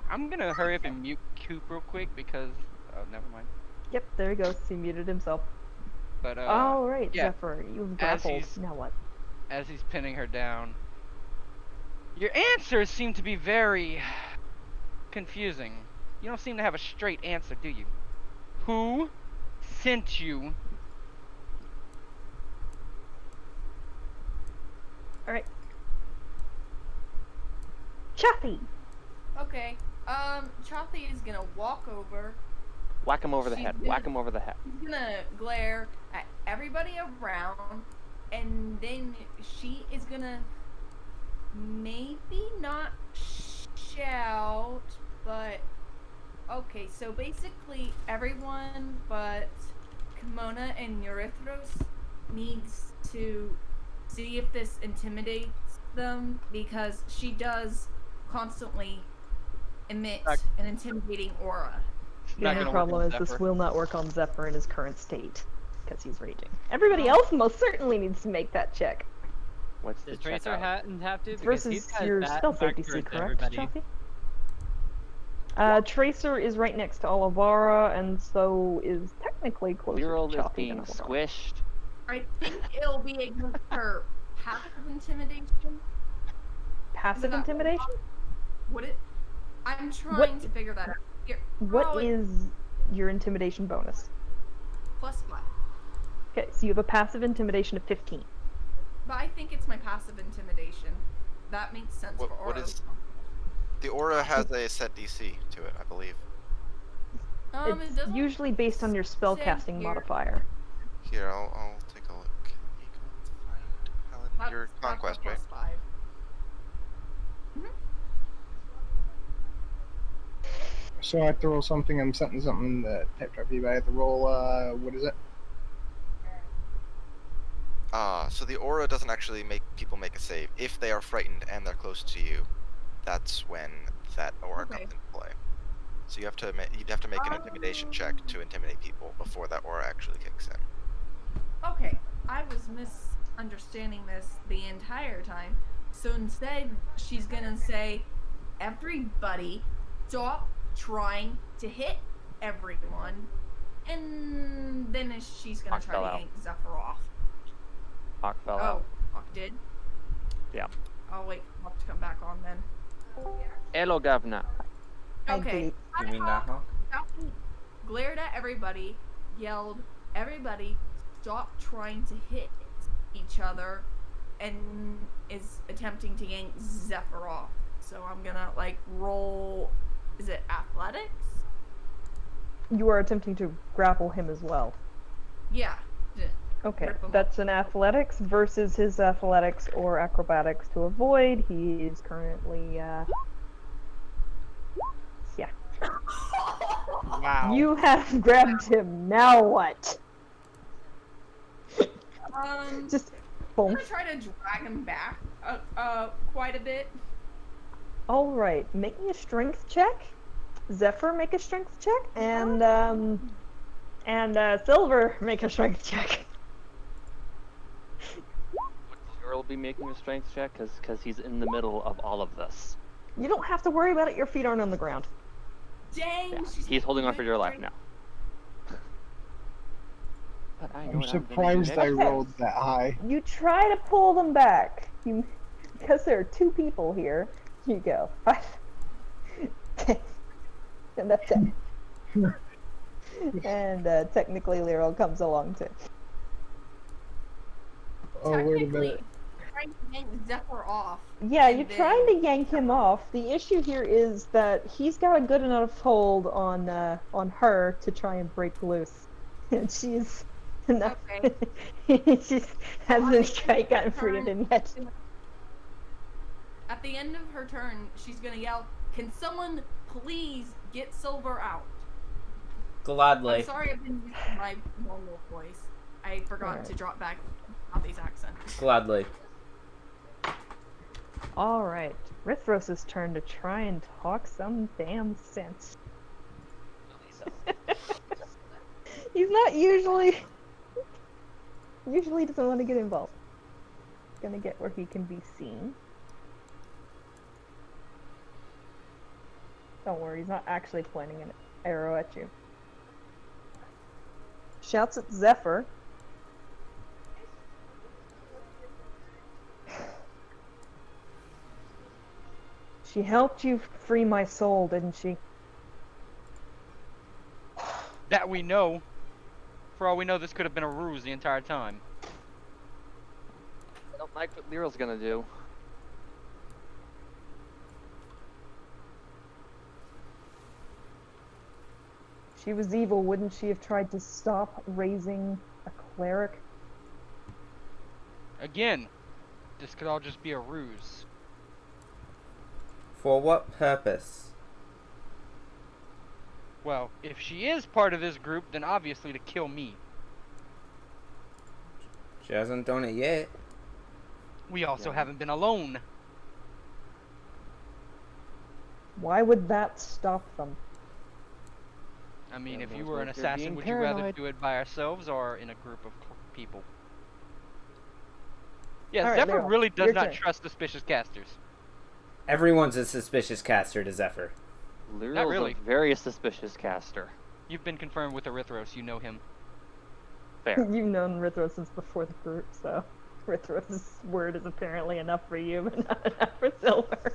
I'm gonna hurry up and mute Coop real quick because... Oh, never mind. Yep, there he goes. He muted himself. But, Alright, yeah. Zephyr, you've As grappled. he's- Now what? As he's pinning her down. Your answers seem to be very... confusing. You don't seem to have a straight answer, do you? Who sent you? Alright. Chathi! Okay. Chathi is gonna walk over. Whack him over the She's head. gonna- Whack him over the head. She's gonna glare at everybody around, and then she is gonna maybe not shout, but okay. So basically, everyone but Kimona and Eurythros needs to see if this intimidates them, because she does constantly emit an intimidating aura. The only problem is this will not work on Zephyr in his current state, because he's raging. Everybody else most certainly needs to make that check. What's the Does check Tracer out? have to? It's Because versus he's got your that stealth factor ADC, with correct, everybody. Chathi? Tracer is right next to Alavara, and so is technically closer Lirl to is Chathi being than Alavara. squished. I think it'll be against her passive intimidation. Passive that- intimidation? Would it? I'm trying to figure that out. Here, What oh, it- is your intimidation bonus? +5? Okay, so you have a passive intimidation of 15. But I think it's my passive intimidation. That makes sense for What Aura. is... The aura has a set DC to it, I believe. It It's doesn't usually based on your spellcasting here. modifier. Here, I'll take a look. Can you go find Paladin? That's Your conquest, the right? +5. So I have to roll something. I'm setting something that typed RP, but I have to roll. What is it? So the aura doesn't actually make people make a save. If they are frightened and they're close to you, that's when that aura comes into play. So you have to you'd have to make an intimidation check to intimidate people before that aura actually kicks in. Okay, I was misunderstanding this the entire time. So instead, she's gonna say, "Everybody, stop trying to hit everyone," and then she's gonna Hawk try fell to out. yank Zephyr off. Hawk fell Oh, out. Hawk did. Yeah. I'll wait for Hawk to come back on then. Hello, Governor. Okay. You mean that, huh? glared at everybody, yelled, "Everybody, stop trying to hit each other," and is attempting to yank Zephyr off. So I'm gonna like roll. Is it athletics? You are attempting to grapple him as well. Yeah. Okay, Rip him that's an athletics versus his athletics or acrobatics to avoid. He is currently, yeah. Wow. You have grabbed him, now what? Just, I'm boom. gonna try to drag him back, quite a bit. Alright, make me a strength check. Zephyr, make a strength check. And Silver, make a strength check. Lirl will be making a strength check because he's in the middle of all of this. You don't have to worry about it, your feet aren't on the ground. Dang! Yeah, he's holding on for your life now. But I know I'm what I'm gonna do surprised I next. rolled that high. You try to pull them back. Because there are 2 people here, you go 5, 10, and that's 10. And technically Lirl comes along too. Oh, wait a Technically, minute. trying to yank Zephyr off. Yeah, and you're then- trying to yank him off. The issue here is that he's got a good enough hold on her to try and break loose. And she's enough. Okay. She hasn't quite gotten free of him yet. At the end of her turn, she's gonna yell, "Can someone please get Silver out?" Gladly. I'm sorry I've been using my normal voice. I forgot to drop back Chathis accent. Gladly. Alright, Rithros' turn to try and talk some damn sense. He's not usually doesn't want to get involved. Gonna get where he can be seen. Don't worry, he's not actually pointing an arrow at you. Shouts at Zephyr. She helped you free my soul, didn't she? That we know. For all we know, this could have been a ruse the entire time. I don't like what Lirl's gonna do. She was evil, wouldn't she have tried to stop raising a cleric? Again, this could all just be a ruse. For what purpose? Well, if she is part of this group, then obviously to kill me. She hasn't done it yet. We also haven't been alone. Why would that stop them? I mean, Yeah, if you most were an like they're assassin, being would you rather paranoid. do it by ourselves or in a group of people? Yeah, Alright, Zephyr Lirl, really does your not turn. trust suspicious casters. Everyone's a suspicious caster to Zephyr. Lirl's really. a very suspicious caster. You've been confirmed with Erythros, you know him. Fair. You've known Rithros since before the group, so Rithros' word is apparently enough for you, but not enough for Silver.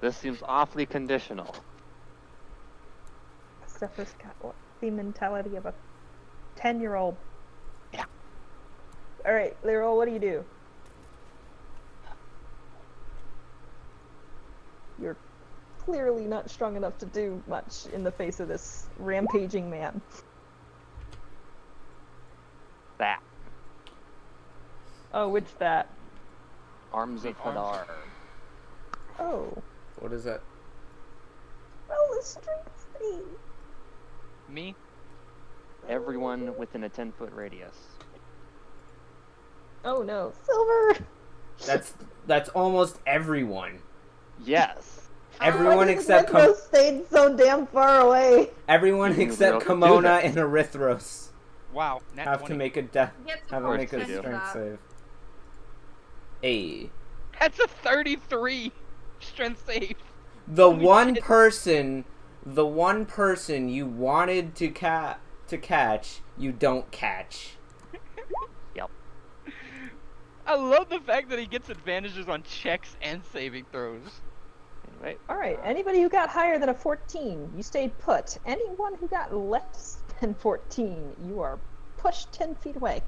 This seems awfully conditional. Zephyr's got what, the mentality of a 10-year-old. Yeah. Alright, Lirl, what do you do? You're clearly not strong enough to do much in the face of this rampaging man. That. Oh, which that? Arms of Hadar. Oh. What is that? Oh, the strength thing. Me? Everyone within a 10-foot radius. Oh no, Silver! That's almost everyone. Yes. Everyone except Rithros stayed so damn far away. everyone You except will do Kimona that. and Erythros Wow, nat have 20. to make a Get the have to make a bonus strength that. save. Hey, That's a 33 strength save. the Holy one shit. person you wanted to catch, you don't catch. Yep. I love the fact that he gets advantages on checks and saving throws. Right. Alright, anybody who got higher than a 14, you stayed put. Anyone who got less than 14, you are pushed 10 feet away.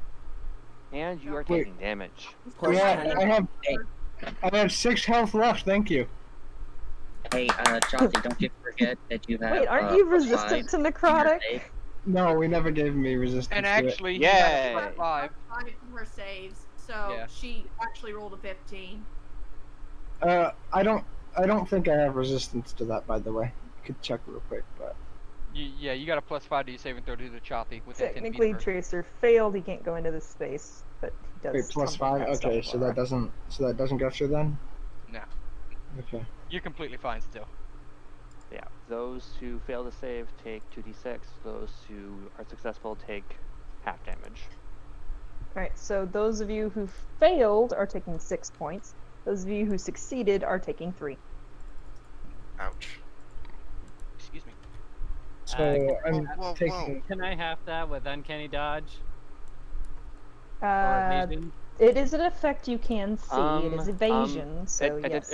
And you are Wait. taking damage. Yeah, I have 6 health left. Thank you. Hey, Chathi, don't you forget that you have. Wait, aren't you plus resistant 5 to in your necrotic? save? No, we never gave me resistance. And to it. actually, he Yay. got a +5. 5 from her saves, so Yeah. she actually rolled a 15. I don't think I have resistance to that. By the way, you could check real quick, but Yeah, you got a +5 to your saving throw to the Chathi with that 10 feet Technically, of her. Tracer failed. He can't go into this space, but he does. wait, plus something 5. past Okay, so Alavara. that doesn't go through then. No, Okay. you're completely fine still. Yeah. Those who fail to save take 2d6. Those who are successful take half damage. Alright, so those of you who failed are taking 6 points. Those of you who succeeded are taking 3. Ouch. Excuse me. So I'm whoa, taking. Can I have that with Uncanny Dodge? Or Uh, Evasion? it is an effect you can see. It is evasion, so yes.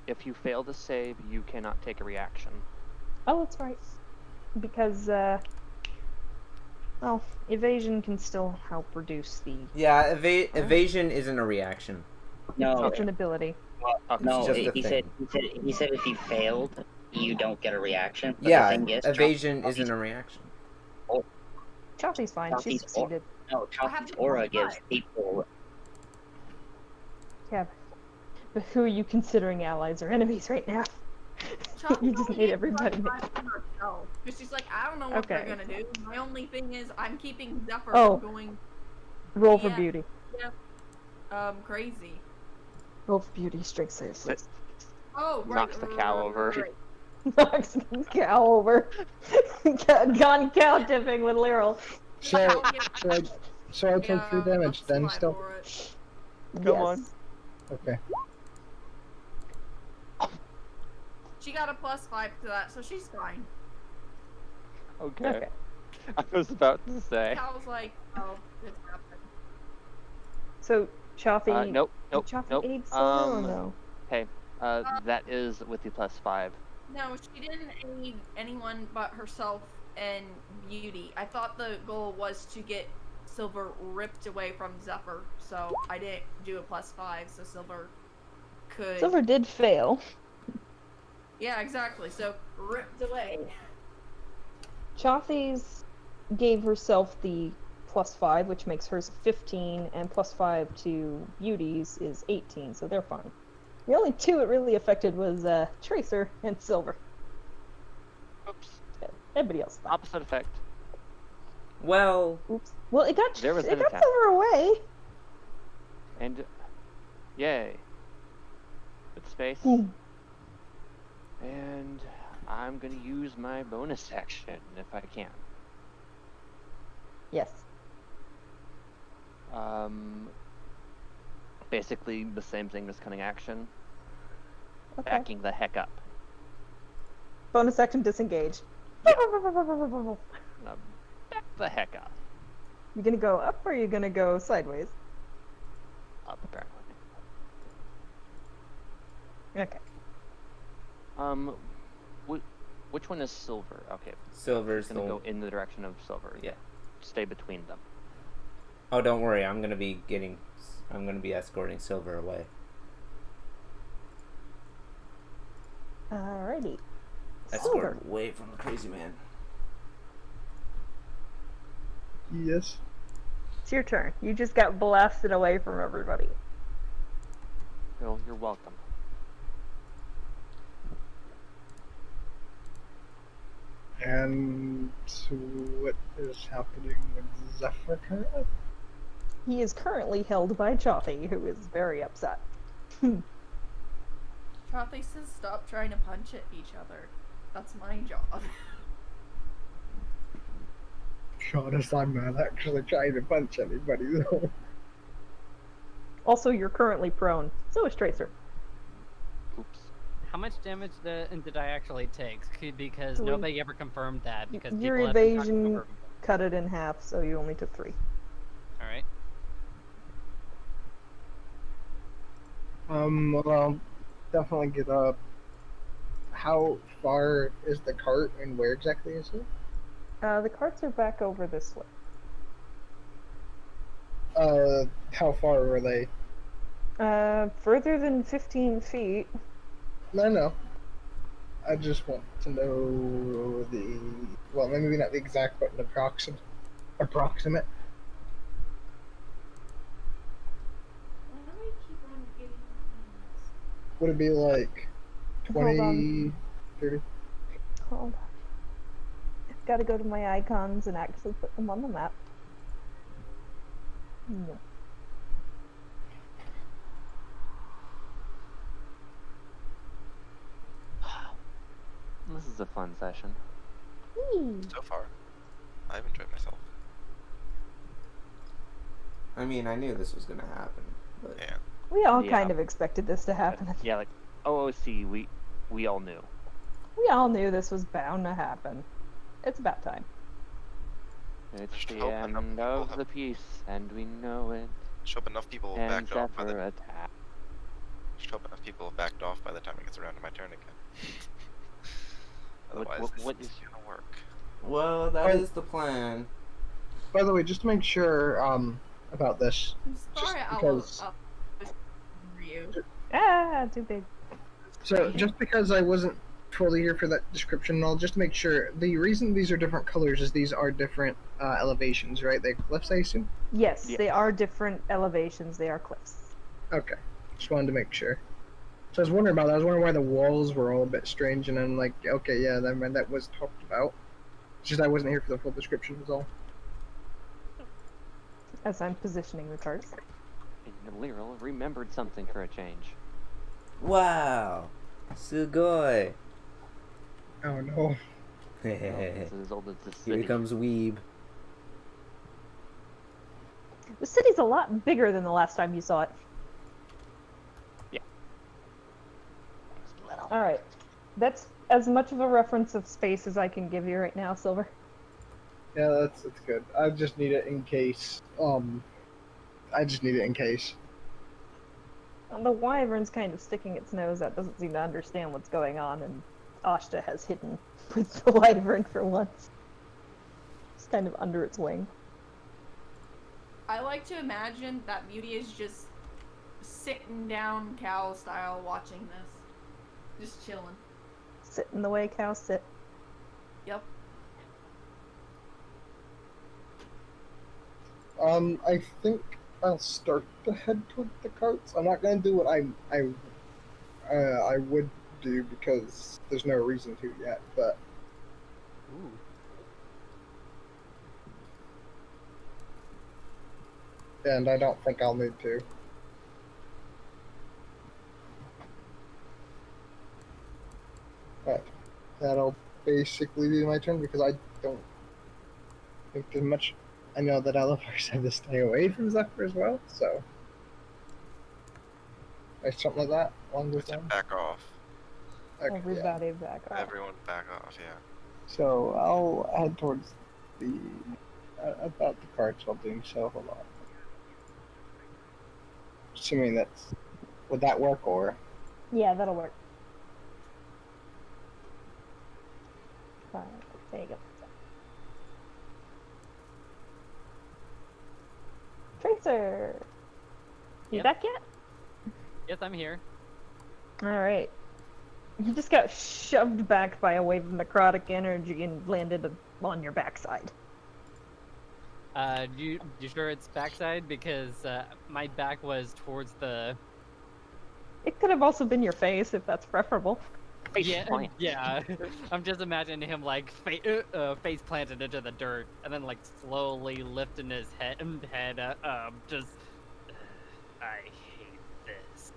If you fail to save, you cannot take a reaction. Oh, that's right. Because, well, evasion can still help reduce the Yeah, evasion isn't a reaction. No, it's an ability. no. just a He said if you failed, you don't get a reaction. But Yeah, the thing is, evasion isn't a reaction. Chelsea's fine. She Chelsea's succeeded. No, Chachi's aura gives people. Yeah. But who are you considering allies or enemies right now? You just made everybody. But she's like, I don't know what they're Okay. gonna do. My only thing is, I'm keeping Zephyr Oh. from going. Roll for Yeah. beauty. Crazy. Roll for beauty. Strength save, please. Oh, right. Knocks the cow over. right. Knocks the cow over. Gone cow tipping with Lirl. So Yeah, I take 3 damage then +5 still. for it. Come Yes. on. Okay. She got a +5 to that, so she's fine. Okay. Okay. I was about to say. I was like, oh, it's happened. So, Chathi. Nope. did Chathi Nope. aid Silver or no? Hey, that is with the +5. No, she didn't aid anyone but herself and Beauty. I thought the goal was to get Silver ripped away from Zephyr, so I didn't do a +5, so Silver could. Silver did fail. Yeah, exactly. So ripped away. Chathi's gave herself the +5, which makes hers 15, and +5 to Beauty's is 18, so they're fine. The only two it really affected was Tracer and Silver. Oops. Everybody else fine. Opposite effect. Well, Oops. Well, it got There was an attack. Silver away. And yay. With space. Hmm. And I'm gonna use my bonus action if I can. Yes. Basically the same thing as cunning action. Okay. Backing the heck up. Bonus action disengage. Back the heck up. You gonna go up or are you gonna go sideways? Up apparently. Okay. Which one is silver? Okay. Silver's Gonna the go in the direction of silver. Yeah. Stay between them. Oh, don't worry. I'm gonna be escorting Silver away. Alrighty. Escort Silver. away from the crazy man. Yes. It's your turn. You just got blasted away from everybody. Oh, you're welcome. And what is happening with Zephyr currently? He is currently held by Chathi, who is very upset. Chathi says stop trying to punch at each other. That's my job. Honest, I'm not actually trying to punch anybody though. Also, you're currently prone. So is Tracer. Oops. How much damage did I actually take? Because 3. nobody ever confirmed that. Because Your people have been evasion talking over- cut it in half, so you only took 3. All right. Well, I'll definitely get up how far is the cart and where exactly is it? The carts are back over this way. How far were they? Further than 15 feet. No. I just want to know the, well, maybe not the exact, but an approximate. Why do we keep on getting things? Would it be like Hold 20, on. 30? Hold on. I've got to go to my icons and actually put them on the map. No. This is a fun session. So far, I've enjoyed myself. I mean, I knew this was gonna happen, but Yeah. We all Yeah. kind of expected this to happen. Yeah, like OOC, we all knew. We all knew this was bound to happen. It's about time. It's Just the hope enough end people of have- the piece, and we know it. Just hope enough people And backed off by Zephyr the. attack. Just hope enough people have backed off by the time it gets around to my turn again. What- Otherwise, what- this what is is- gonna work. well, that is the plan. By the way, just to make sure about this, I'm sorry, because- I'll for you. Ah, too big. so just because I wasn't fully here for that description and all, just to make sure, the reason these are different colors is these are different elevations, right? They're cliffs, I assume? Yes, Yeah. they are different elevations. They are cliffs. Okay, just wanted to make sure. So I was wondering about that. I was wondering why the walls were all a bit strange, and then like, okay, yeah, that was talked about. It's just I wasn't here for the full description, was all. As I'm positioning the carts. And Lirl remembered something for a change. Wow, sugoi. Oh no. Well, it's as old as the He city. becomes weeb. The city's a lot bigger than the last time you saw it. Alright. That's as much of a reference of space as I can give you right now, Silver. Yeah, that's good. I just need it in case. I just need it in case. The wyvern's kind of sticking its nose out, doesn't seem to understand what's going on, and Ashta has hidden with the wyvern for once. It's kind of under its wing. I like to imagine that Beauty is just sitting down cow style watching this. Just chilling. Sit in the way cows sit. Yep. I think I'll start to head toward the carts. I'm not gonna do what I would do because there's no reason to yet, but Ooh. and I don't think I'll need to. But that'll basically be my turn because I don't think there's much. I know that Alavara said to stay away from Zephyr as well, so or something like that along those To lines. back off. Okay, yeah. Everybody back off. Everyone back off, yeah. So I'll head towards the about the carts while doing so. Hold on. Assuming that's would that work or Yeah, that'll work. Fine. There you go. Tracer! You Yep. back yet? Yes, I'm here. Alright. You just got shoved back by a wave of necrotic energy and landed on your backside. You sure it's backside? Because my back was towards the. It could have also been your face if that's preferable. Yeah, plant. yeah. I'm just imagining him like face planted into the dirt, and then like slowly lifting his head up. Just, I hate this.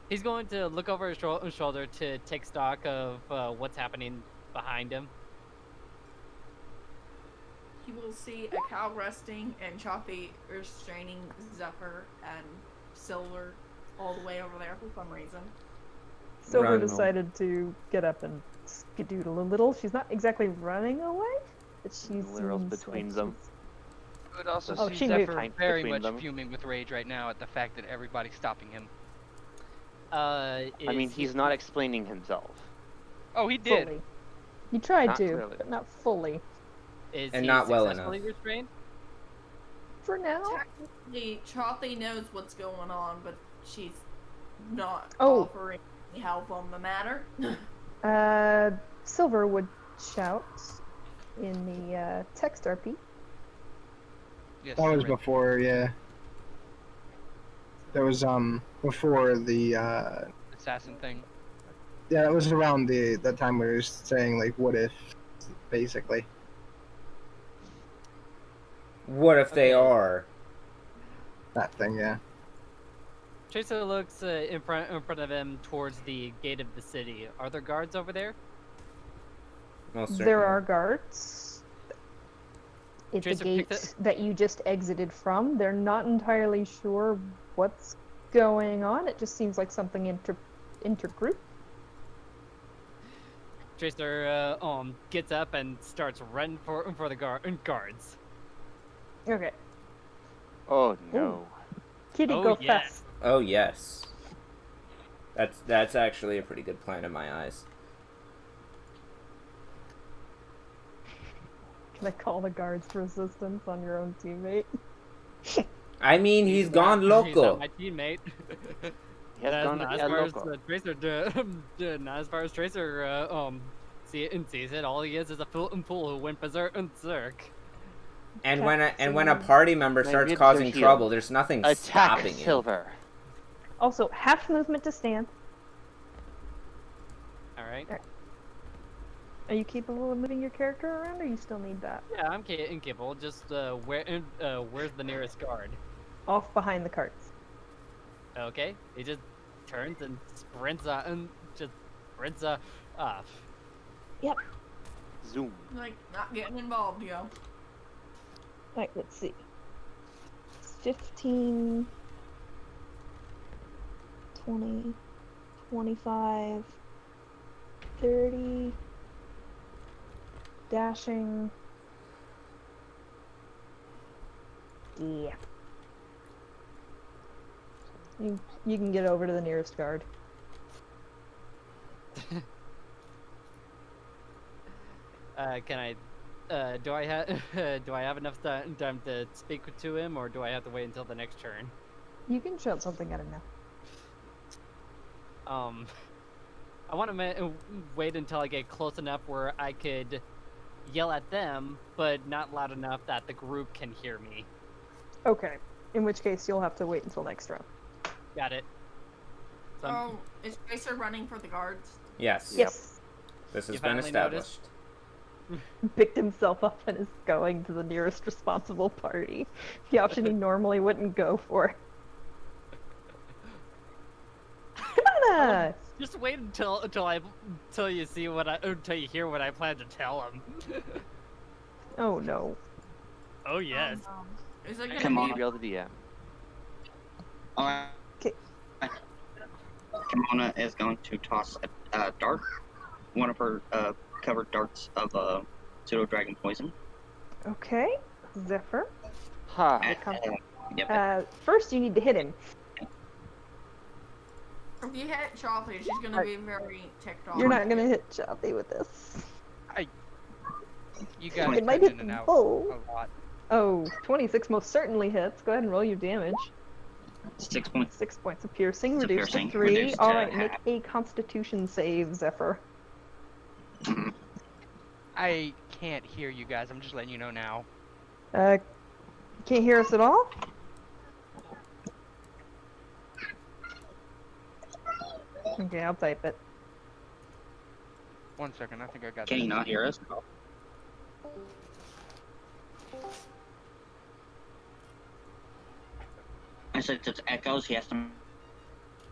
He's going to look over his shoulder to take stock of what's happening behind him. You will see a cow resting and Chathi restraining Zephyr and Silver all the way over there for some reason. Silver Run. decided to get up and skedoodle a little. She's not exactly running away, but she's Lirl's between them. I would also Oh, see she Zephyr moved. very Between much them. fuming with rage right now at the fact that everybody's stopping him. I mean, he's not explaining himself. Oh, he did. Fully. He tried Not to, really. but not fully. Is And he not well successfully enough. restrained? For now. Technically, Chathi knows what's going on, but she's not Oh. offering any help on the matter. Silver would shout in the text RP. Yes, That was sir. before, yeah. That was before the Assassin thing. yeah, that was around that time we were saying like what if, basically. What if they Okay. are? That thing, yeah. Tracer looks in front of him towards the gate of the city. Are there guards over there? Most There certainly. are guards. It's a Tracer picked gate that you just exited from. They're not entirely sure what's going on. It just seems like something intergroup. Tracer gets up and starts running for the guards. Okay. Oh no. Kitty, Oh, go yeah. fast. Oh yes. That's actually a pretty good plan in my eyes. Can I call the guards resistance on your own teammate? I mean, he's gone He's local. not my teammate. He has gone not as El far as Loco. Tracer, not as far as Tracer sees it. All he is a fool who went berserk. And when a party member My starts ribs causing are healed. trouble, there's nothing Attack stopping you. Silver. Also, half movement to stand. All right. Are you capable of moving your character around, or you still need that? Yeah, I'm incapable. Just where's the nearest guard? Off behind the carts. Okay. He just turns and sprints off. Yep. Zoom. Like, not getting involved, yo. Right, let's see. It's 15, 20, 25, 30, dashing. Yeah. You can get over to the nearest guard. Can I? Do I have enough time to speak to him, or do I have to wait until the next turn? You can shout something at him now. I want to wait until I get close enough where I could yell at them, but not loud enough that the group can hear me. Okay. In which case, you'll have to wait until next round. Got it. So Oh, is Tracer running for the guards? Yes. Yes. This has You been finally established. Picked himself up and is going to the nearest responsible party. The option he normally wouldn't go for. Kimona! just wait until you see until you hear what I plan to tell him. Oh no. Oh yes. Is it Come gonna on. be Real to DM. Okay. Kimona is going to toss a dart, one of her covered darts of pseudo dragon poison. Okay. Zephyr. Ha. Yep. First you need to hit him. If you hit Chathi, she's gonna be very ticked off. You're not gonna hit Chathi with this. You guys It might been hit in and out both. a lot. Oh, 26 most certainly hits. Go ahead and roll your damage. 6 points. 6 points of piercing, It's a reduced piercing, to 3. reduced Alright, to make half. a constitution save, Zephyr. I can't hear you guys. I'm just letting you know now. Can't hear us at all? Okay, I'll type it. 1 second. I think I got Can you this. not hear us? I said it echoes. He has to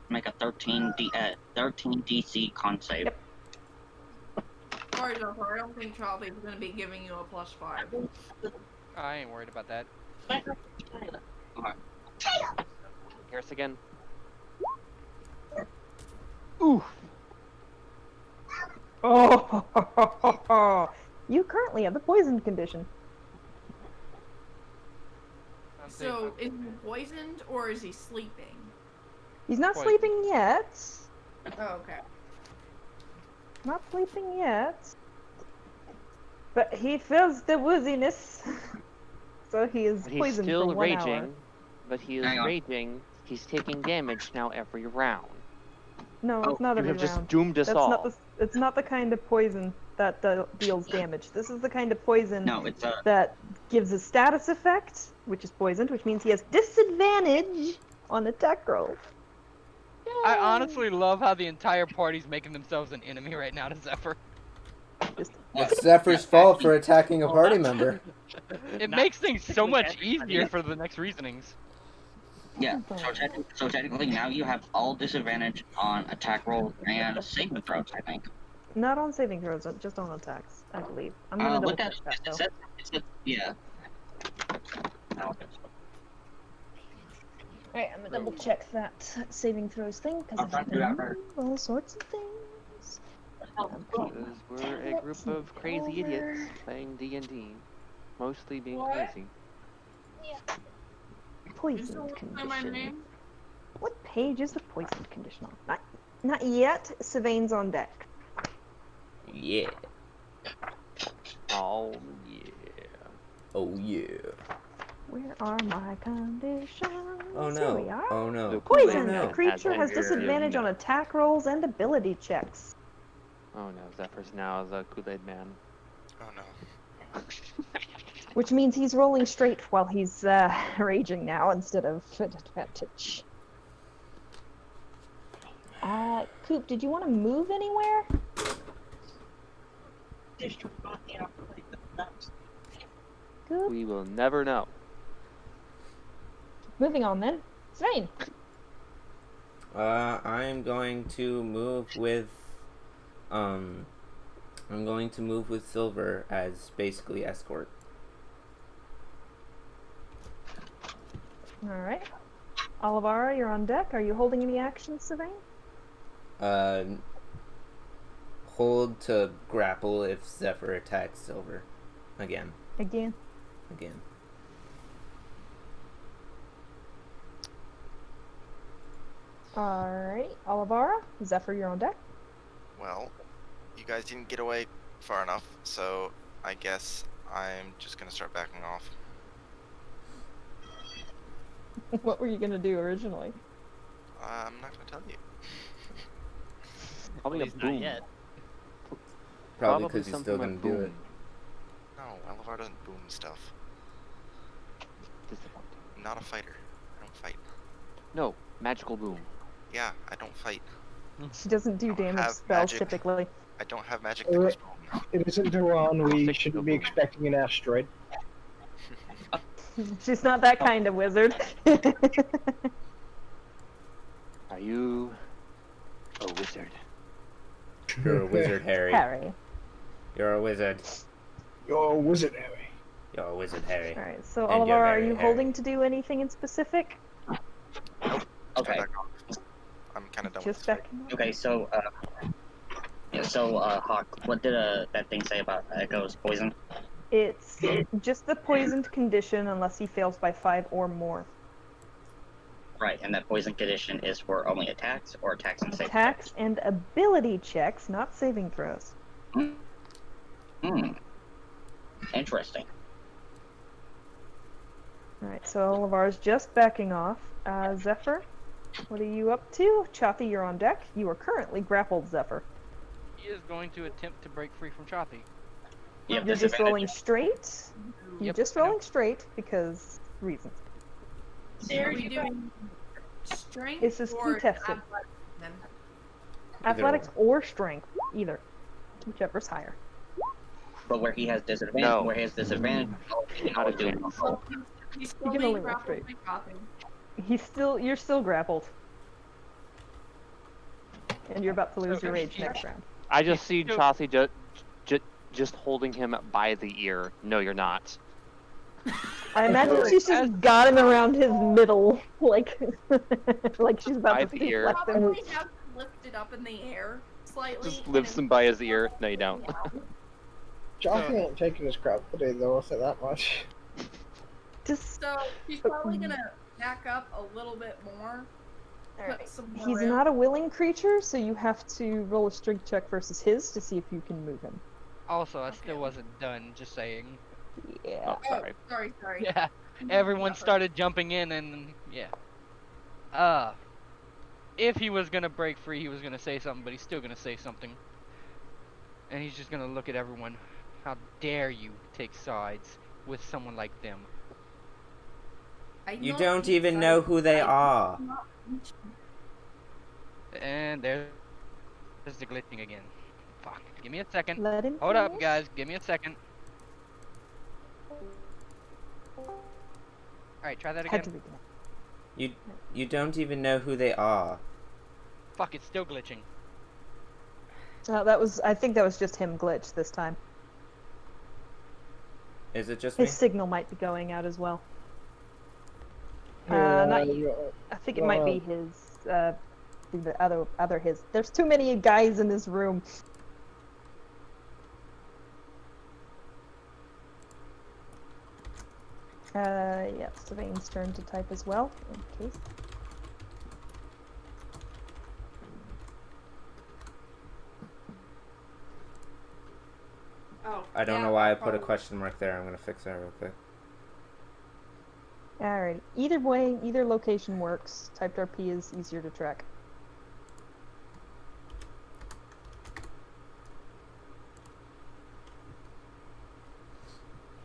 make a 13 DC con save. Yep. Sorry, Zephyr, I don't think Chathi's gonna be giving you a +5. I ain't worried about that. Hear us again. Oh, you currently have the poison condition. So, is he poisoned or is he sleeping? He's not Poison. sleeping yet. Oh, okay. Not sleeping yet. But he feels the wooziness. So he is He's poisoned still for 1 raging, hour. but he is Hang on. raging. He's taking damage now every round. No, it's not You every have just round. doomed us That's all. not the. It's not the kind of poison that deals damage. This is the kind of poison No, it's that gives a status effect, which is poisoned, which means he has disadvantage on attack rolls. I honestly love how the entire party's making themselves an enemy right now to Zephyr. It's Zephyr's fault for attacking a party member. It Not makes things so technically much everybody. easier for the next reasonings. Yeah, so technically now you have all disadvantage on attack rolls and saving throws, I think. Not on saving throws, just on attacks, I believe. I'm gonna double Look at check that it though. says, yeah. Alright, I'm gonna double check that saving throws thing because I'll I've try to do been that all sorts of things. Because we're a group of crazy idiots playing D&D. Mostly being crazy. Poison Say my condition. name? What page is the poison condition on? Not yet. Sevayn's on deck. Yeah. Oh, yeah. Oh yeah. Where are my conditions? Oh Here we no. are. Oh no. Poison. Oh, no. A creature has disadvantage on attack rolls and ability checks. Oh no, Zephyr's now the Kool-Aid man. Oh no. Which means he's rolling straight while he's raging now instead of at advantage. Coop, did you want to move anywhere? Coop? We will never know. Moving on then. Sevayn. I'm going to move with Silver as basically escort. Alright. Alavara, you're on deck. Are you holding any actions, Sevayn? Hold to grapple if Zephyr attacks Silver. Again. Again. Alright. Alavara, Zephyr, you're on deck. Well, you guys didn't get away far enough, so I guess I'm just gonna start backing off. What were you gonna do originally? I'm not gonna tell you. Probably Well, a he's boom. not yet. Probably because he's something still gonna like do boom. it. No, Alavara doesn't boom stuff. Disappointing. I'm not a fighter. I don't fight. No, magical boom. Yeah, I don't fight. She doesn't do don't damage have spells magic. typically. I don't have magic that goes boom. It isn't Iran. We Stick shouldn't to be boom. expecting an asteroid. She's not that kind of wizard. Are you a wizard? You're a wizard, Harry. Harry. You're a wizard. You're a wizard, Harry. You're a wizard, Harry. Alright, so And you're Alavara, are very you hairy. holding to do anything in specific? Okay. Back off. I'm kind of done with Just this fight. backing up? Okay, so, Hawk, what did that thing say about Echo's poison? It's just the poisoned condition unless he fails by 5 or more. Right, and that poison condition is for only attacks or attacks and saving Attacks and ability checks, not saving throws. Interesting. Alright, so Alavara's just backing off. Zephyr, what are you up to? Chathi, you're on deck. You are currently grappled, Zephyr. He is going to attempt to break free from Chathi. Yep, You're just rolling straight? You're Yep, just rolling straight because reasons. Are we doing strength This is or contested. athletics then? Athletics or strength, either. Whichever's higher. But where he has disadvantage, No. where he has disadvantage, how to do it. He's You still can being only roll grappled straight. by Chathi. You're still grappled. And you're about to lose So your if rage he- next round. I just see So- Chathi just holding him by the ear. No, you're not. I imagine she's just got him around his middle, like, like she's about By to the ear. suplex him. Probably have to lift it up in the air slightly. Just and lifts him by his ear. No, you don't. Joffrey ain't taking his crap today, though. I'll say that much. Just So she's probably gonna back up a little bit more. Alright. some He's around. not a willing creature, so you have to roll a strength check versus his to see if you can move him. Also, I still wasn't done. Just saying. Yeah. Oh, sorry. Sorry. Yeah. Everyone started jumping in, and yeah. If he was gonna break free, he was gonna say something, but he's still gonna say something. And he's just gonna look at everyone. How dare you take sides with someone like them? You don't even know who they are. And there's the glitching again. Fuck. Give me a second. Let him Hold up, finish. guys. Give me a second. Alright, try that Had to again. reconnect. You don't even know who they are. Fuck, it's still glitching. I think that was just him glitch this time. Is it just me? His signal might be going out as well. Not you. I think it might be his, the other his. There's too many guys in this room. Yeah, Sevayn's turn to type as well, in case. Oh, I don't yeah, know why I probably. put a question mark there. I'm gonna fix that real quick. Alright, either way, either location works. Typed RP is easier to track.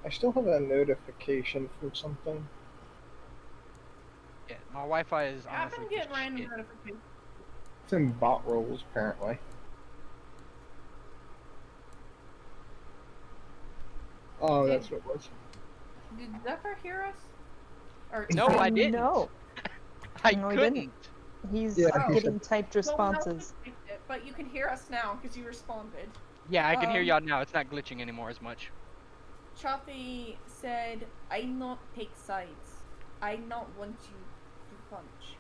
I still have a notification from something. Yeah, my Wi-Fi is I've honestly been getting just random shit. notifications. It's in bot rolls, apparently. Oh, that's what it was. Did Zephyr hear us? Or No, I didn't. No. I No, he couldn't. didn't. He's Yeah, he getting typed responses. Well, no, but you can hear us now because you responded. Yeah, I can hear y'all now. It's not glitching anymore as much. Chathi said, "I not take sides. I not want you to punch."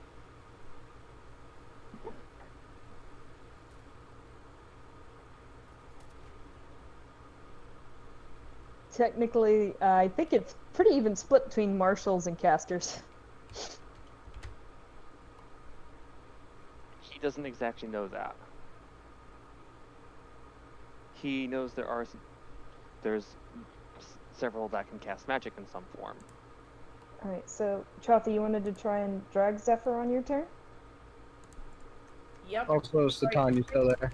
Technically, I think it's pretty even split between marshals and casters. He doesn't exactly know that. He knows there's several that can cast magic in some form. Alright, so Chathi, you wanted to try and drag Zephyr on your turn? Yep. I'll close the time. You still there?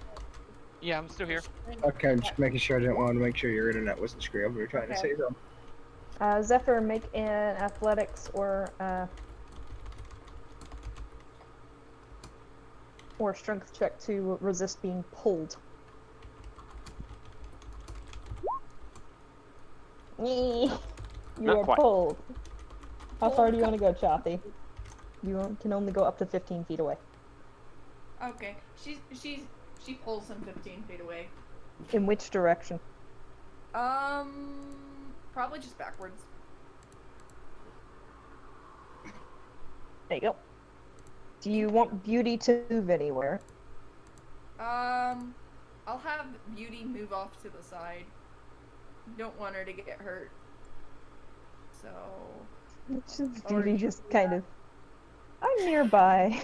Yeah, I'm still here. Okay, I'm just making sure. I didn't want to make sure your internet wasn't screwed up. We were trying to Okay. say something. Zephyr, make an athletics or strength check to resist being pulled. You Not are quite. pulled. How far do you want to go, Chathi? You can only go up to 15 feet away. Okay. She pulls him 15 feet away. In which direction? Probably just backwards. There you go. Do you want Beauty to move anywhere? I'll have Beauty move off to the side. Don't want her to get hurt. So. It's just Beauty just kind of. I'm nearby,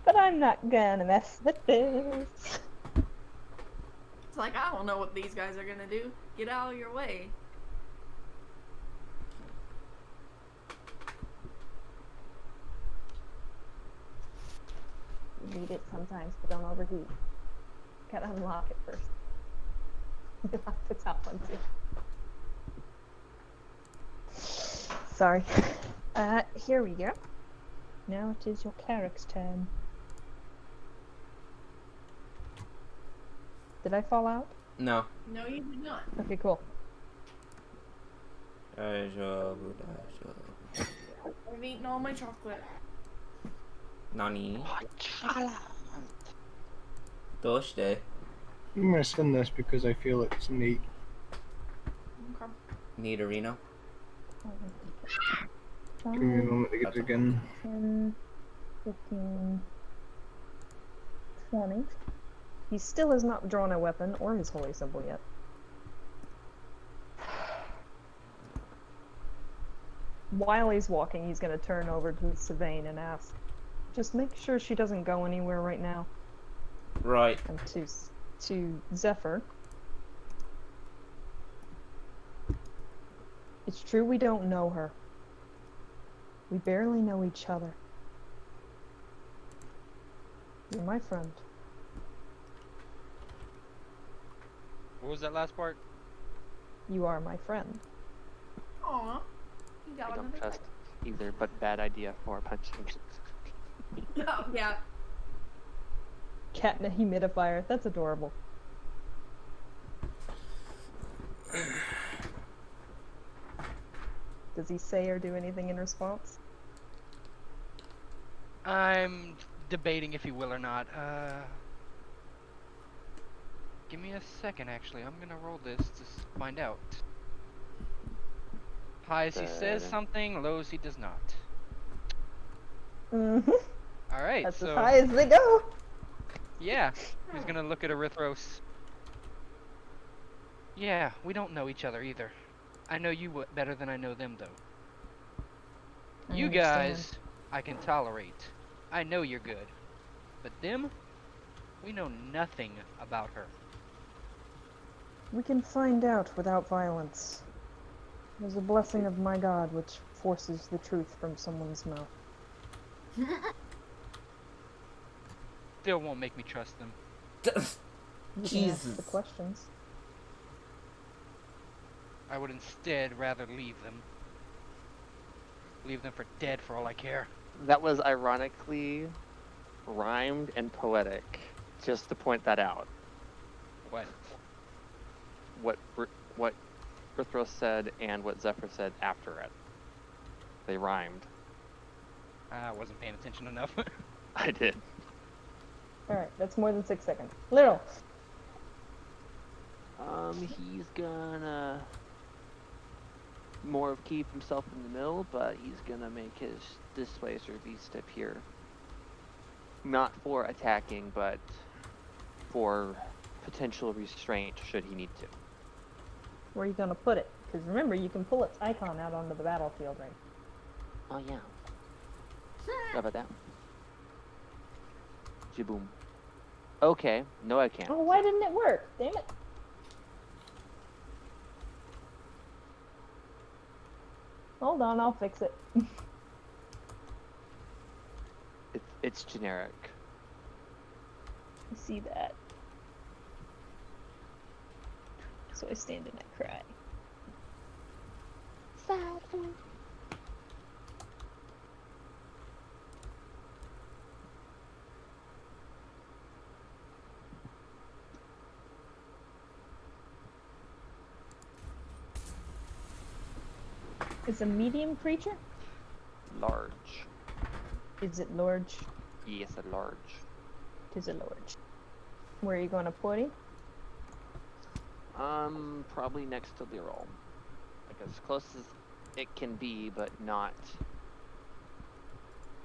but I'm not gonna mess with this. It's like, I don't know what these guys are gonna do. Get out of your way. You need it sometimes, but don't overheat. Gotta unlock it first. You'll have to top one too. Sorry. Here we go. Now it is your Carrick's turn. Did I fall out? No. No, you did not. Okay, cool. I've eaten all my chocolate. Nani? Doshite. I'm gonna send this because I feel it's neat. Okay. Need a Reno? Give me a moment to get it again. 10, 15, 20. He still has not drawn a weapon or his holy symbol yet. While he's walking, he's going to turn over to Sevayn and ask, Just make sure she doesn't go anywhere right now. Right. And to Zephyr. It's true we don't know her. We barely know each other. You're my friend. What was that last part? You are my friend. Aw. You got I don't another trust either, but bad idea for punching. Oh, yeah. Cat in a humidifier. That's adorable. Does he say or do anything in response? I'm debating if he will or not. Give me a second, actually. I'm gonna roll this to find out. High as he says something, low as he does not. Mm-hmm. Alright, That's so... as high as they go. Yeah, he's gonna look at Erythros. Yeah, we don't know each other either. I know you better than I know them, though. I You understand. guys, I can tolerate. I know you're good. But them, we know nothing about her. We can find out without violence. There's a blessing of my god which forces the truth from someone's mouth. Still won't make me trust them. You can ask Jesus. the questions. I would instead rather leave them. Leave them for dead for all I care. That was ironically rhymed and poetic. Just to point that out. What? What Rithros said and what Zephyr said after it. They rhymed. I wasn't paying attention enough. I did. Alright, that's more than 6 seconds. Lirl! He's gonna more of keep himself in the middle, but he's gonna make his Displacer Beast appear. Not for attacking, but for potential restraint should he need to. Where are you gonna put it? Because remember, you can pull its icon out onto the battlefield, right? Oh yeah. How about that? Jaboom. Okay, no I can't. Oh, why didn't it work? Damn it. Hold on, I'll fix it. It's generic. I see that. So I stand and I cry. Sadly. It's a medium creature? Large. Is it large? Yes, a large. It is a large. Where are you going to put him? Probably next to Lirl. Like as close as it can be, but not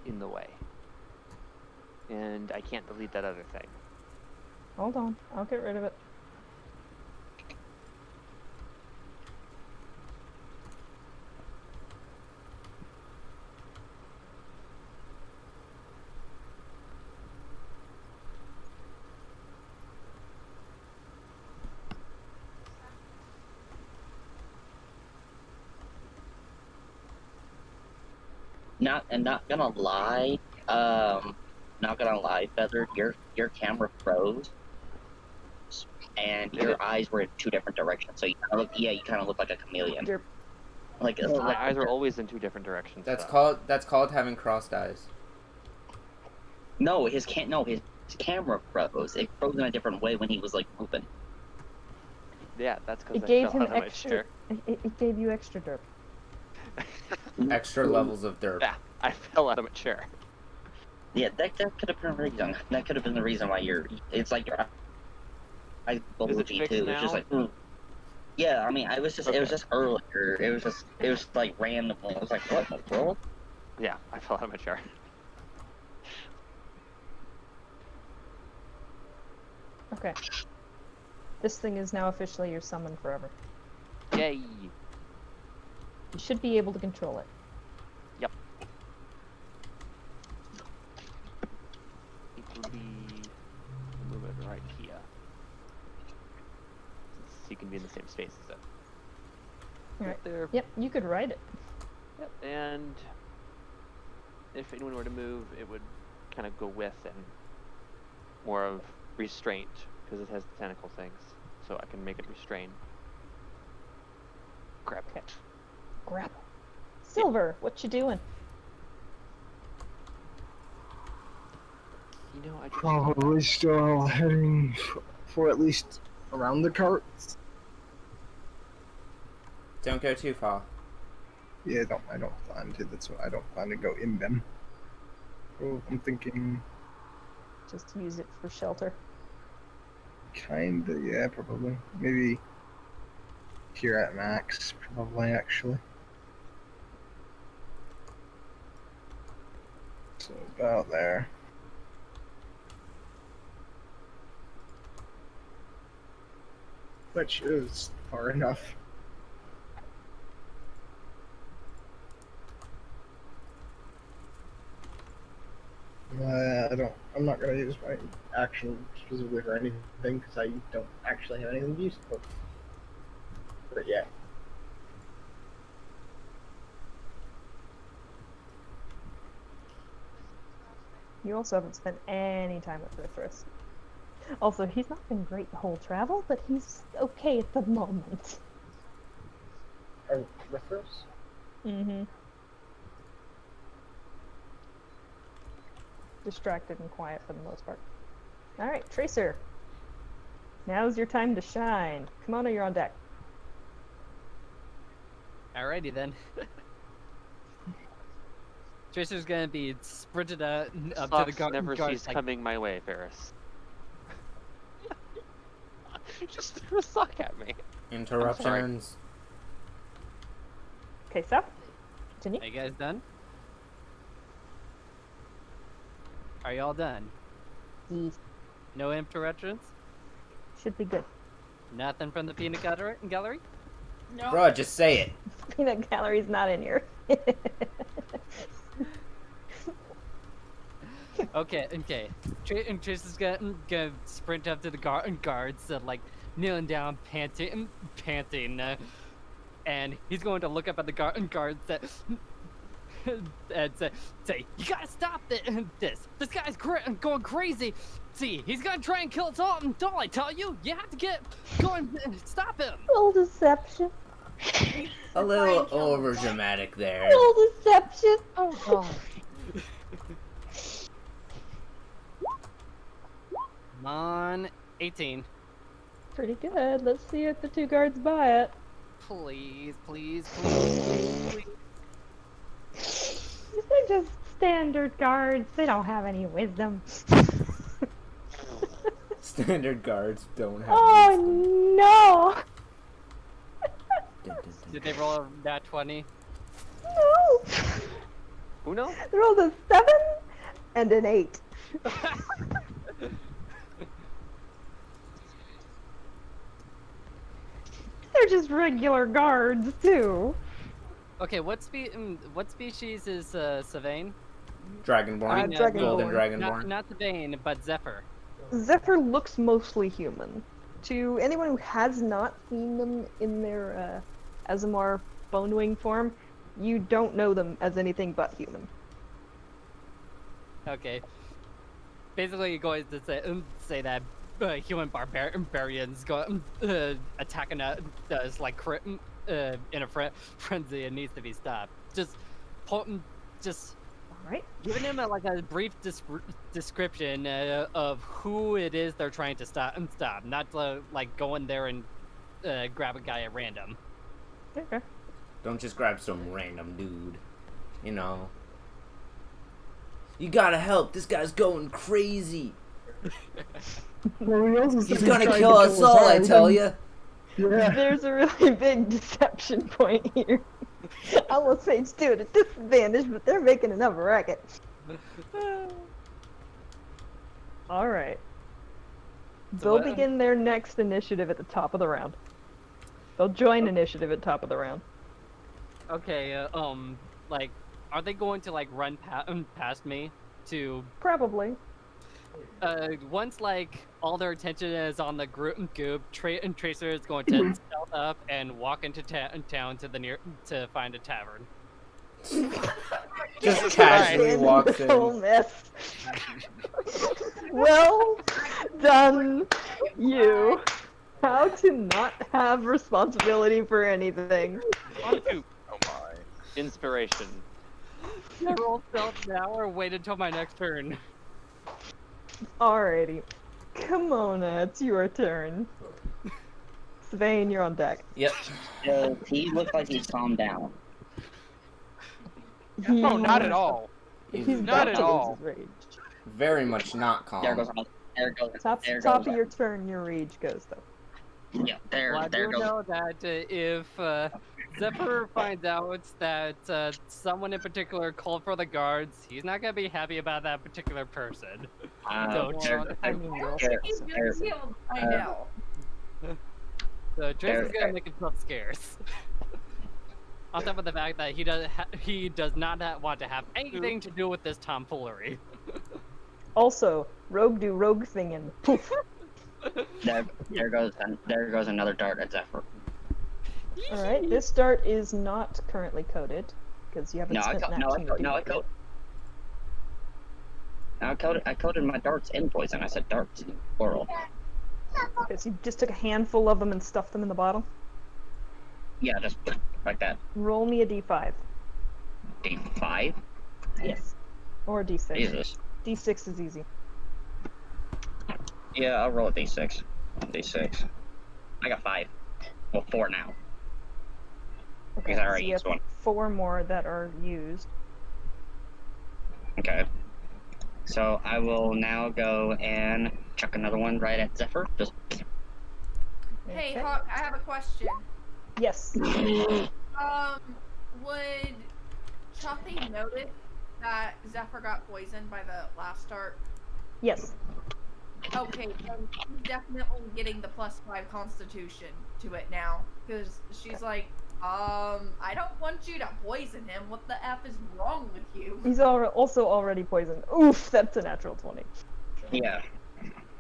in the way. And I can't delete that other thing. Hold on, I'll get rid of it. Not gonna lie, Feather, your camera froze, and your eyes were in 2 different directions. So you kind of look like a chameleon. Like My eyes are always in 2 different directions. That's though. called having crossed eyes. No, his camera froze. It froze in a different way when he was like moving. Yeah, that's because It I gave fell him out of my extra. chair. It gave you extra derp. Extra levels of derp. Yeah, I fell out of my chair. Yeah, that could have been a reason. That could have been the reason why it's like your eyes bulgy fixed too. now? It's just like, yeah. I mean, it was just earlier. It was like randomly. I was like, what in the world? Yeah, I fell out of my chair. Okay. This thing is now officially your summon forever. Yay! You should be able to control it. Yep. so you can be in the same space as it. Alright. There. Yep, you could ride it. Yep. And if anyone were to move, it would kind of go with and more of restraint because it has the tentacle things, so I can make it restrain. Grab it. Grab. Silver, what you doing? You know, I just Probably still heading for at least around the carts. Don't go too far. Yeah, I don't plan to. That's why I don't plan to go in them. So I'm thinking, Just use it for shelter. kinda, yeah, probably. Maybe here at max, probably, actually. So about there. Which is far enough. I'm not gonna use my action specifically for anything because I don't actually have anything useful. But yeah. You also haven't spent any time with Rithris. Also, he's not been great the whole travel, but he's okay at the moment. Oh, Rithris? Mm-hmm. Distracted and quiet for the most part. Alright, Tracer. Now's your time to shine. Kimona, you're on deck. Alrighty then. Tracer's gonna be sprinted up to the Socks never guard, cease like, coming my way, Ferris. Just threw a sock at me. Interruptions. Okay, Seth. Continue. Are you guys done? Are y'all done? Yes. No interruptions? Should be good. Nothing from the peanut gallery? No. Bro, just say it. Peanut gallery's not in here. Okay. Tracer's gonna sprint up to the guards, like kneeling down, panting, and he's going to look up at the guards that and say, you gotta stop this. This guy's going crazy. See, he's gonna try and kill us all. Don't I tell you? You have to go and stop him. Roll deception. A little over dramatic there. Roll deception. Oh god. Come on, 18. Pretty good. Let's see if the two guards buy it. Please. They're just standard guards. They don't have any wisdom. Standard guards don't have Oh no! Did they roll that 20? No! Who knows? They rolled a 7 and an 8. They're just regular guards too. Okay, what species is Sevayn? Dragonborn. Dragonborn. Golden Dragonborn. Not Sevayn, but Zephyr. Zephyr looks mostly human. To anyone who has not seen them in their Aasimar bone-wing form, you don't know them as anything but human. Okay. Basically, you're going to say that human barbarians go attacking us like in a frenzy and needs to be stopped. Just Alright. giving him a brief description of who it is they're trying to stop. Not like go in there and grab a guy at random. Okay. Don't just grab some random dude. You know. You gotta help. This guy's going crazy. He's gonna kill us all, I tell you. Yeah. There's a really big deception point here. I will say it's to a disadvantage, but they're making enough racket. Alright. They'll begin their next initiative at the top of the round. They'll join initiative at top of the round. Okay, like, are they going to like run past me to? Probably. once like all their attention is on the goop, Tracer is going to stealth up and walk into town to to find a tavern. Just casually walks Whole in. mess. Well done, you. How to not have responsibility for anything. On Coop. Oh my. Inspiration. I roll stealth now or wait until my next turn. Alrighty. Kimona, it's your turn. Sevayn, you're on deck. Yep. He looks like he's calmed down. No, not at all. He's Not about at to lose all. his rage. Very much not calm. There goes. There goes. Top there of goes. your turn, your rage goes though. Yeah. There. Well, I there do goes. know that if Zephyr finds out that someone in particular called for the guards, he's not gonna be happy about that particular person. Don't there- you? I mean, you'll there- He's say gonna be able to find out. So Tracer's there- gonna make himself scarce. On top of the fact that he does not want to have anything to do with this tomfoolery. Also, rogue do rogue thing and poof. There goes another dart at Zephyr. Alright, this dart is not currently coded, because you haven't No, I spent coded. that to do it. I coded my darts in poison. I said darts, plural. Okay, so you just took a handful of them and stuffed them in the bottle? Yeah, just like that. Roll me a d5. D5. Yes. Or a d6. Jesus. d6 is easy. Yeah, I'll roll a D6. D6. I got 5. Well, 4 now. Okay, Because I so already you used have one. 4 more that are used. Okay. So I will now go and chuck another one right at Zephyr. Just Hey, Okay. Hawk, I have a question. Yes. Would Chathi notice that Zephyr got poisoned by the last dart? Yes. Okay, then she's definitely getting the +5 constitution to it now. Because she's like, I don't want you to poison him. What the F is wrong with you? He's also already poisoned. Oof, that's a natural 20. yeah.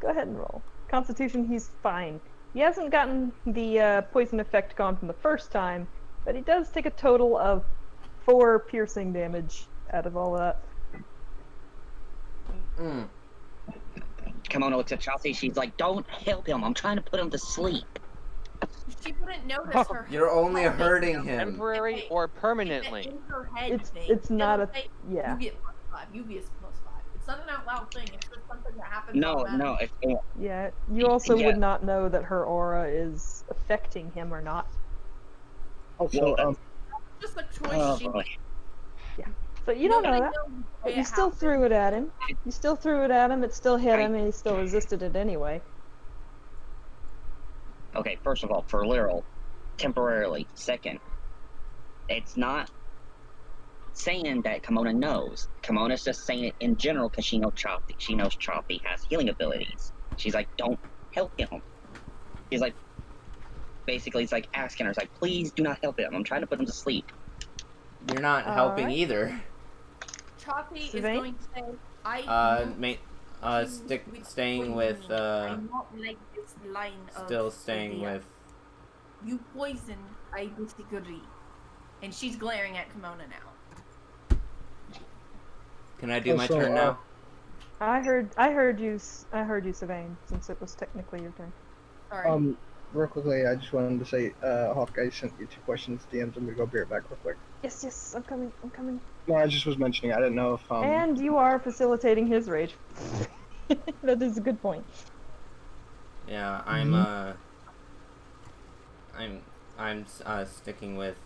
Go ahead and roll. Constitution, he's fine. He hasn't gotten the poison effect gone from the first time, but he does take a total of 4 piercing damage out of all of that. Kimona looks at Chathi. She's like, "Don't help him. I'm trying to put him to sleep." She wouldn't notice her. You're only hurting him. Temporary or permanently? In her head It's thing. it's not a It'll say, yeah. You get +5. You get +5. It's not an out loud thing. It's just something that happens. No, automatically. Yeah, you also Yeah. would not know that her aura is affecting him or not. Also, Well, Just a choice. Oh she boy. So you don't know Nobody that. knows But it you still happened. threw it at him. You still threw it at him, it still hit him, and he still resisted it anyway. Okay, first of all, for Lirl, temporarily. Second, it's not saying that Kimona knows. Kimona's just saying it in general because she knows Chathi. She knows Chathi has healing abilities. She's like, don't help him. He's like, basically, it's like asking her, it's like, please do not help him. I'm trying to put him to sleep. You're not helping Alright. either. Chathi is Sevayn? going to say, Staying with, I not like this line of still staying idea. with, You poison, I disagree. And she's glaring at Kimona now. can I do my Also, turn now? I heard you, Sevayn, since it was technically your turn. Sorry. Real quickly, I just wanted to say, Hawkeye sent you 2 questions, DMs. I'm gonna go be right back real quick. Yes, I'm coming. No, I just was mentioning, I didn't know if, And you are facilitating his rage. That is a good point. Yeah, I'm sticking with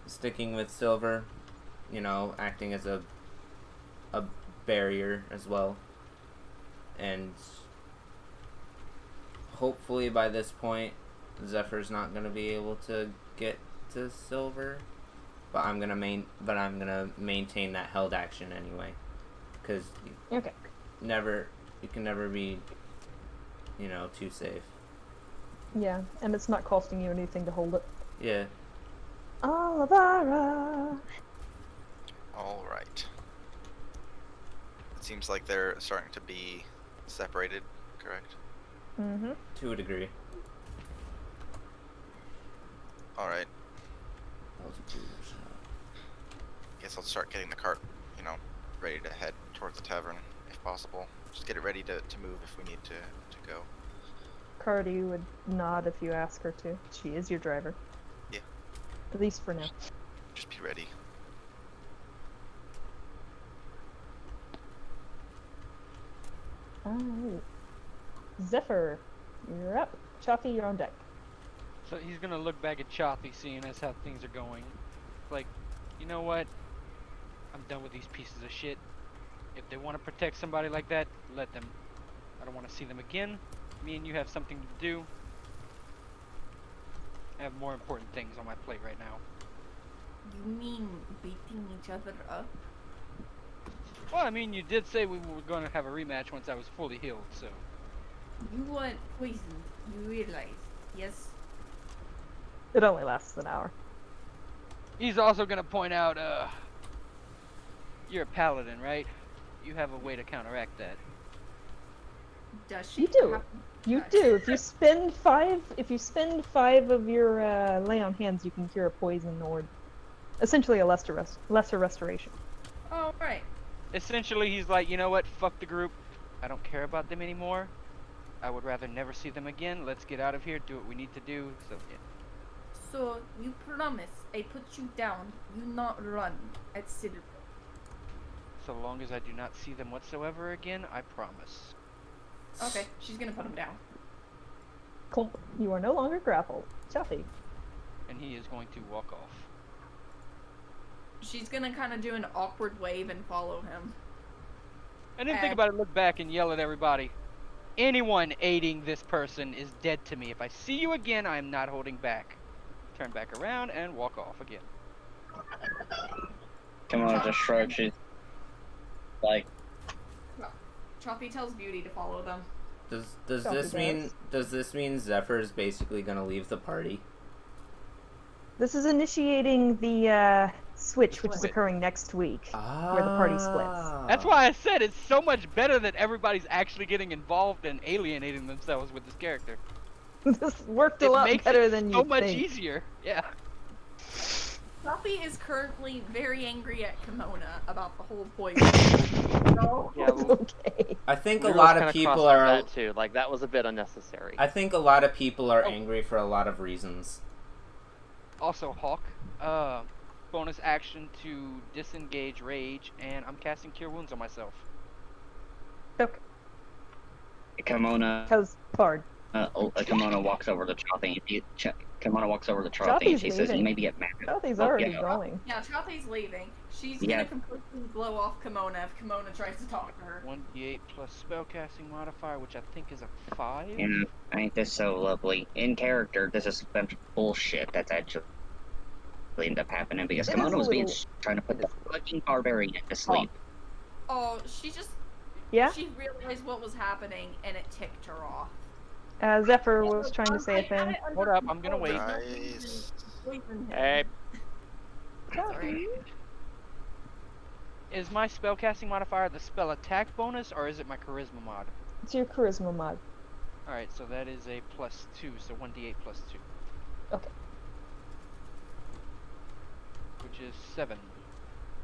sticking with Silver, you know, acting as a barrier as well, and hopefully by this point Zephyr's not gonna be able to get to Silver, but I'm gonna maintain that held action anyway, because Okay. you can never be, you know, too safe. Yeah, and it's not costing you anything to hold it. Yeah. Alavara! Alright. seems like they're starting to be separated, correct? Mm-hmm. To a degree. Alright. That was a cool shot. Guess I'll start getting the cart, you know, ready to head towards the tavern, if possible. Just get it ready to move if we need to go. Cardi would nod if you ask her to. She is your driver. Yeah. At least for now. Just be ready. Alright. Zephyr, you're up. Chathi, you're on deck. So he's gonna look back at Chathi, seeing as how things are going. Like, you know what? I'm done with these pieces of shit. If they want to protect somebody like that, let them. I don't want to see them again. Me and you have something to do. I have more important things on my plate right now. You mean beating each other up? Well, I mean, you did say we were going to have a rematch once I was fully healed, so... You want poisoned, you realize, yes? It only lasts an hour. He's also going to point out, you're a paladin, right? You have a way to counteract that. Does she? You do. You do. If you spend five of your lay on hands, you can cure a poison or essentially a lesser restoration. Oh, right. Essentially, he's like, you know what? Fuck the group. I don't care about them anymore. I would rather never see them again. Let's get out of here. Do what we need to do. So, yeah. So, you promise I put you down, you not run at Citadel. So long as I do not see them whatsoever again, I promise. Okay, she's gonna put him down. Cool. You are no longer grappled. Chathi. And he is going to walk off. She's gonna kind of do an awkward wave and follow him. And then think about it, look back and yell at everybody. Anyone aiding this person is dead to me. If I see you again, I am not holding back. Turn back around and walk off again. Kimona just shrugs. She's like, Chathi tells Beauty to follow them. Does this mean Zephyr is basically gonna leave the party? This is initiating the switch, which is occurring next week, where the party splits. That's why I said it's so much better that everybody's actually getting involved and alienating themselves with this character. This worked a lot better than you think. So much easier. Yeah. Chathi is currently very angry at Kimona about the whole poison. No, Yeah, it's okay. I think a Lirl's lot kinda of people crossed are. that too. Like that was a bit unnecessary. I think a lot of people are angry for a lot of reasons. Also, Hawk, bonus action to disengage rage, and I'm casting Cure Wounds on myself. Okay. Kimona. Because Bard. Kimona walks over to Chathi. Kimona walks over to Chathi and she says, "You may be at mad." Chathi's already going. Yeah, Chathi's leaving. She's Yeah. gonna completely blow off Kimona if Kimona tries to talk to her. 1d8 plus spellcasting modifier, which I think is a 5. And ain't this so lovely? In character, this is a bunch of bullshit that's actually ended up happening because It is Kimona a was being little- trying to put the fucking barbarian to sleep. Oh, she just... Yeah? She realized what was happening and it ticked her off. Zephyr was trying to say a thing. Hold up, I'm gonna wait. Nice. Hey, Sorry. Is my spellcasting modifier the spell attack bonus, or is it my charisma mod? It's your charisma mod. Alright, so that is a +2, so 1d8 +2. Okay. Which is 7.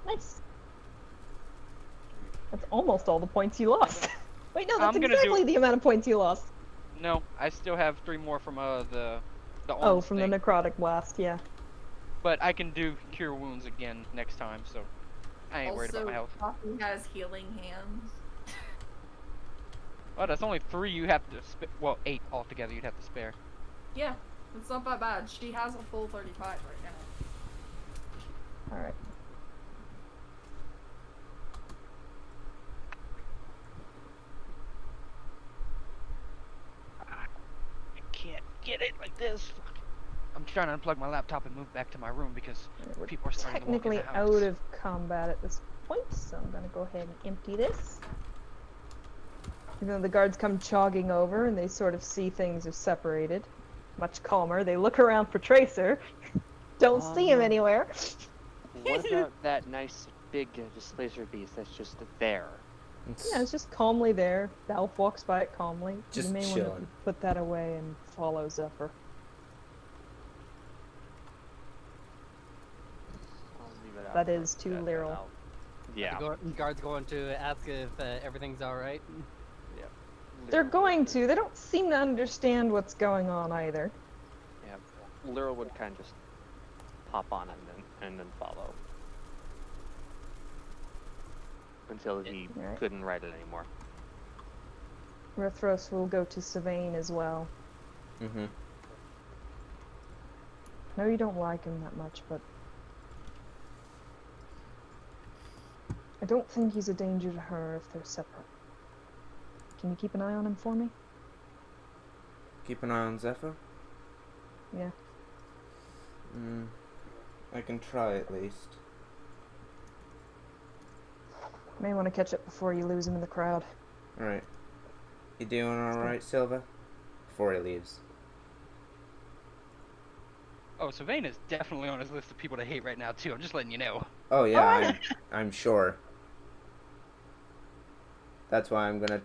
Nice. That's almost all the points you lost. Wait, no, that's I'm gonna exactly do- the amount of points you lost. No, I still have 3 more from the Oh, arms from thing. the necrotic blast, yeah. But I can do Cure Wounds again next time, so I ain't worried about my health. Chathi has healing hands. Oh, that's only 3 you have to well, 8 altogether you'd have to spare. Yeah, it's not that bad. She has a full 35 right now. Alright. I can't get it like this. I'm trying to unplug my laptop and move back to my room because We're people are starting to walk in technically the house. out of combat at this point, so I'm gonna go ahead and empty this. You know, the guards come jogging over and they sort of see things are separated. Much calmer. They look around for Tracer. Don't see him anywhere. what about that nice big displacer beast that's just there? Yeah, it's just calmly there. The elf walks by it calmly. Just you may want chilling. to put that away and follow Zephyr. I'll leave it out That for is to a bit, and Lirl. Yeah. The guard's going to ask if everything's alright. Yep. They're Lirl going would- to. They don't seem to understand what's going on either. Yep. Lirl would kind of just hop on and then follow until he Alright. couldn't ride it anymore. Rithros will go to Sevayn as well. Mm-hmm. I know you don't like him that much, but I don't think he's a danger to her if they're separate. Can you keep an eye on him for me? Keep an eye on Zephyr? Yeah. I can try at least. May want to catch up before you lose him in the crowd. Alright. You doing alright, Silva? Before he leaves. Oh, Sevayn is definitely on his list of people to hate right now too. I'm just letting you know. Oh yeah, I'm sure. That's why I'm gonna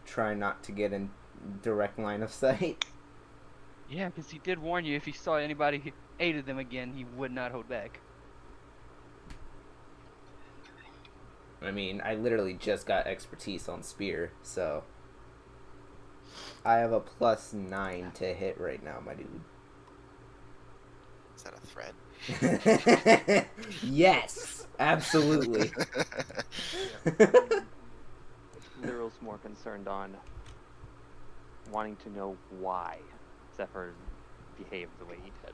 try not to get in direct line of sight. Yeah, because he did warn you if he saw anybody who aided them again, he would not hold back. I mean, I literally just got expertise on Spear, so I have a +9 to hit right now, my dude. Is that a threat? Yes, absolutely. Lirl's more concerned on wanting to know why Zephyr behaved the way he did.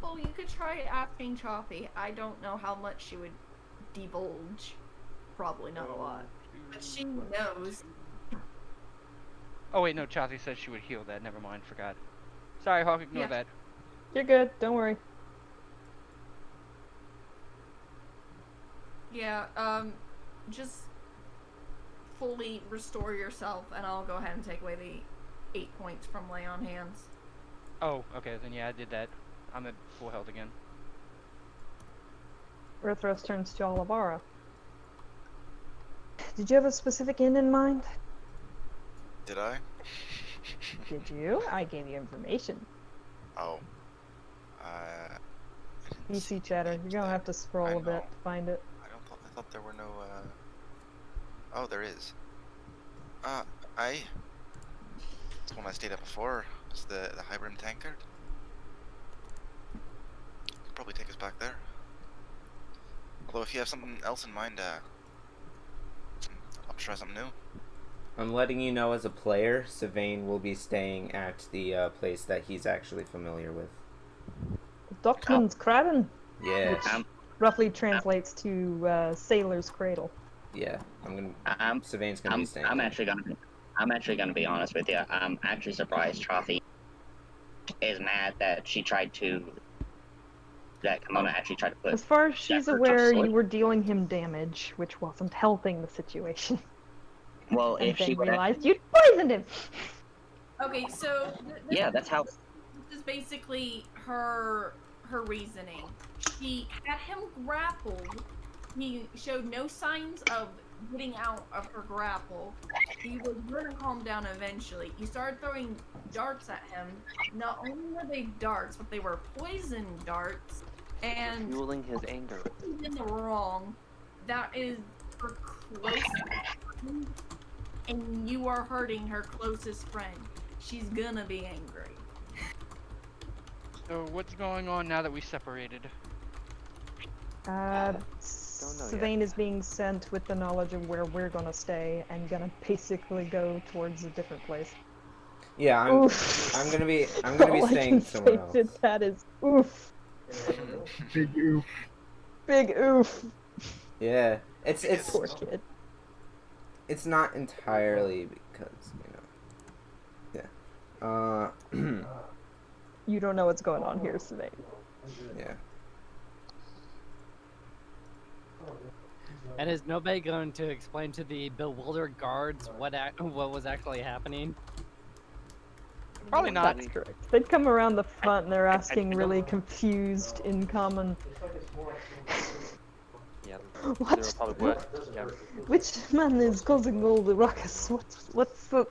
Well, you could try asking Chathi. I don't know how much she would divulge. Probably not a lot. But she knows. Oh wait, no, Chathi said she would heal that. Never mind, forgot. Sorry, Hawk, ignore Yeah. that. You're good, don't worry. Yeah, just fully restore yourself, and I'll go ahead and take away the 8 points from lay on hands. Oh, okay, then yeah, I did that. I'm at full health again. Rithros turns to Alavara. Did you have a specific inn in mind? Did I? Did you? I gave you information. Oh. I didn't see PC chatter. names You're gonna there. have to scroll I a bit know. to find it. I thought there were no, Oh, there is. It's one I stayed at before. It's the Hybrim tankard. Could probably take us back there. Although if you have something else in mind, I'll try something new. I'm letting you know as a player, Sevayn will be staying at the place that he's actually familiar with. Dockman's Craven, Yeah, which roughly translates to Sailor's Cradle. yeah. Sevayn's gonna be staying. I'm there. actually gonna be honest with you. I'm actually surprised Chathi is mad that Kimona actually tried to put. As far as she's Zephyr to aware, you sleep. were dealing him damage, which wasn't helping the situation. Well, And if then she would, realized you'd poisoned him! Okay, so yeah, that's how. this is basically her reasoning. She had him grappled. He showed no signs of getting out of her grapple. He was going to calm down eventually. You started throwing darts at him. Not only were they darts, but they were poison darts. And Fueling his anger. she's in the wrong. That is her closest friend, and you are hurting her closest friend. She's gonna be angry. So what's going on now that we separated? Sevayn is being sent with the knowledge of where we're gonna stay and gonna basically go towards a different place. Yeah, I'm gonna be All I staying can somewhere say else. to that is oof. Big oof. Big oof. Yeah, it's Poor kid. it's not entirely because You don't know what's going on here, Sevayn. yeah. And is nobody going to explain to the bewildered guards what was actually happening? Probably not. That's correct. They'd come around the front and they're asking really confused, in common. Yeah, yeah. What? Lirl probably would. Yeah. Which man is causing all the ruckus? What's the...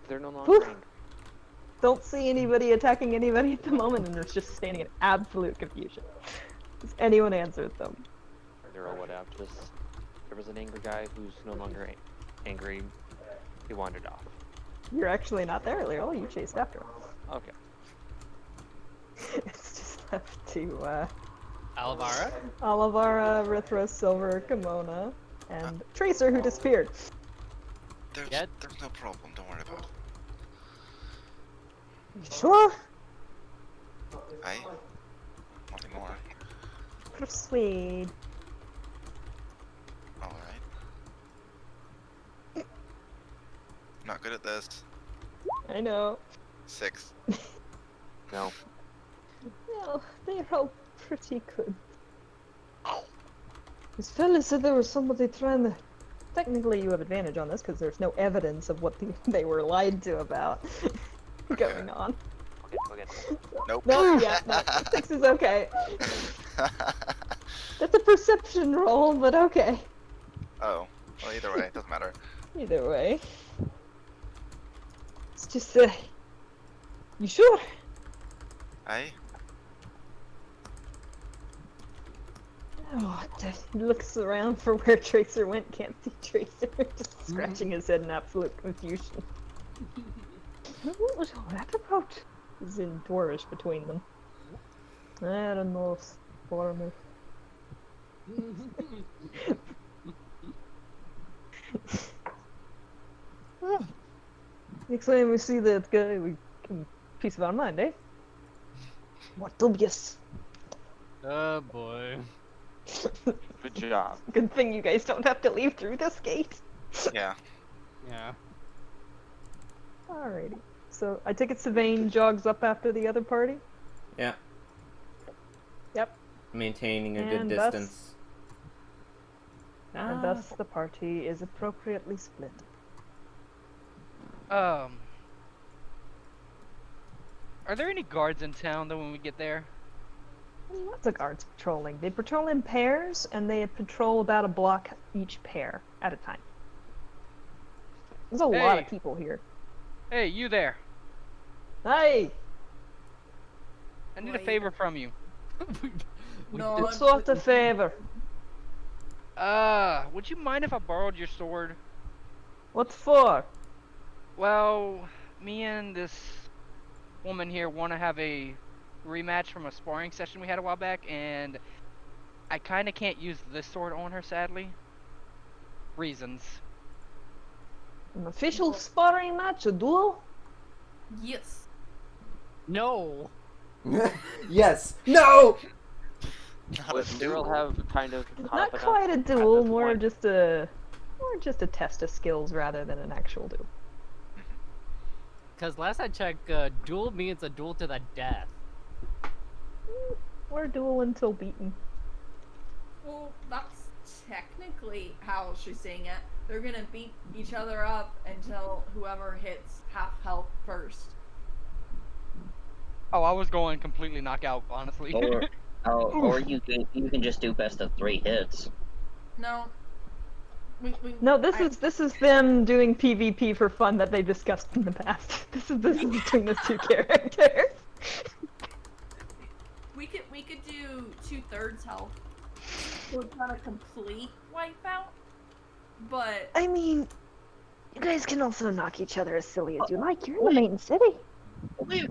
They're no Whew. longer angry. Don't see anybody attacking anybody at the moment, and there's just standing in absolute confusion. Does anyone answer them? Lirl would have just. There was an angry guy who's no longer angry. He wandered off. You're actually not there, Lirl. You chased after him. Okay. It's just left to, Alavara? Alavara, Rithra, Silver, Kimona, and Tracer, who disappeared. There's no problem. Don't worry about it. You sure? Aye. Nothing more. Persuade. Alright. Not good at this. I know. 6. No. No, they're all pretty good. This fella said there was somebody trying to... Technically you have advantage on this because there's no evidence of what they were lied to about going on. Okay. Nope. No, yeah, no, 6 is okay. That's a perception roll, but okay. Oh. Well, either way, it doesn't matter. Either way. It's just, you sure? Aye. Oh, he looks around for where Tracer went, can't see Tracer, just scratching his head in absolute confusion. What was all that about? He's in Dwarvish between them. I don't know if Farmer. Next time we see that guy, we can piece of our mind, eh? What dubious. Oh boy. Good job. Good thing you guys don't have to leave through this gate. Yeah. Yeah. Alrighty. So I take it Sevayn jogs up after the other party? Yeah. Yep. Maintaining a good And thus- distance. And thus the party is appropriately split. Are there any guards in town though when we get there? Lots of guards patrolling. They patrol in pairs, and they patrol about a block each pair at a time. There's a lot of Hey. people here. Hey, you there. Hey! I need a favor from you. What sort of favor? Would you mind if I borrowed your sword? What for? Well, me and this woman here want to have a rematch from a sparring session we had a while back, and I kind of can't use this sword on her, sadly. Reasons. An official sparring match? A duel? Yes. No. Yes. No. Would Lirl have kind of Not confidence quite a at duel, this more point? just a test of skills rather than an actual duel. Because last I checked, duel means a duel to the death. Or a duel until beaten. Well, that's technically how she's saying it. They're gonna beat each other up until whoever hits half health first. Oh, I was going completely knockout, honestly. Or you can just do best of 3 hits. No. No, this is them doing PvP for fun that they discussed in the past. This is between the two characters. We could do 2/3 health. So it's not a complete wipeout, but I mean, you guys can also knock each other as silly as you like. You're in the main city. Wait,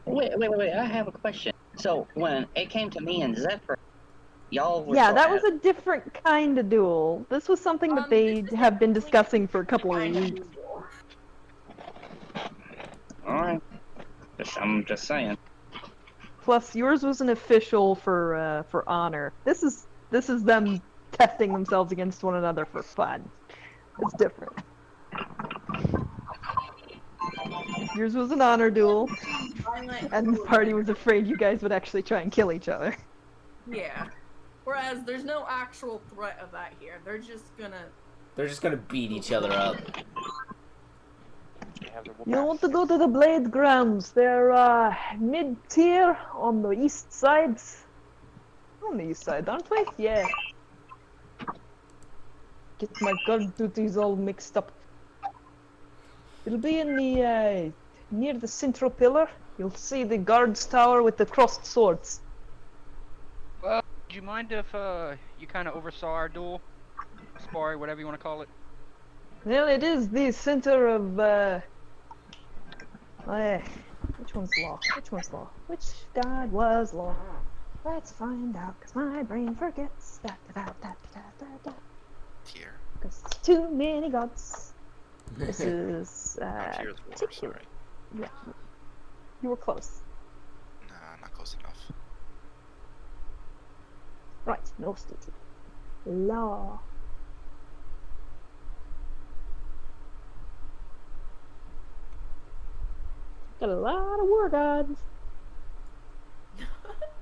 I have a question. So, when it came to me and Zephyr, y'all were... Yeah, that was a different kind of duel. This was something that they have been discussing for a couple of weeks. Alright. I'm just saying. Plus, yours was an official for honor. This is them testing themselves against one another for fun. It's different. Yours was an honor duel, and the party was afraid you guys would actually try and kill each other. yeah. Whereas there's no actual threat of that here. They're just gonna beat each other up. You want to go to the Blade Grounds. They're mid-tier on the east side. On the east side, aren't we? Yeah. get my guard duties all mixed up. It'll be in the near the central pillar. You'll see the guards tower with the crossed swords. Well, do you mind if you kind of oversaw our duel? Sparring, whatever you want to call it. Well, it is the center of which one's law? Which one's law? Which god was law? Let's find out, cause my brain forgets. Tier. Cause too many gods. This is Tier's war, particular. sorry. Yeah, you were close. Nah, not close enough. Right, no stitching. Law. Got a lot of war gods.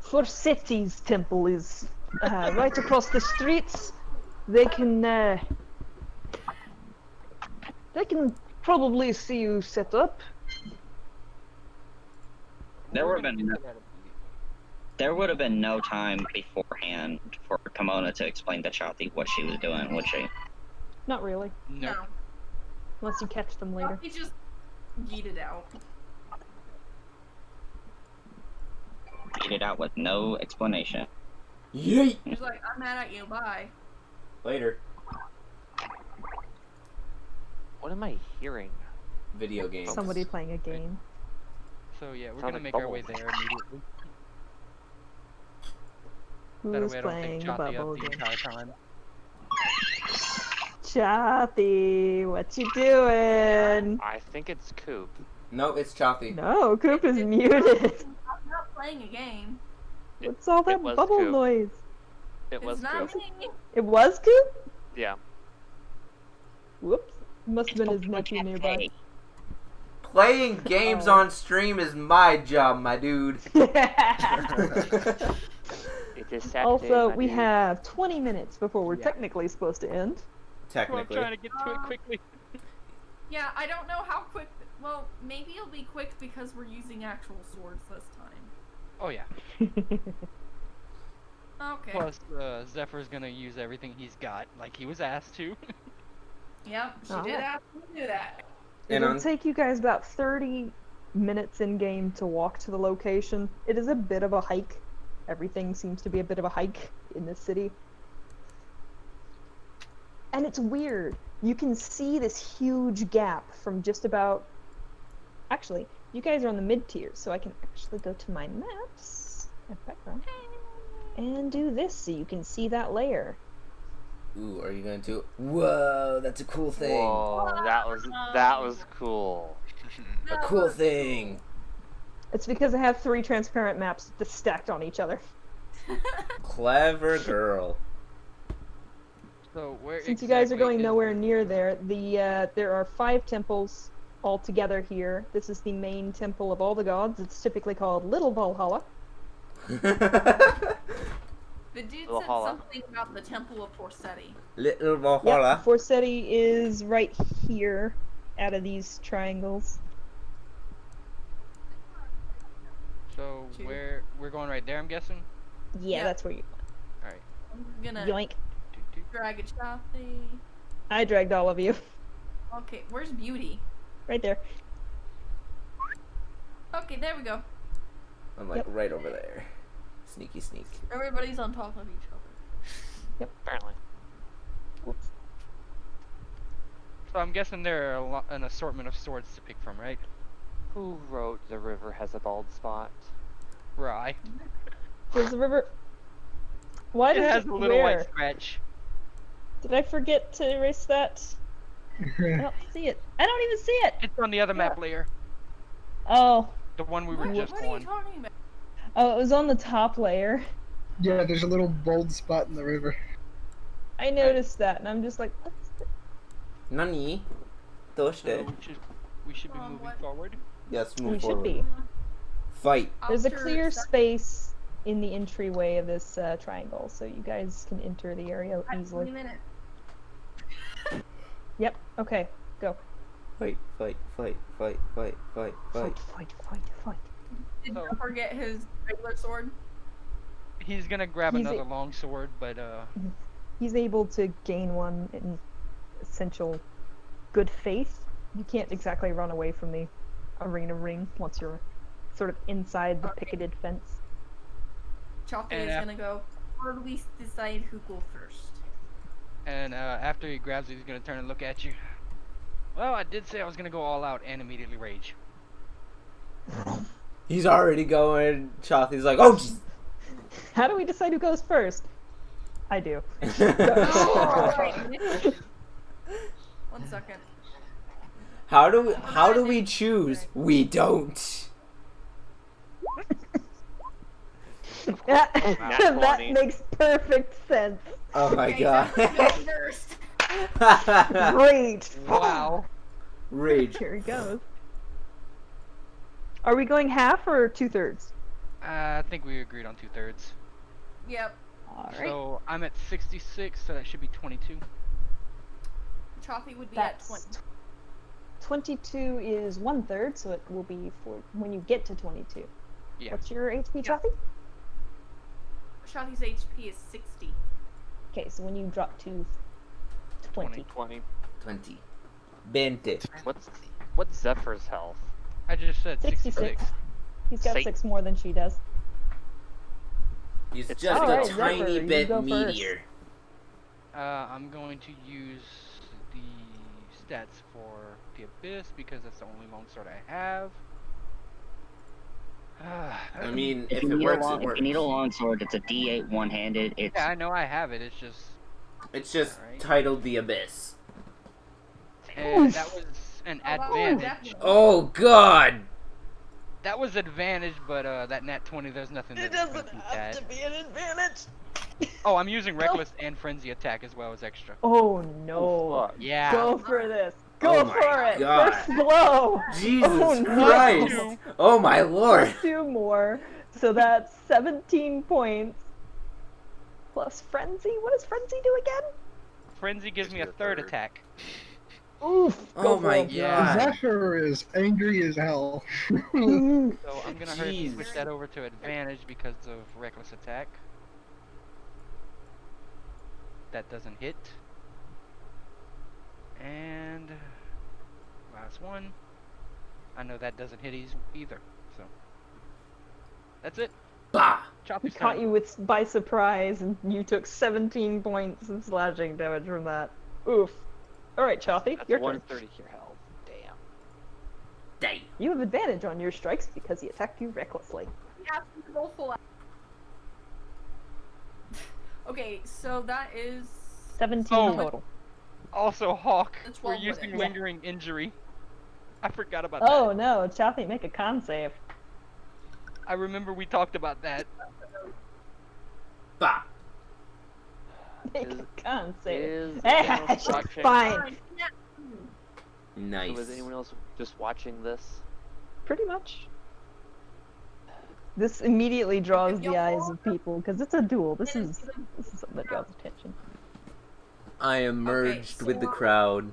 Forseti's temple is right across the streets. They can probably see you set up. There would have been no time beforehand for Kimona to explain to Chathi what she was doing, would she? Not really, No. unless you catch them later. He just yeeted out. Eat it out with no explanation. Yeet! He's like, I'm mad at you, bye. Later. What am I hearing? Video games. Somebody playing a game. So yeah, we're Sound gonna like make our way bubbles. there immediately. That Who's way I don't playing think a Chathi bubble up the game? entire time. Chathi, what you doing? I think it's Coop. No, it's Chathi. No, Coop is muted. I'm not playing a game. What's all that was bubble Coop. noise? It was It's not Coop. me. It was Coop? Yeah. Whoops. Must have been his nephew nearby. Playing games Oh. on stream is my job, my dude. It is Saturday, Also, my we dude. have 20 minutes before we're Yeah. technically supposed to end. Well, I'm Technically. trying to get to it quickly. Yeah, I don't know how quick. Well, maybe it'll be quick because we're using actual swords this time. Oh yeah. Okay. Plus, Zephyr's gonna use everything he's got, like he was asked to. Yep, she Oh. did ask me to do that. And It'll on- take you guys about 30 minutes in game to walk to the location. It is a bit of a hike. Everything seems to be a bit of a hike in this city. And it's weird. You can see this huge gap from just about... Actually, you guys are on the mid-tier, so I can actually go to my maps and background and do this so you can see that layer. Ooh, are you going to? Whoa, that's a cool thing. Whoa, that was cool. A cool thing. It's because I have 3 transparent maps just stacked on each other. Clever girl. So where Since you guys are exactly going is- nowhere near there, there are 5 temples all together here. This is the main temple of all the gods. It's typically called Little Valhalla. The dude said Valhalla. something about the Temple of Forseti. Little Valhalla. Yep, Forseti is right here, out of these triangles. So Two. we're going right there, I'm guessing. Yeah, Yep. that's where you. I'm gonna Yoink! drag a Chathi. I dragged all of you. Okay, where's Beauty? Right there. Okay, there we go. I'm like right over there. Sneaky sneak. Everybody's on top of each other. Apparently. So I'm guessing there are an assortment of swords to pick from, right? Who wrote The River Has a Bald Spot? Rye. There's the river. Why It did has you a little where? white scratch. Did I forget to erase that? I don't see it. I don't even see it. It's on the other map layer. Oh, The one we were What, just what are you on. talking about? oh, it was on the top layer. Yeah, there's a little bold spot in the river. I noticed that, and I'm just like, what's this? Nani? So Toshite. we should be moving What? forward. Yes, We move should forward. be. Fight. There's a After clear Sa- space in the entryway of this triangle, so you guys can enter the area Wait a easily. minute. Yep. Okay. Go. Fight, fight, fight, fight, fight, fight, fight. Fight. Did So- you forget his regular sword? He's gonna grab He's another long sword, but He's able to gain one in essential good faith. You can't exactly run away from the arena ring once you're sort of inside the picketed fence. Chathi And is gonna go. How do we decide who go first? And after he grabs it, he's gonna turn and look at you. Well, I did say I was gonna go all out and immediately rage. He's already going. Chathi's like, oh, jeez. How do we decide who goes first? I do. One second. How do we choose? We don't. That makes perfect sense. Oh my Okay, god. Zephyr goes first. Great. Wow. Rage. Here he goes. Are we going half or 2/3? I think we agreed on 2/3. Yep. All right. So I'm at 66, so that should be 22. Chathi would be That's at 20. 22 is 1/3, so it will be for when you get to 22. Yeah. What's your HP, Chathi? Chathi's HP is 60. Okay, so when you drop to 20. 20. 20. 20. What's Zephyr's health? I just said 66. He's got Say- 6 more than she does. He's It's just alright, a tiny Zephyr, you bit go first. meatier. I'm going to use the stats for the Abyss because that's the only longsword I have. I mean, If if you it need works, a it if works. you need a longsword, it's a D8 one-handed. It's Yeah, I know I have it. It's just It's titled The Abyss. and that was an advantage. Zephyr. Oh god! That was advantage, but that nat 20, there's nothing that can beat that. be an advantage. Oh, I'm using reckless and frenzy attack as well as extra. Oh no. Fuck. Yeah. Go for this. Go Oh my for it. God. First blow. Jesus Oh, no. Christ! Oh my lord! 2 more. So that's 17 points. Plus frenzy. What does frenzy do again? Frenzy gives me a third attack. Oof. Oh my him. Yeah. Zephyr is angry as hell. So I'm gonna hurry Jeez. and switch that over to advantage because of reckless attack. That doesn't hit. And last one. I know that doesn't hit either. So that's it. Bah! He Chopper's caught turn. you by surprise, and you took 17 points of slashing damage from that. Oof. Alright, Chathi, That's your turn. 130 your health. Damn. Damn. You have advantage on your strikes because he attacked you recklessly. Yeah, roll full. Okay, so that is 17 Oh. total. Also, Hawk, It's we're 12 with using it. lingering injury. I forgot about Oh that. no, Chathi, make a con save. I remember we talked about that. Bah! Make Is- a con save. Is Eh, anyone else watching? Fine. Nice. Was anyone else just watching this? Pretty much. This immediately draws the eyes of people because it's a duel. This is something that draws attention. I am merged with the so- crowd.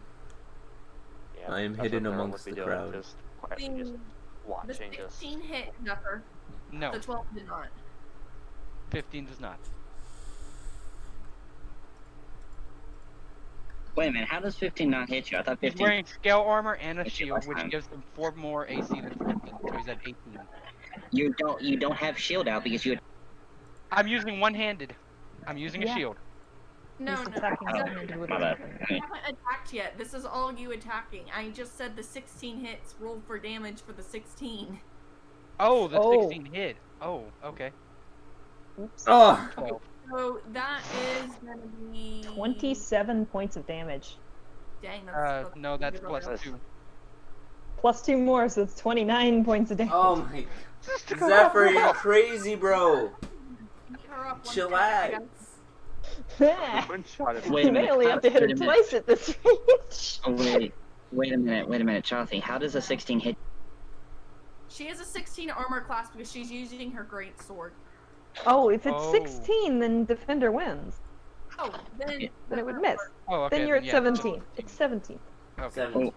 Yeah, I am that's hidden what Ryan amongst would be the doing, crowd. Just quietly, just The watching, just. 16 hit Zephyr. No, The 12 did not. 15 does not. Wait a minute, how does 15 not hit you? I thought He's 15. wearing scale armor and a Hit you shield, last which time. gives him 4 more AC than 15, so he's at 18. You don't have shield out because you. I'm using one-handed. I'm using a Yeah. shield. No, He's no. attacking Oh, one-handed with my his bad. weapon. You haven't attacked yet. This is all you attacking. I just said the 16 hits roll for damage for the 16. Oh, the Oh. 16 hit. Oh, okay. Oops. Oh! 12. So that is gonna be 27 points of damage. Dang, that's No, that's good plus roll. 2. Plus 2 more, so it's 29 points of damage. Oh my... Zephyr, you're crazy, bro! Beat her up one Chillax. second. One-shot it. Wait a You may minute, only have to hit her wait a minute. twice at this range. Oh, wait a minute, Chathi. How does a 16 hit? She has a 16 armor class because she's using her great sword. Oh, if it's Oh. 16, then defender wins. Oh, then Then it would miss. Oh, okay. Then you're at yeah. 17. It's 17. Okay. 7.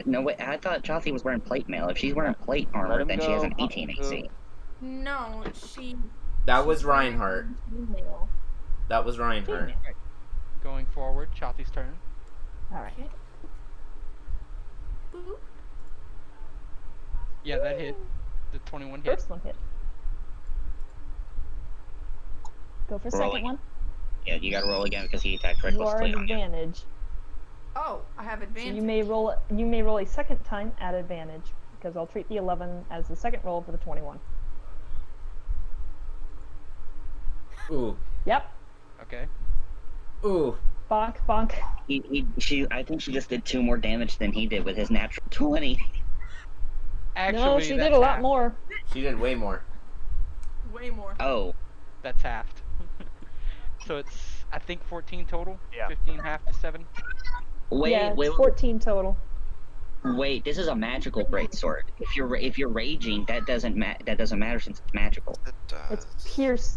No, wait, I thought Chathi was wearing plate mail. If she's wearing plate Let armor, him then she has an go. 18 AC. No, she. That was she's wearing Ryanheart. chainmail. That was Ryanheart. Going forward, Chathi's turn. Alright. Okay. Boop. Yeah, that hit. The 21 hit. First one hit. Go for Roll second again. one. Yeah, you gotta roll again because he attacked You are recklessly at on you. advantage. Oh, I have So advantage. you may roll a second time at advantage, because I'll treat the 11 as the second roll for the 21. Ooh. Yep. Okay. Ooh. Bonk, bonk. I think she just did 2 more damage than he did with his natural 20. Actually, No, she that's did a lot half. more. She did way more. Way more. Oh. That's halved. So it's, I think, 14 total? Yeah. 15 half to 7? Wait, Yeah, it's wait, 14 total. wait. This is a magical greatsword. If you're raging, that doesn't matter since it's magical. It does.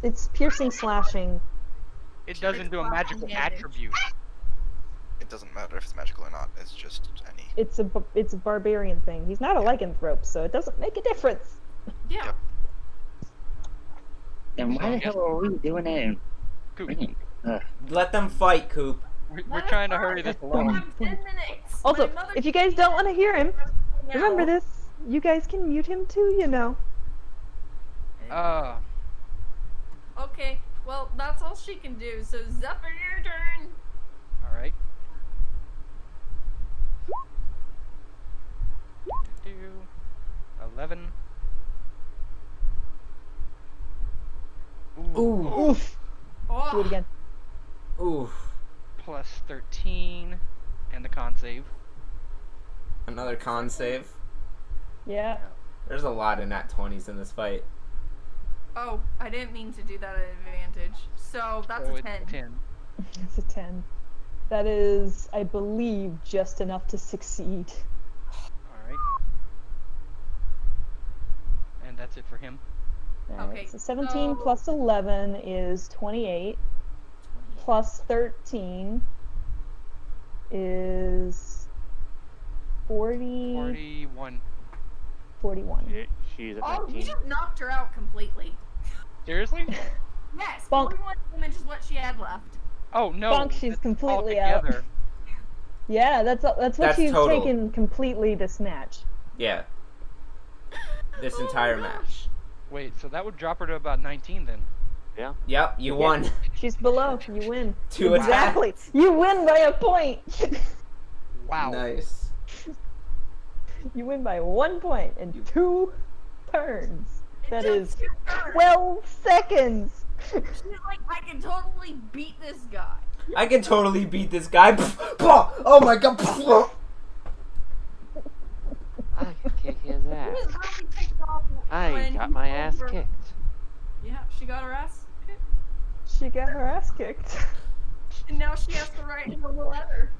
It's piercing, slashing. It doesn't do a magical attribute. It doesn't matter if it's magical or not. It's just any. It's a barbarian thing. He's not a lycanthrope, so it doesn't make a difference. Yeah. Yep. Then why the hell are we doing that in Coop. ringing? Let them fight, Coop. We're trying to hurry this We along. have 10 minutes. Also, My mother if you guys don't want to hear him, now. remember this. You guys can mute him too, you know. Okay, well, that's all she can do. So, Zephyr, your turn. Alright. 11. Ooh. Oof. Oh, Do it again. Ooh. Plus 13. And the con save. Another con save. Yeah. There's a lot of nat 20s in this fight. Oh, I didn't mean to do that at advantage. So, that's So a it's 10. 10. It's a 10. That is, I believe, just enough to succeed. Alright. And that's it for him. Alright, Okay, so 17 so- plus 11 is 28. Plus 13 is 40... 41. 41. She's at Oh, 19. you just knocked her out completely. Seriously? Yes, Bonk. 41 damage is what she had left. Oh no. Bonk, she's it's completely all out. together. Yeah, that's what That's she's total. taken completely this match. Yeah. This Oh entire my gosh. match. Wait, so that would drop her to about 19 then. Yep, you won. She's below. You win. 2 Exactly. attacks. You win by a point. Wow. Nice. You win by 1 point in 2 turns. That It took is 2 turns. 12 seconds. She's like, I can totally beat this guy. I can totally beat this guy. Oh my god. I can kick his She ass. was really ticked off I when got he my told ass her- kicked. Yeah, she got her ass kicked. She got her ass kicked. And now she has to write him a letter.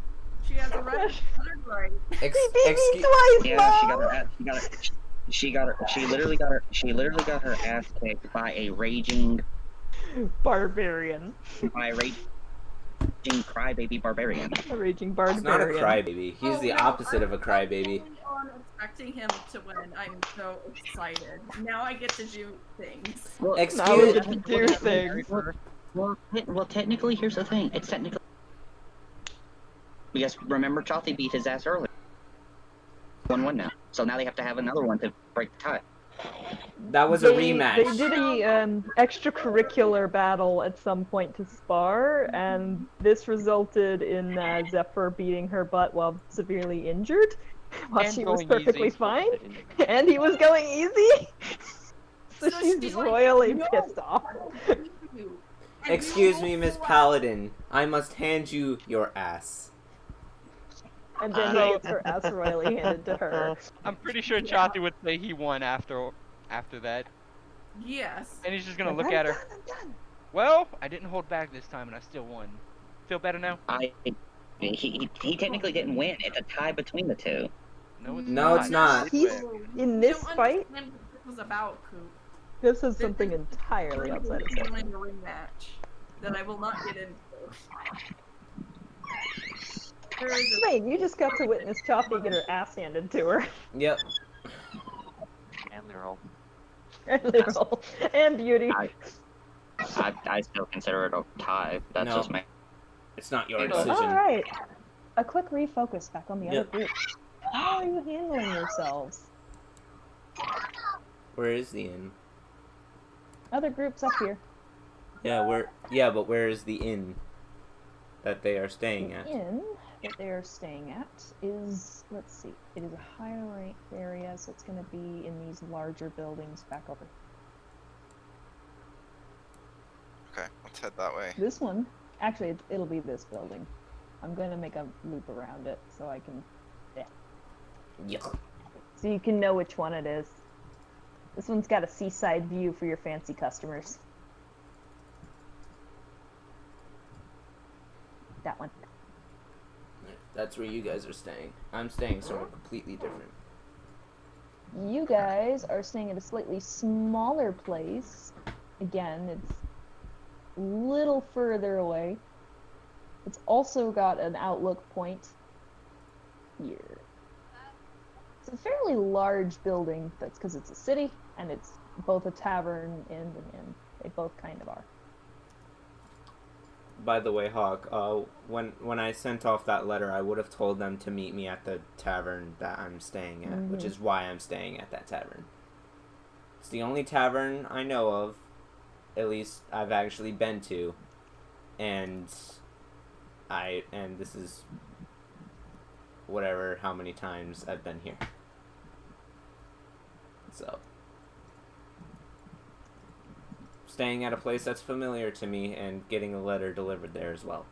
She has to write a letter to write. He beat me twice, Yeah, she got Mom! her ass. She literally got her ass kicked by a raging Barbarian. crybaby barbarian. A raging He's barbarian. not a crybaby. He's Oh, the no, opposite of a I'm crybaby. totally on expecting him to win. I'm so excited. Now I get to do things. Well, Now we Excuse. get to do things. Well, technically, here's the thing. It's technically because remember, Chathi beat his ass earlier. 1-1 now, so now they have to have another one to break the tie. That was a rematch. They did a extracurricular battle at some point to spar, and this resulted in Zephyr beating her butt while severely injured, while And she was going perfectly easy. fine, and he was going easy. So So she's she's like, royally "No, pissed off. you." And Excuse you me, Miss pull out- Paladin. I must hand you your ass. And then he gets her ass royally handed to her. I'm pretty sure Chathi would say he won after that. Yes. And he's just gonna Like, look I'm at her. done, I'm done. Well, I didn't hold back this time and I still won. Feel better now? He technically didn't win. It's a tie between the two. No, it's No, it's not. He's in this Don't fight. understand what this was about, Coop. This is something entirely outside of This is Zephyr. a rematch that I will not get into. There is a Sevayn, you just got to witness Chathi get her ass handed to her. Yep. And Lirl. And Lirl. And Beauty. I still consider it a tie. That's No. just me. It's not your You know- decision. Alright. A quick refocus back on the other Yep. group. How are you handling yourselves? Where is the inn? Other groups up here. Yeah, but where is the inn that they are staying The at? inn that they are staying at is, let's see, it is a higher rank area, so it's going to be in these larger buildings back over. Okay, let's head that way. This one, actually, it'll be this building. I'm going to make a loop around it so I can, Yeah. so you can know which one it is. This one's got a seaside view for your fancy customers. That one. That's where you guys are staying. I'm staying somewhere completely different. You guys are staying at a slightly smaller place. Again, it's a little further away. It's also got an outlook point here. It's a fairly large building. That's because it's a city, and it's both a tavern and an inn. They both kind of are. By the way, Hawk, when I sent off that letter, I would have told them to meet me at the tavern that I'm staying at, which is why I'm staying at that tavern. It's the only tavern I know of, at least I've actually been to, and this is whatever how many times I've been here. So, staying at a place that's familiar to me and getting a letter delivered there as well.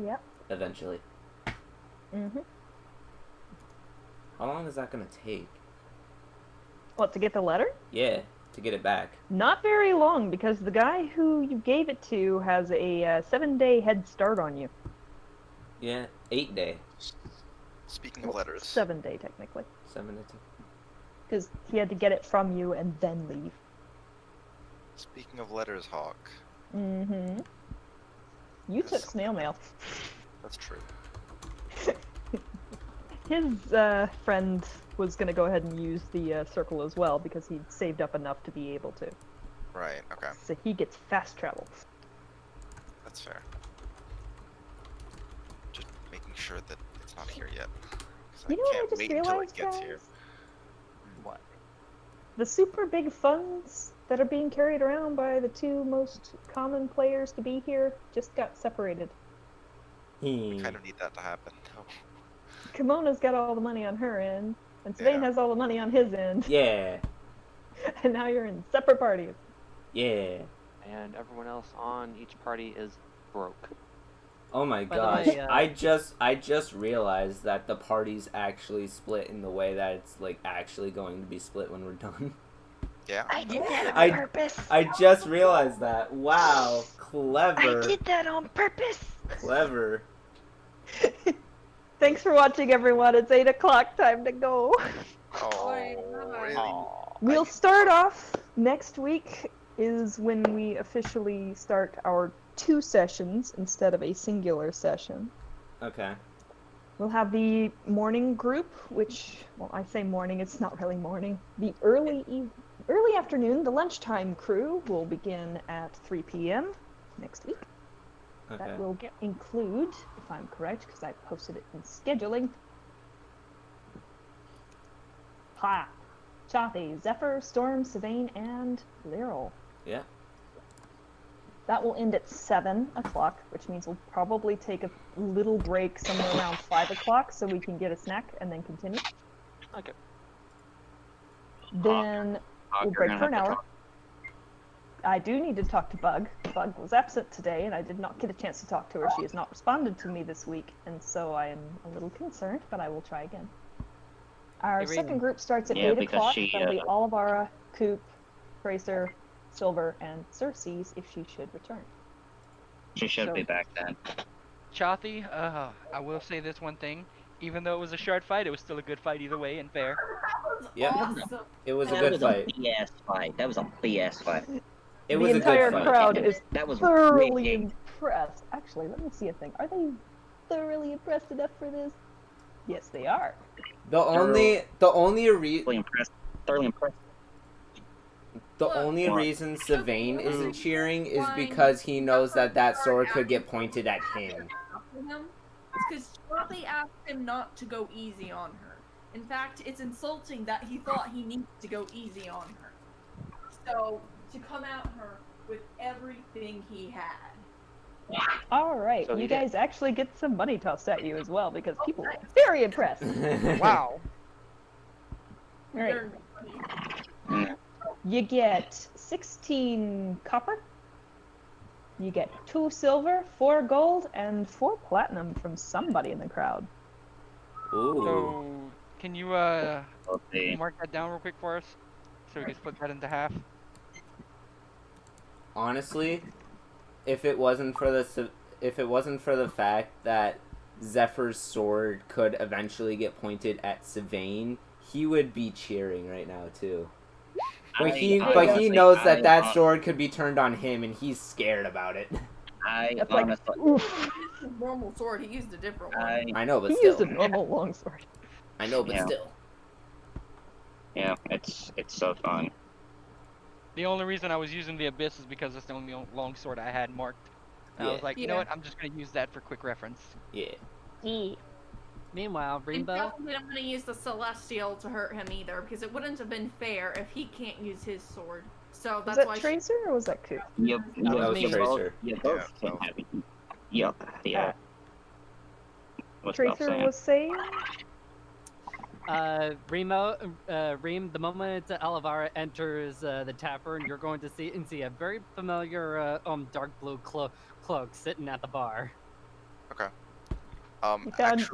Yep. Eventually. Mm-hmm. How long is that going to take? What, to get the letter? Yeah, to get it back. Not very long, because the guy who you gave it to has a 7-day head start on you. Yeah, 8-day. Speaking of letters. 7-day, technically. 7 to 2. Because he had to get it from you and then leave. Speaking of letters, Hawk. Mm-hmm. You took snail mail. That's true. His friend was going to go ahead and use the circle as well, because he'd saved up enough to be able to. Right, okay. So he gets fast travel. That's fair. Just making sure that it's not here yet. 'Cause You know what I can't just wait until it realized, gets guys? here. What? The super big funds that are being carried around by the two most common players to be here just got separated. We kind of need that to happen, though. Kimona's got all the money on her end, and Sevayn has all the money on his end. Yeah. And now you're in separate parties. Yeah. And everyone else on each party is broke. Oh my By the gosh. way, I just realized that the party's actually split in the way that it's like actually going to be split when we're done. Yeah. I did that on purpose. I just realized that. Wow. Clever. I did that on purpose. Clever. Thanks for watching, everyone. It's 8 o'clock. Time to go. Oh, really? We'll start off next week is when we officially start our 2 sessions instead of a singular session. Okay. We'll have the morning group, which, well, I say morning, it's not really morning. The early afternoon, the lunchtime crew will begin at 3 p.m. next week. Okay. That will include, if I'm correct, because I posted it in scheduling, Chathi, Zephyr, Storm, Sevayn, and Lirl. Yeah. That will end at 7 o'clock, which means we'll probably take a little break somewhere around 5 o'clock so we can get a snack and then continue. Okay. Then we'll break for an hour. I do need to talk to Bug. Bug was absent today, and I did not get a chance to talk to her. She has not responded to me this week, and so I am a little concerned, but I will try again. Our second group starts at 8 o'clock. That'll be Alavara, Coop, Tracer, Silver, and Circes if she should return. She should be back then. Chathi, I will say this one thing. Even though it was a short fight, it was still a good fight either way and fair. Yeah. It was a That good was fight. a BS fight. That was a BS fight. It was a good entire fight. crowd is That was thoroughly rigged. impressed. Actually, let me see a thing. Are they thoroughly impressed enough for this? Yes, they are. The only Thoroughly impressed. Thoroughly impressed. The Look, only What? reason Sevayn isn't cheering is Why because he knows Zephyr that that started sword could get asking pointed at him. It's because Chathi asked him not to go easy on her. In fact, it's insulting that he thought he needed to go easy on her. So, to come at her with everything he had. All right, So he you did. guys actually get some money tossed at you as well because people were very impressed. Wow. All right, you get 16 copper. You get 2 silver, 4 gold, and 4 platinum from somebody in the crowd. Ooh. So, can you Okay. mark that down real quick for us, so we can split that into half? Honestly, if it wasn't for the fact that Zephyr's sword could eventually get pointed at Sevayn, he would be cheering right now too. But he knows that that sword could be turned on him, and he's scared about it. I That's like, honestly, oof. His normal sword, he used a different one. I know, but He still. used a normal longsword. I know, but Yeah. still. yeah, it's so fun. The only reason I was using the Abyss is because it's the only long sword I had marked. And I was Yeah. like, you know what, I'm just going to use that for quick reference. Yeah. Meanwhile, I Rheembow. definitely don't want to use the Celestial to hurt him either, because it wouldn't have been fair if he can't use his sword. So Was that's that why Tracer or was that Coop? You That was both, Tracer. you both Yeah, can have it. Yep, yeah. What's Bell Tracer saying? was saying? Reem, the moment Alavara enters the tavern, you're going to see a very familiar dark blue cloak sitting at the bar. Okay.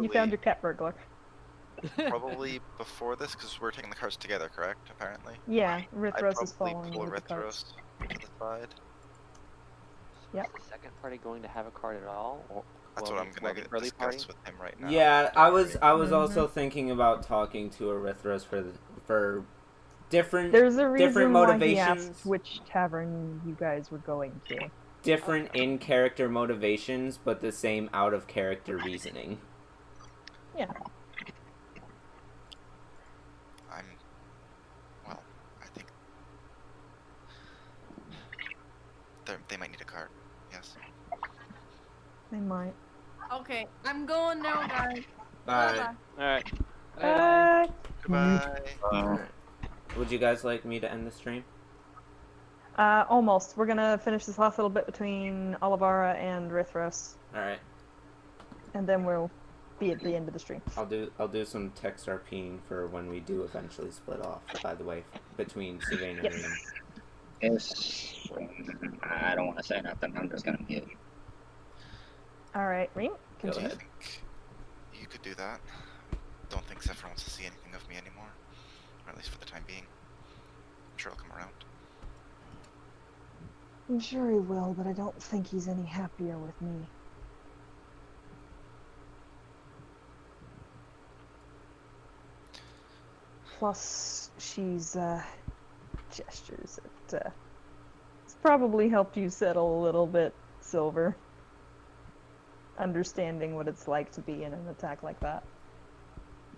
You found your cat burglar. Probably before this, because we're taking the cards together, correct? Apparently. Yeah, I'd Rithros is probably following pull you with the cards. Rithros to the side. Yep. Is the second party going to have a card at all? Or That's what I'm gonna discuss with him right now. Yeah, I was Mm-hmm. also thinking about talking to Erythros for different There's a reason different why he motivations. asked which tavern you guys were going to. Different in-character motivations, but the same out-of-character reasoning. Yeah. I think they might need a card. Yes. They might. Okay, I'm going now, guys. Bye. Alright. Goodbye. Alright. Would you guys like me to end the stream? Almost. We're gonna finish this last little bit between Alavara and Rithros, Alright. and then we'll be at the end of the stream. I'll do some text RPing for when we do eventually split off, by the way, between Sevayn and Yes. Reem. It's, I don't want to say nothing. I'm just gonna mute. All right, Reem, Go continue. ahead. You could do that. Don't think Zephyr wants to see anything of me anymore, or at least for the time being. I'm sure I'll come around. I'm sure he will, but I don't think he's any happier with me. Plus, she's, gestures. It's probably helped you settle a little bit, Silver. Understanding what it's like to be in an attack like that.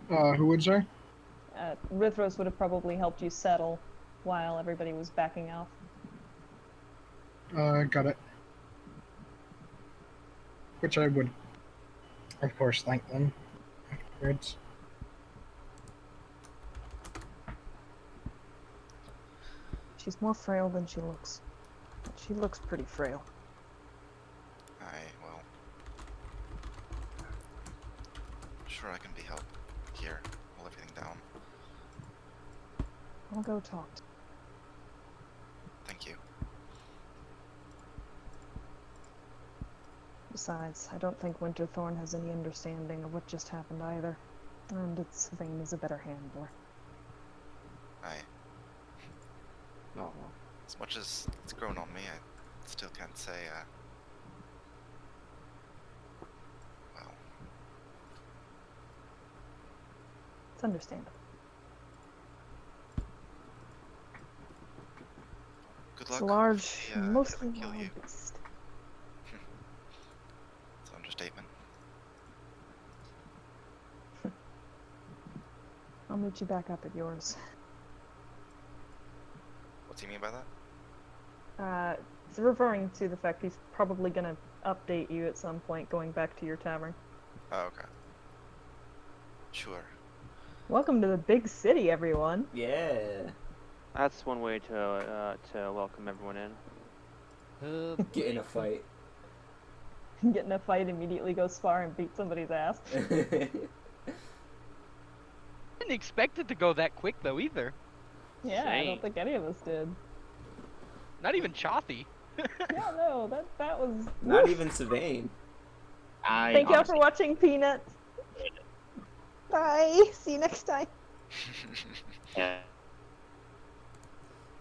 Who would, sorry? Rithros would have probably helped you settle while everybody was backing off. Got it. Which I would, of course, thank them afterwards. She's more frail than she looks. She looks pretty frail. Well, sure I can be help here. Hold everything down. I'll go talk to Thank you. Besides, I don't think Winterthorn has any understanding of what just happened either. And Sevayn is a better handler. Oh. As much as it's grown on me, I still can't say, well, It's understandable. good It's luck. a large, if they, mostly kill you. wild beast. It's an understatement. I'll meet you back up at yours. What's he mean by that? It's referring to the fact he's probably gonna update you at some point going back to your tavern. Oh, okay. Sure. Welcome to the big city, everyone. Yeah. That's one way to welcome everyone in. Get in a fight. Get in a fight, immediately go spar and beat somebody's ass. Didn't expect it to go that quick though either. Yeah, I Same. don't think any of us did. Not even Chathi. Yeah, no, that was... Not Woof. even Sevayn. Thank y'all for watching Peanuts. Bye. See you next time. Yeah.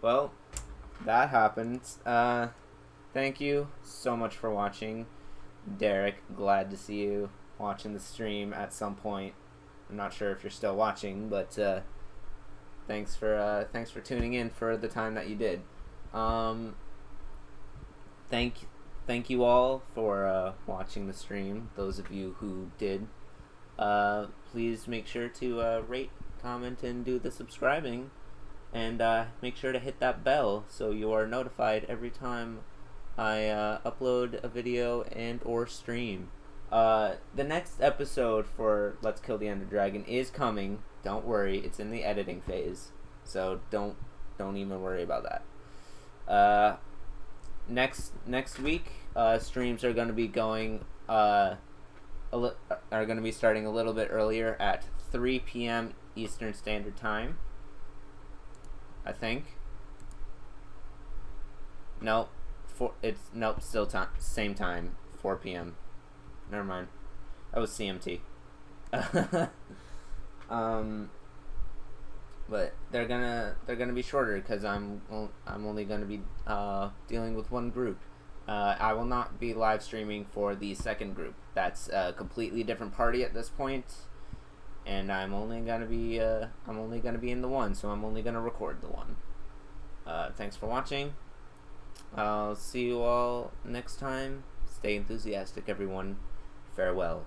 Well, that happens. Thank you so much for watching. Derek, glad to see you watching the stream at some point. I'm not sure if you're still watching, but thanks for tuning in for the time that you did. Thank you all for watching the stream. Those of you who did, please make sure to rate, comment, and do the subscribing, and make sure to hit that bell so you are notified every time I upload a video and or stream. The next episode for Let's Kill the Ender Dragon is coming. Don't worry, it's in the editing phase, so don't even worry about that. Next week, streams are going to be going are going to be starting a little bit earlier at 3 p.m. Eastern Standard Time. I think. Nope. Still time. Same time. 4 p.m. Never mind. That was CMT. But they're gonna be shorter because I'm only gonna be dealing with one group. I will not be live streaming for the second group. That's a completely different party at this point, and I'm only gonna be in the one, so I'm only gonna record the one. Thanks for watching. I'll see you all next time. Stay enthusiastic, everyone. Farewell.